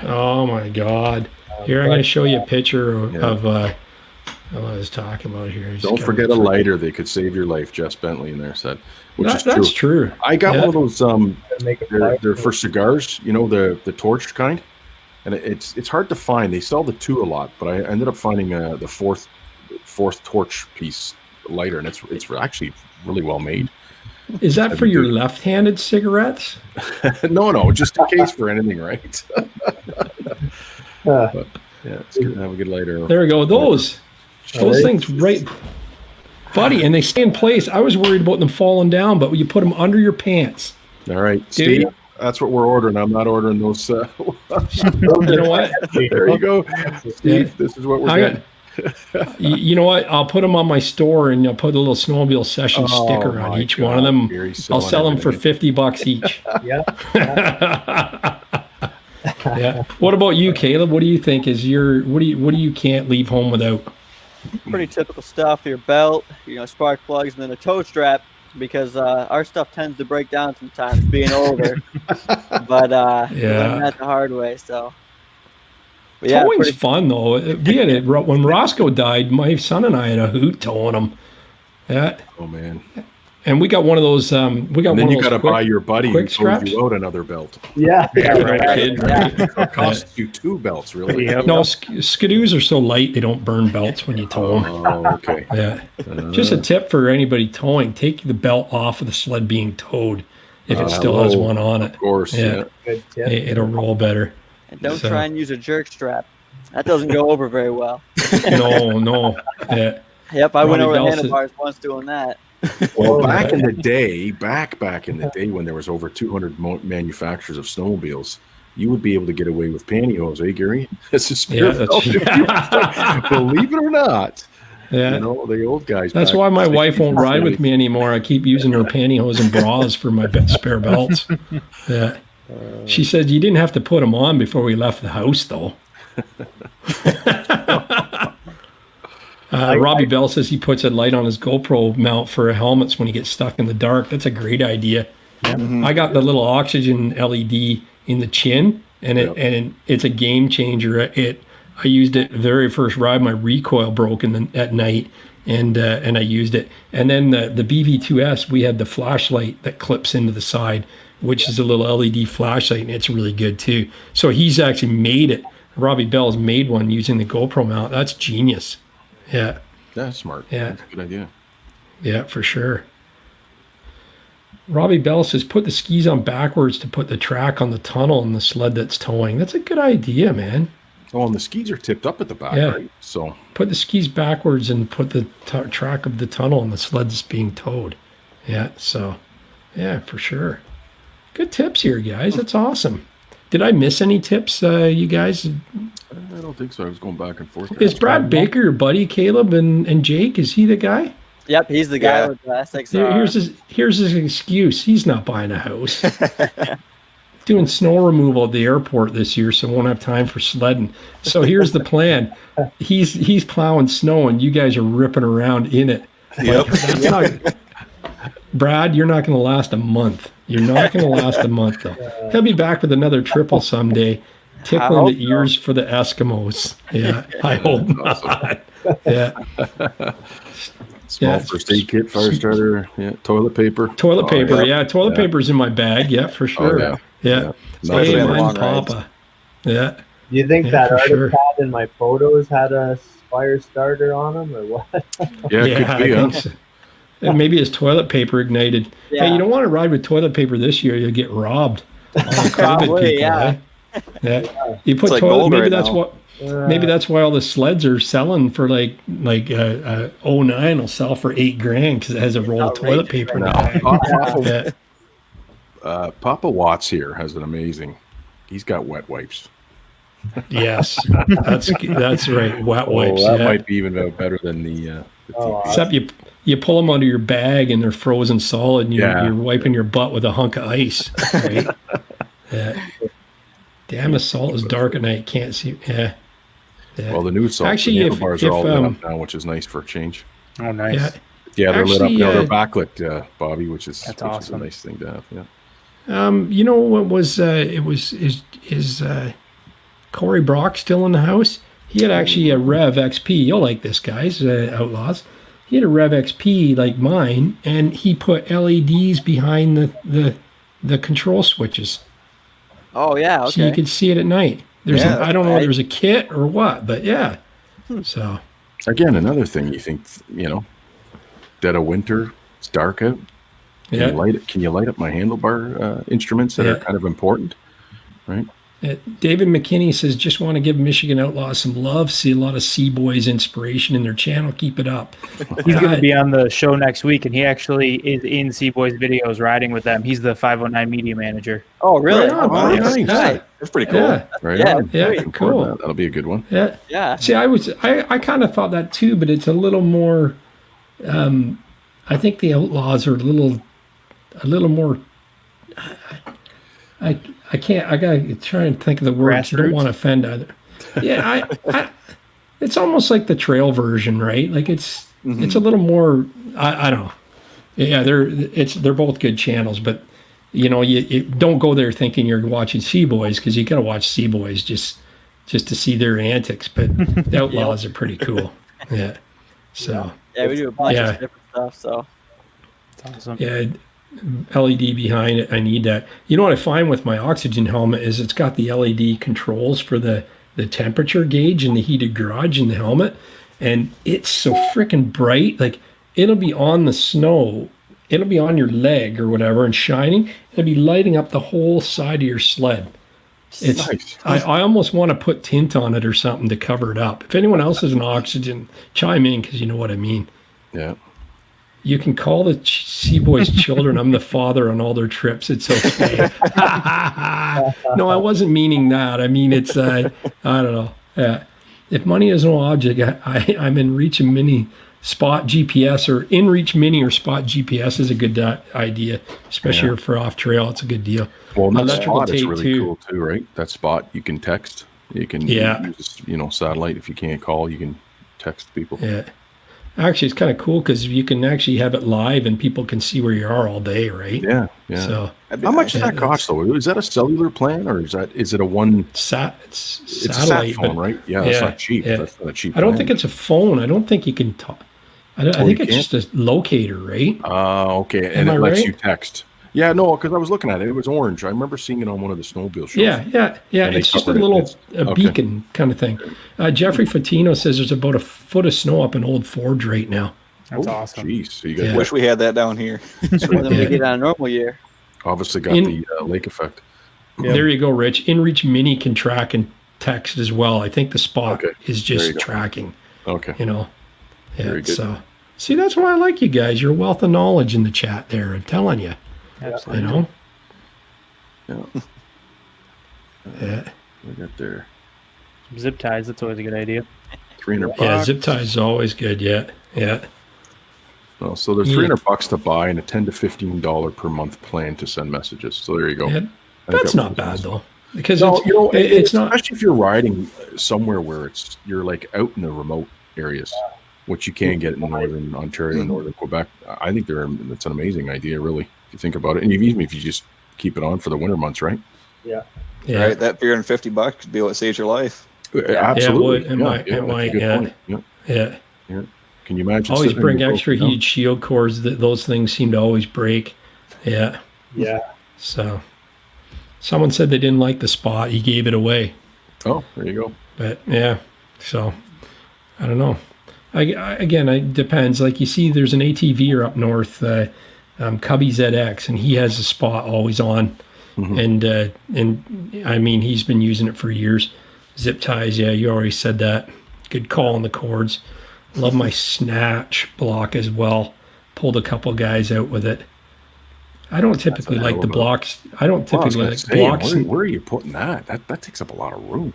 Oh my God! Here, I'm going to show you a picture of what I was talking about here. Don't forget a lighter; they could save your life. Jess Bentley in there said, that's true. I got one of those. They're for cigars. You know, the torch kind, and it's hard to find. They sell the two a lot, but I ended up finding the fourth torch piece lighter, and it's actually really well made. Is that for your left-handed cigarettes? No, just in case for anything, right? But, it's good to have a good lighter. There we go. Those things, right, buddy, and they stay in place. I was worried about them falling down, but you put them under your pants. All right, Steve, that's what we're ordering. I'm not ordering those. You know what? There you go, Steve. This is what we're getting. You know what? I'll put them on my store, and I'll put a little snowmobile session sticker on each one of them. I'll sell them for $50 each. Yeah. What about you, Caleb? What do you think is what do you can't leave home without? Pretty typical stuff. Your belt, spark plugs, and then a toe strap, because our stuff tends to break down sometimes, being older. But we learned that the hard way. So. Towing's fun though. We had it when Roscoe died. My son and I had a hoot towing him. Yeah. Oh man. And we got one of those. Then you got to buy your buddy who told you out another belt. Right. It costs you two belts, really. No, skidoos are so light they don't burn belts when you tow them. Oh, okay. Yeah. Just a tip for anybody towing: take the belt off of the sled being towed if it still has one on it. Of course. Yeah. Good tip. It'll roll better. And don't try and use a jerk strap. That doesn't go over very well. No. Yeah. Yep, I went over the Bell says- handlebars once doing that. Well, back in the day, back in the day when there was over 200 manufacturers of snowmobiles, you would be able to get away with pantyhose, eh, Gary? That's a spare belt. Believe it or not. Yeah. You know, the old guys. That's back why in my the wife 60s won't and ride with 70s. me anymore. I keep using her pantyhose and bras for my spare belts. Yeah. She said you didn't have to put them on before we left the house, though. Robbie Bell says he puts a light on his GoPro mount for helmets when he gets stuck in the dark. That's a great idea. I got the little oxygen LED in the chin, and it's a game changer. I used it the very first ride. My recoil broke at night, and I used it. And then the BV2S, we had the flashlight that clips into the side, which is a little LED flashlight, and it's really good too. So he's actually made it. Robbie Bell's made one using the GoPro mount. That's genius. Yeah. That's smart. Yeah. That's a good idea. Yeah, for sure. Robbie Bell says, put the skis on backwards to put the track on the tunnel and the sled that's towing. That's a good idea, man. Oh, and the skis are tipped up at the back, Yeah. right? So Put the skis backwards and put the track of the tunnel and the sled that's being towed. Yeah, so, yeah, for sure. Good tips here, guys. That's awesome. Did I miss any tips, you guys? I don't think so. I was going back and forth. Is Brad Baker your buddy, Caleb and Jake? Is he the guy? Yep, he's the guy with the SXR. Here's his excuse. He's not buying a house. Doing snow removal at the airport this year, so won't have time for sledding. So here's the plan. He's plowing snow, and you guys are ripping around in it. Yep. Brad, you're not going to last a month. You're not going to last a month, though. He'll be back with another triple someday, tickling the ears for the Eskimos. Yeah, I hope not. Yeah. Small first aid kit, fire starter, toilet paper. Toilet paper, Toilet paper's in my bag, for sure. Yeah. Especially Hey, on mine's long rides. Papa. Yeah. Do you think Yeah, that for artist sure. pad in my photos had a fire starter on them or what? Yeah, it could be. I think so. And maybe his toilet paper ignited. Yeah. Hey, you don't want to ride with toilet paper this year. You'll get robbed. All the COVID Probably, people, yeah. eh? Yeah. You put like toilet. gold Maybe right that's now. what. Maybe that's why all the sleds are selling for like 09 will sell for $8,000 because it has a roll of toilet paper in it. Papa Watts here has an amazing. He's got wet wipes. Yes, that's right. Wet wipes. That Yeah. might be even better than the Except you pull them out of your bag and they're frozen solid, and you're wiping your butt with a hunk of ice. Right? Yeah. Damn, the salt is dark at night. Can't see. Yeah. Well, the new salt Actually, handlebars are all lit up now, which is nice for a change. Oh, nice. Yeah. Yeah, they're lit up Actually, now. They're backlit, Bobby, which is awesome. a nice thing to have. Yeah. You know what was is Corey Brock still in the house? He had actually a Rev XP. You'll like this, guys, Outlaws. He had a Rev XP like mine, and he put LEDs behind the control switches, Oh yeah, okay. so you could see it at night. I don't know if there's a kit or what, but yeah. So Again, another thing you think, dead of winter, it's dark out. Can you light up my handlebar instruments that are kind of important, right? David McKinney says, just want to give Michigan Outlaws some love. See a lot of Sea-Boys inspiration in their channel. Keep it up. He's going to be on the show next week, and he actually is in Seaboys videos riding with them. He's the 509 media manager. Oh really? Right on, Oh, buddy. nice. Nice. That's pretty cool. Yeah. Right. Yeah, on. yeah, Looking forward cool. to that. That'll be a good one. Yeah. Yeah. See, I kind of thought that too, but it's a little more. I think the Outlaws are a little more. I can't. I gotta try and think of the words. I don't Grassroots? want to offend either. Yeah, it's almost like the trail version, right? Like it's a little more. I don't know. Yeah, they're both good channels, but you don't go there thinking you're watching Seaboys, because you gotta watch Seaboys just to see their antics. But the Outlaws are pretty cool. Yeah. So. Yeah, we do a bunch Yeah. of different stuff. So It's awesome. Yeah, LED behind it. I need that. You know what I find with my oxygen helmet is it's got the LED controls for the temperature gauge and the heated garage in the helmet, and it's so freaking bright. Like it'll be on the snow, it'll be on your leg or whatever and shining. It'll be lighting up the whole side of your sled. It's Nice. I almost want to put tint on it or something to cover it up. If anyone else has an oxygen, chime in because you know what I mean. Yeah. You can call the Seaboys children. I'm the father on all their trips. It's okay. No, I wasn't meaning that. I mean, it's I don't know. If money is no object, I'm in Reach and Mini Spot GPS or In Reach Mini or Spot GPS is a good idea, especially for off trail. It's a good deal. Well, that Electrical spot is tape really cool too, right? That spot you can text. You can use, satellite. If you can't call, you can text people. Yeah. Actually, it's kind of cool because you can actually have it live and people can see where you are all day, right? Yeah, yeah. So how much does that cost though? Is that a cellular plan or is it a one? It's It's a satellite, sat phone, right? Yeah, that's not cheap. Yeah. That's not a cheap. I don't plan. think it's a phone. I don't think you can talk. I think it's just a locator, right? Okay, and it lets you text. Yeah, no, because I was looking at it. It was orange. I remember seeing it on one of the snowmobile shows. Yeah. It's just a little beacon kind of thing. Jeffrey Fatino says there's about a foot of snow up in Old Forge right now. That's awesome. Jeez, so you guys Wish we had that down here. More than we get on a normal year. obviously got the lake effect. Yep. There you go, Rich. InReach Mini can track and text as well. I think the Spot is just tracking. Okay. You know. Yeah. So, see, that's why I like you guys. You're a wealth of knowledge in the chat there. I'm telling you. Absolutely. You know. Yeah. Yeah. We got there. Zip ties. That's always a good idea. $300. Yeah, zip ties is always good. Yeah. Oh, so there's $300 to buy and a $10 to $15 per month plan to send messages. So there you go. Yeah, that's not bad though, because it's not, especially if you're riding somewhere where you're like out in the remote areas, which you can get in northern Ontario, northern Quebec. I think it's an amazing idea, really, if you think about it, and even if you just keep it on for the winter months, right? Yeah. Right, that $350 could be what saves your life. Absolutely. It might. Yeah. Can you imagine? Always bring extra heated shield cords. Those things seem to always break. Yeah. So, someone said they didn't like the Spot. He gave it away. Oh, there you go. But yeah, so I don't know. Again, it depends. Like you see, there's an ATVer up north, Cubby ZX, and he has a Spot always on, and I mean he's been using it for years. Zip ties, yeah, you already said that. Good call on the cords. Love my snatch block as well. Pulled a couple guys out with it. I don't typically like the blocks. I don't typically like blocks. Where are you putting that? That takes up a lot of room.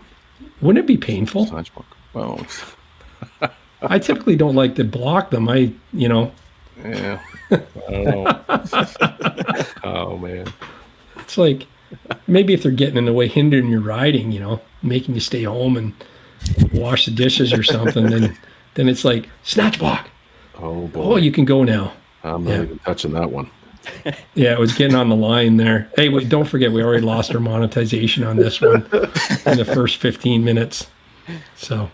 Wouldn't it be painful? Well, I typically don't like to block them. Yeah. I don't know. Oh man. It's like maybe if they're getting in the way, hindering your riding, making you stay home and wash the dishes or something, then it's like snatch block. Oh boy. Oh, you can go now. I'm not even touching that one. Yeah, it was getting on the line there. Hey, wait, don't forget, we already lost our monetization on this one in the first 15 minutes. So,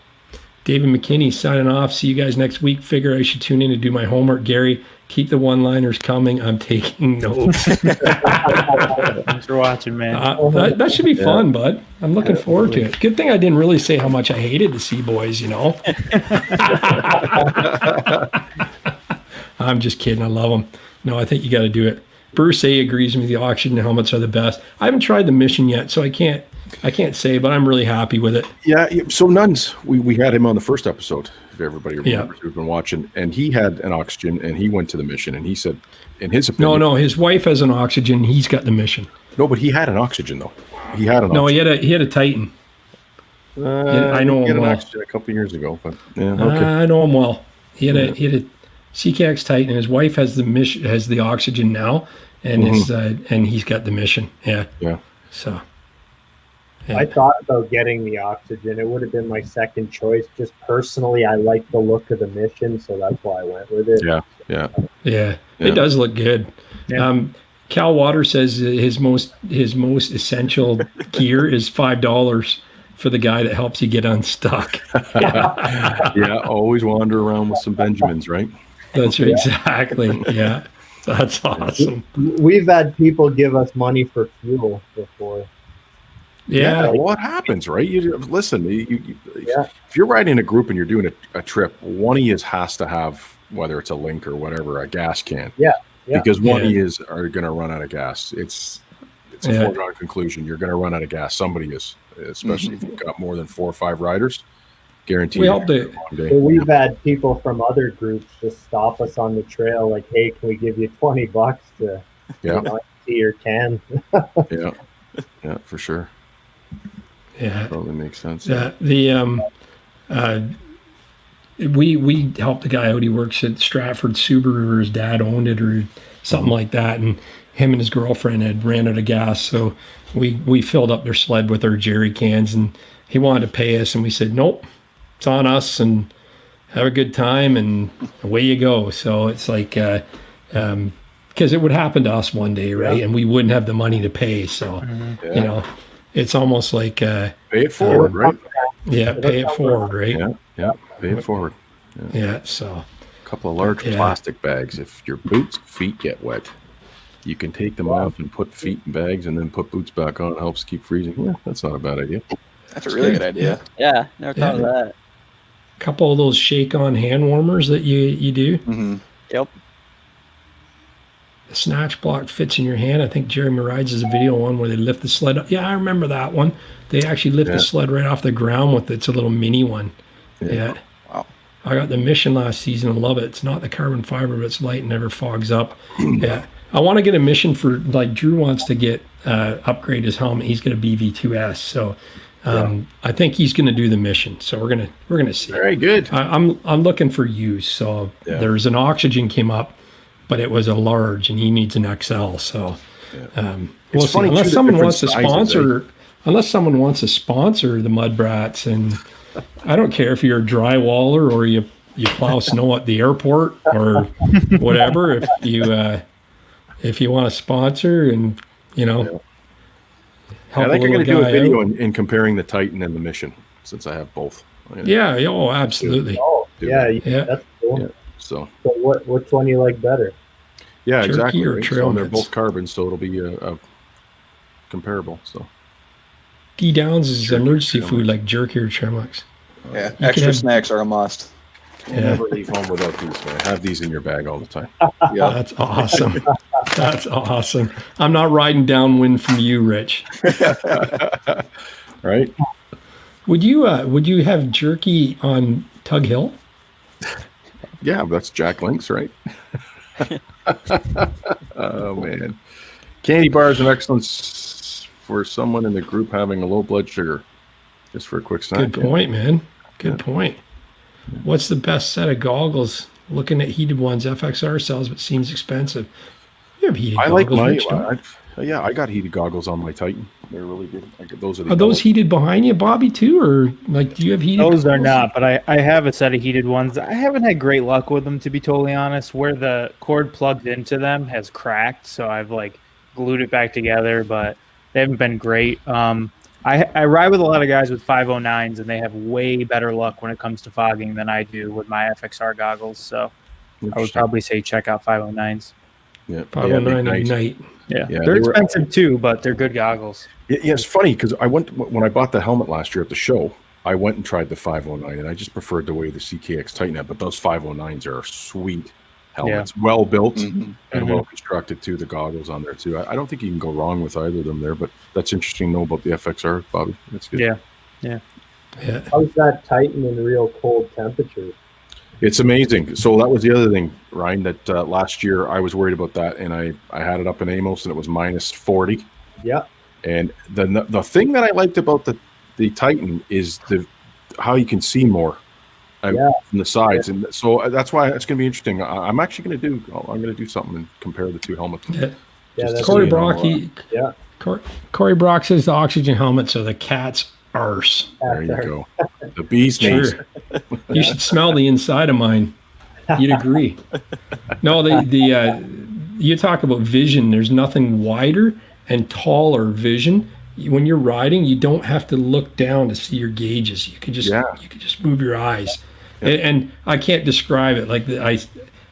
David McKinney signing off. See you guys next week. Figure I should tune in to do my homework. Gary, keep the one-liners coming. I'm taking notes. Thanks for watching, man. That should be fun, bud. I'm looking forward to it. Good thing I didn't really say how much I hated the Seaboys, I'm just kidding. I love them. No, I think you got to do it. Bruce A agrees with me. The oxygen helmets are the best. I haven't tried the Mission yet, so I can't say, but I'm really happy with it. Yeah. So Nuns, we had him on the first episode, if everybody remembers who's been watching, and he had an oxygen, and he went to the Mission, and he said, in his opinion, no, his wife has an oxygen. He's got the Mission. No, but he had an oxygen though. He had an. No, oxygen. he had a Titan. I know him well. A couple of years ago, but yeah, okay. I know him well. He had a CKX Titan, and his wife has the Mission, has the oxygen now, and and he's got the Mission. Yeah. So. Yeah. I thought about getting the oxygen. It would have been my second choice. Just personally, I like the look of the Mission, so that's why I went with it. Yeah. It does look good. Yeah. Cal Water says his most essential gear is $5 for the guy that helps you get unstuck. Yeah, always wander around with some Benjamins, right? That's exactly. Yeah, that's awesome. We've had people give us money for fuel before. Yeah, what happens, right? Listen. If you're riding in a group and you're doing a trip, one of you has to have, whether it's a link or whatever, a gas can. Yeah. Because one of you are going to run out of gas. it's a foregone conclusion. You're going to run out of gas. Somebody is, especially if you've got more than 4 or 5 riders. Guaranteed. We've had people from other groups just stop us on the trail, like, "Hey, can we give you $20 to see your can?" Yeah, for sure. Yeah, totally makes sense. We helped the guy out. He works at Stratford Subaru, or his dad owned it, or something like that, and him and his girlfriend had ran out of gas, so we filled up their sled with our jerry cans, and he wanted to pay us, and we said, "Nope, it's on us, and have a good time, and away you go." So it's like, because it would happen to us one day, right? And we wouldn't have the money to pay. So, you know, it's almost like pay it forward, right? Yeah, pay it forward, right? Yeah, pay it forward. Yeah, so a couple of large plastic bags. If your boots feet get wet, you can take them off and put feet in bags, and then put boots back on. It helps keep freezing. Yeah, that's not a bad idea. That's a really good idea. Yeah, never thought of that. A couple of those shake-on hand warmers that you do. Yep. The snatch block fits in your hand. I think Jeremy rides as a video one where they lift the sled up. Yeah, I remember that one. They actually lift the sled right off the ground with it. It's a little mini one. Yeah. Wow. I got the Mission last season. I love it. It's not the carbon fiber, but it's light and never fogs up. Yeah. I want to get a Mission for, like, Drew wants to get upgrade his helmet. He's got a BV2S. So I think he's going to do the Mission. So we're gonna see. Very good. I'm looking for use. So there's an Oxygen came up, but it was a large, and he needs an XL. So we'll see. Unless someone wants to sponsor, unless someone wants to sponsor the MUDBRATS, and I don't care if you're a drywaller or you plow snow at the airport or whatever. If you want to sponsor, and help I think I'm going to do a video in comparing the Titan and the Mission, since I have both. Yeah. Oh, absolutely. That's cool. Yeah, so which one you like better? Yeah, Jerky exactly. or Right? trail So they're mix? both carbon, so it'll be comparable. So D Downs is Jerky emergency trail food, mix. like jerky or trail mix. Yeah, You extra could have- snacks are a must. never leave home without these, man. Have these in your bag all the time. Yeah. That's awesome. That's awesome. I'm not riding downwind from you, Rich. Right? Would you have jerky on Tug Hill? Yeah, that's Jack Link's, right? Oh man, candy bars an excellent for someone in the group having a low blood sugar. Just for a quick snack. Good point, man. Good point. What's the best set of goggles? Looking at heated ones, FXR sells, but seems expensive. You have heated I goggles. like my. Rich, don't you? I got heated goggles on my Titan. They're really good. Those are the Are those yellow- heated behind you, Bobby, too, or like do you have heated? Those are goggles? not, but I have a set of heated ones. I haven't had great luck with them, to be totally honest. Where the cord plugged into them has cracked, so I've like glued it back together, but they haven't been great. I ride with a lot of guys with 509s, and they have way better luck when it comes to fogging than I do with my FXR goggles. So I would probably say check out 509s. Yeah, 509 nice. Ignite. Yeah, Yeah, they're they were- expensive too, but they're good goggles. Yeah, it's funny because when I bought the helmet last year at the show, I went and tried the 509, and I just preferred the way the CKX Titan had. But those 509s are sweet helmets, well built and well constructed too. The goggles on there too. I don't think you can go wrong with either of them there. But that's interesting to know about the FXR, Bobby. That's good. Yeah. How's that Titan in real cold temperatures? It's amazing. So that was the other thing, Ryan, that last year I was worried about that, and I had it up in Amos, and it was minus 40. Yeah. And the thing that I liked about the Titan is how you can see more from the sides, and so that's why it's going to be interesting. I'm actually going to do something and compare the two helmets. That's Corey really Brock, Corey Brock says the Oxygen helmets are the cat's arse. There you go. The bee's knees. You should smell the inside of mine. You'd agree. No, you talk about vision. There's nothing wider and taller vision. When you're riding, you don't have to look down to see your gauges. You could just move your eyes. And I can't describe it like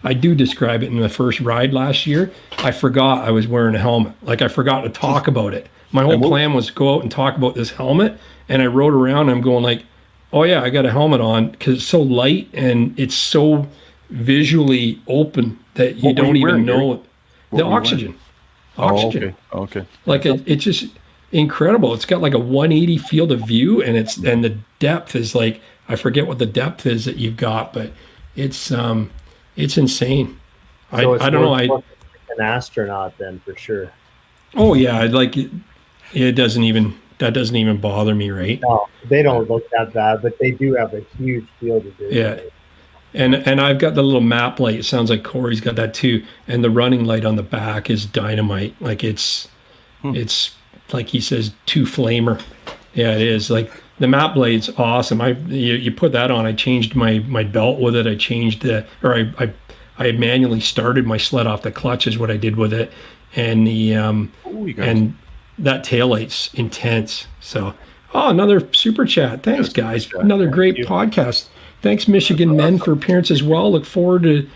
I do describe it in the first ride last year. I forgot I was wearing a helmet. Like I forgot to talk about it. My whole plan was to go out and talk about this helmet, and I rode around and I'm going like, oh yeah, I got a helmet on because it's so light and it's so visually open that you don't even know. The Oxygen. oxygen. Okay. Like it's just incredible. It's got like a 180 field of view, and the depth is like, I forget what the depth is that you've got, but it's insane. So I don't know. An astronaut then for sure. Oh yeah, like it doesn't even bother me, right? No, they don't look that bad, but they do have a huge field of vision. Yeah. And I've got the little map light. It sounds like Corey's got that too. And the running light on the back is dynamite. Like it's like he says, 2 flamer. Yeah, it is. Like the map light's awesome. You put that on. I changed my belt with it. I changed I manually started my sled off the clutch is what I did with it. And and that taillight's intense. So another super chat. Thanks guys. Another great podcast. Thanks, Michigan men, for appearance as well. Look forward to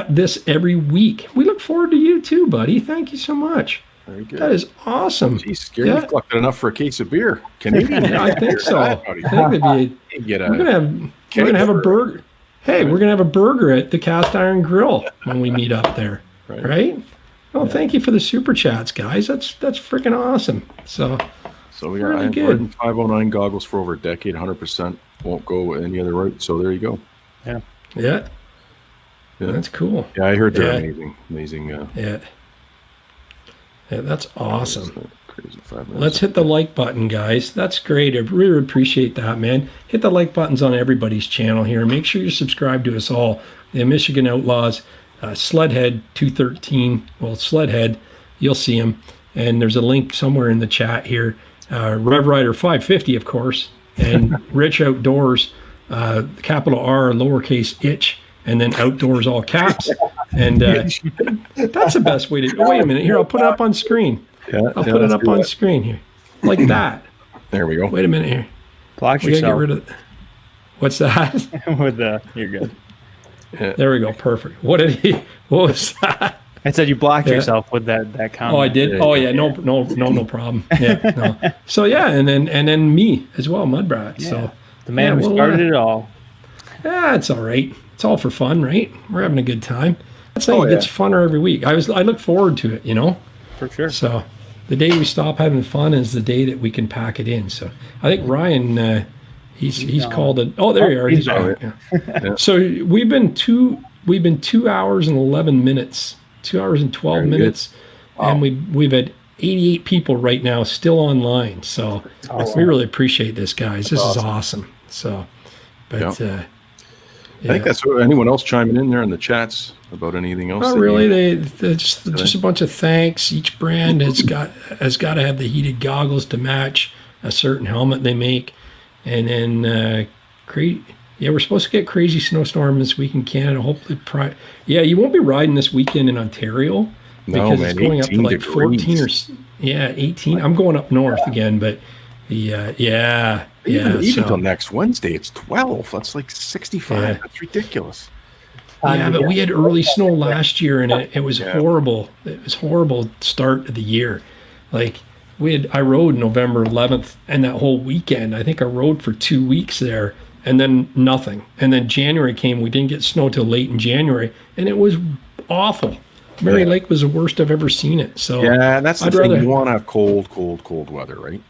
this every week. We look forward to you too, buddy. Thank you so much. Very good. That is awesome. Geez, Gary, you've collected enough for a case of beer. Canadian. Yeah, I think so. We're gonna have a burger. Hey, we're gonna have a burger at the Cast Iron Grill when we meet up there. Right? Well, thank you for the super chats, guys. That's freaking awesome. So we got really good. 509 goggles for over a decade, 100%. Won't go any other route. So there you go. Yeah. That's cool. Yeah, I heard they're amazing. Yeah, that's awesome. Crazy 5 minutes. Let's hit the like button, guys. That's great. I really appreciate that, man. Hit the like buttons on everybody's channel here. Make sure you subscribe to us all. The Michigan Outlaws, Sledhead 213. Well, Sledhead, you'll see him. And there's a link somewhere in the chat here. Rev Rider 550, of course. And Rich Outdoors, capital R, lowercase itch, and then Outdoors all caps. And that's the best way to. Oh, wait a minute. Here, I'll put it up on screen. I'll put it up on screen here, like that. There we go. Wait a minute here. Block We gotta yourself. get rid of. What's that? With you're good. There we go. Perfect. What was that? I said you blocked yourself with that comment. Oh, I did. Oh, yeah. No problem. Yeah. No. So yeah, and then me as well, MUDBRATS. Yeah. So The man who started it all. Yeah, it's all right. It's all for fun, right? We're having a good time. That's saying it gets funner every week. I look forward to it, For sure. So the day we stop having fun is the day that we can pack it in. So I think Ryan, he's called it. Oh, there you are. He's back. Yeah. So we've been 2 hours and 11 minutes. 2 hours and 12 minutes, and we've had 88 people right now still online. So we really appreciate this, guys. This is awesome. So, but I think that's anyone else chiming in there in the chats about anything else. Not really. They're just a bunch of thanks. Each brand has got to have the heated goggles to match a certain helmet they make, and then we're supposed to get crazy snowstorm this week in Canada. Hopefully, you won't be riding this weekend in Ontario because it's going up to like 14 or 18. I'm going up north again, but even till next Wednesday, it's 12. That's like 65. Yeah. That's ridiculous. Yeah, but we had early snow last year, and it was horrible. It was horrible start of the year. Like I rode November 11th, and that whole weekend, I think I rode for 2 weeks there. And then nothing. And then January came. We didn't get snow till late in January, and it was awful. Mary Lake was the worst I've ever seen it. So that's the thing. You want to have cold weather, right?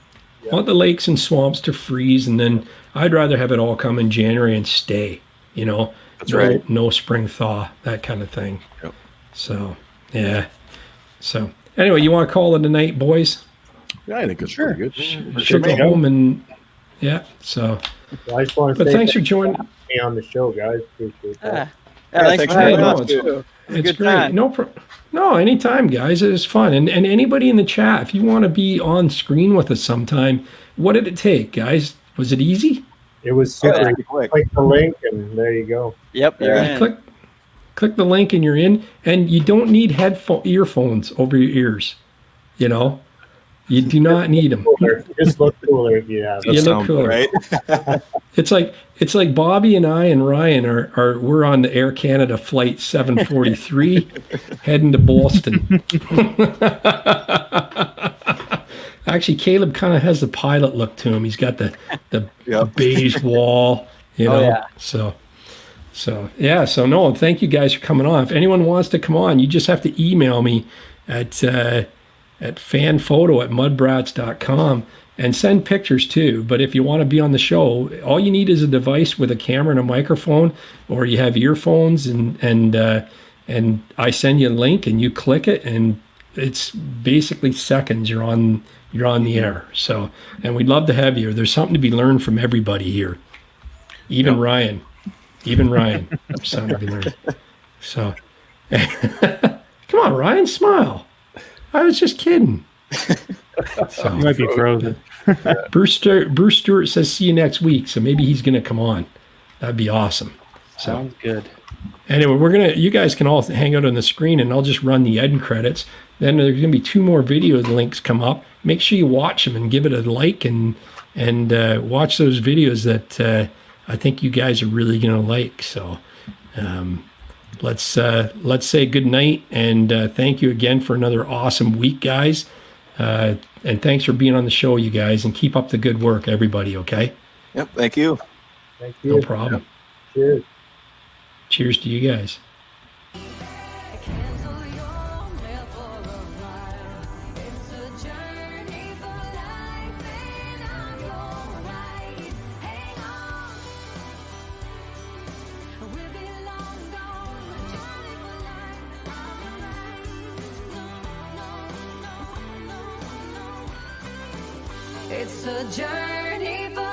I want the lakes and swamps to freeze, and then I'd rather have it all come in January and stay. That's right. No spring thaw, that kind of thing. Yep. So So anyway, you want to call it a night, boys? Yeah, I think it's pretty good. Should go home and so. Well, I just want to But thanks for joining me on the show, guys. Appreciate that. Thanks for having us. It's great. No, anytime, guys. It was fun. And anybody in the chat, if you want to be on screen with us sometime, what did it take, guys? Was it easy? It was super quick. Click the link, and there you go. Yep. You're in. Click the link, and you're in. And you don't need earphones over your ears. You do not need them. Just look cooler if you have. You look cooler, right? It's like Bobby and I and Ryan we're on the Air Canada flight 743 heading to Boston. Actually, Caleb kind of has the pilot look to him. He's got the beige wall, So no, thank you guys for coming on. If anyone wants to come on, you just have to email me at at fanphoto@mudbrats.com and send pictures too. But if you want to be on the show, all you need is a device with a camera and a microphone, or you have earphones, and I send you a link and you click it, and it's basically seconds. You're on the air. So, and we'd love to have you. There's something to be learned from everybody here. Even Ryan. There's something to be learned. So, come on, Ryan, smile. I was just kidding. So, You might be frozen. Bruce Stewart says, see you next week. So maybe he's going to come on. That'd be awesome. So, Sounds good. Anyway, you guys can all hang out on the screen, and I'll just run the end credits. Then there's going to be 2 more video links come up. Make sure you watch them and give it a like, and watch those videos that I think you guys are really going to like. So let's say good night, and thank you again for another awesome week, guys. And thanks for being on the show, you guys, and keep up the good work, everybody. Okay. Yep. Thank you. Thank you. No problem. Cheers. Cheers to you guys. It's a journey for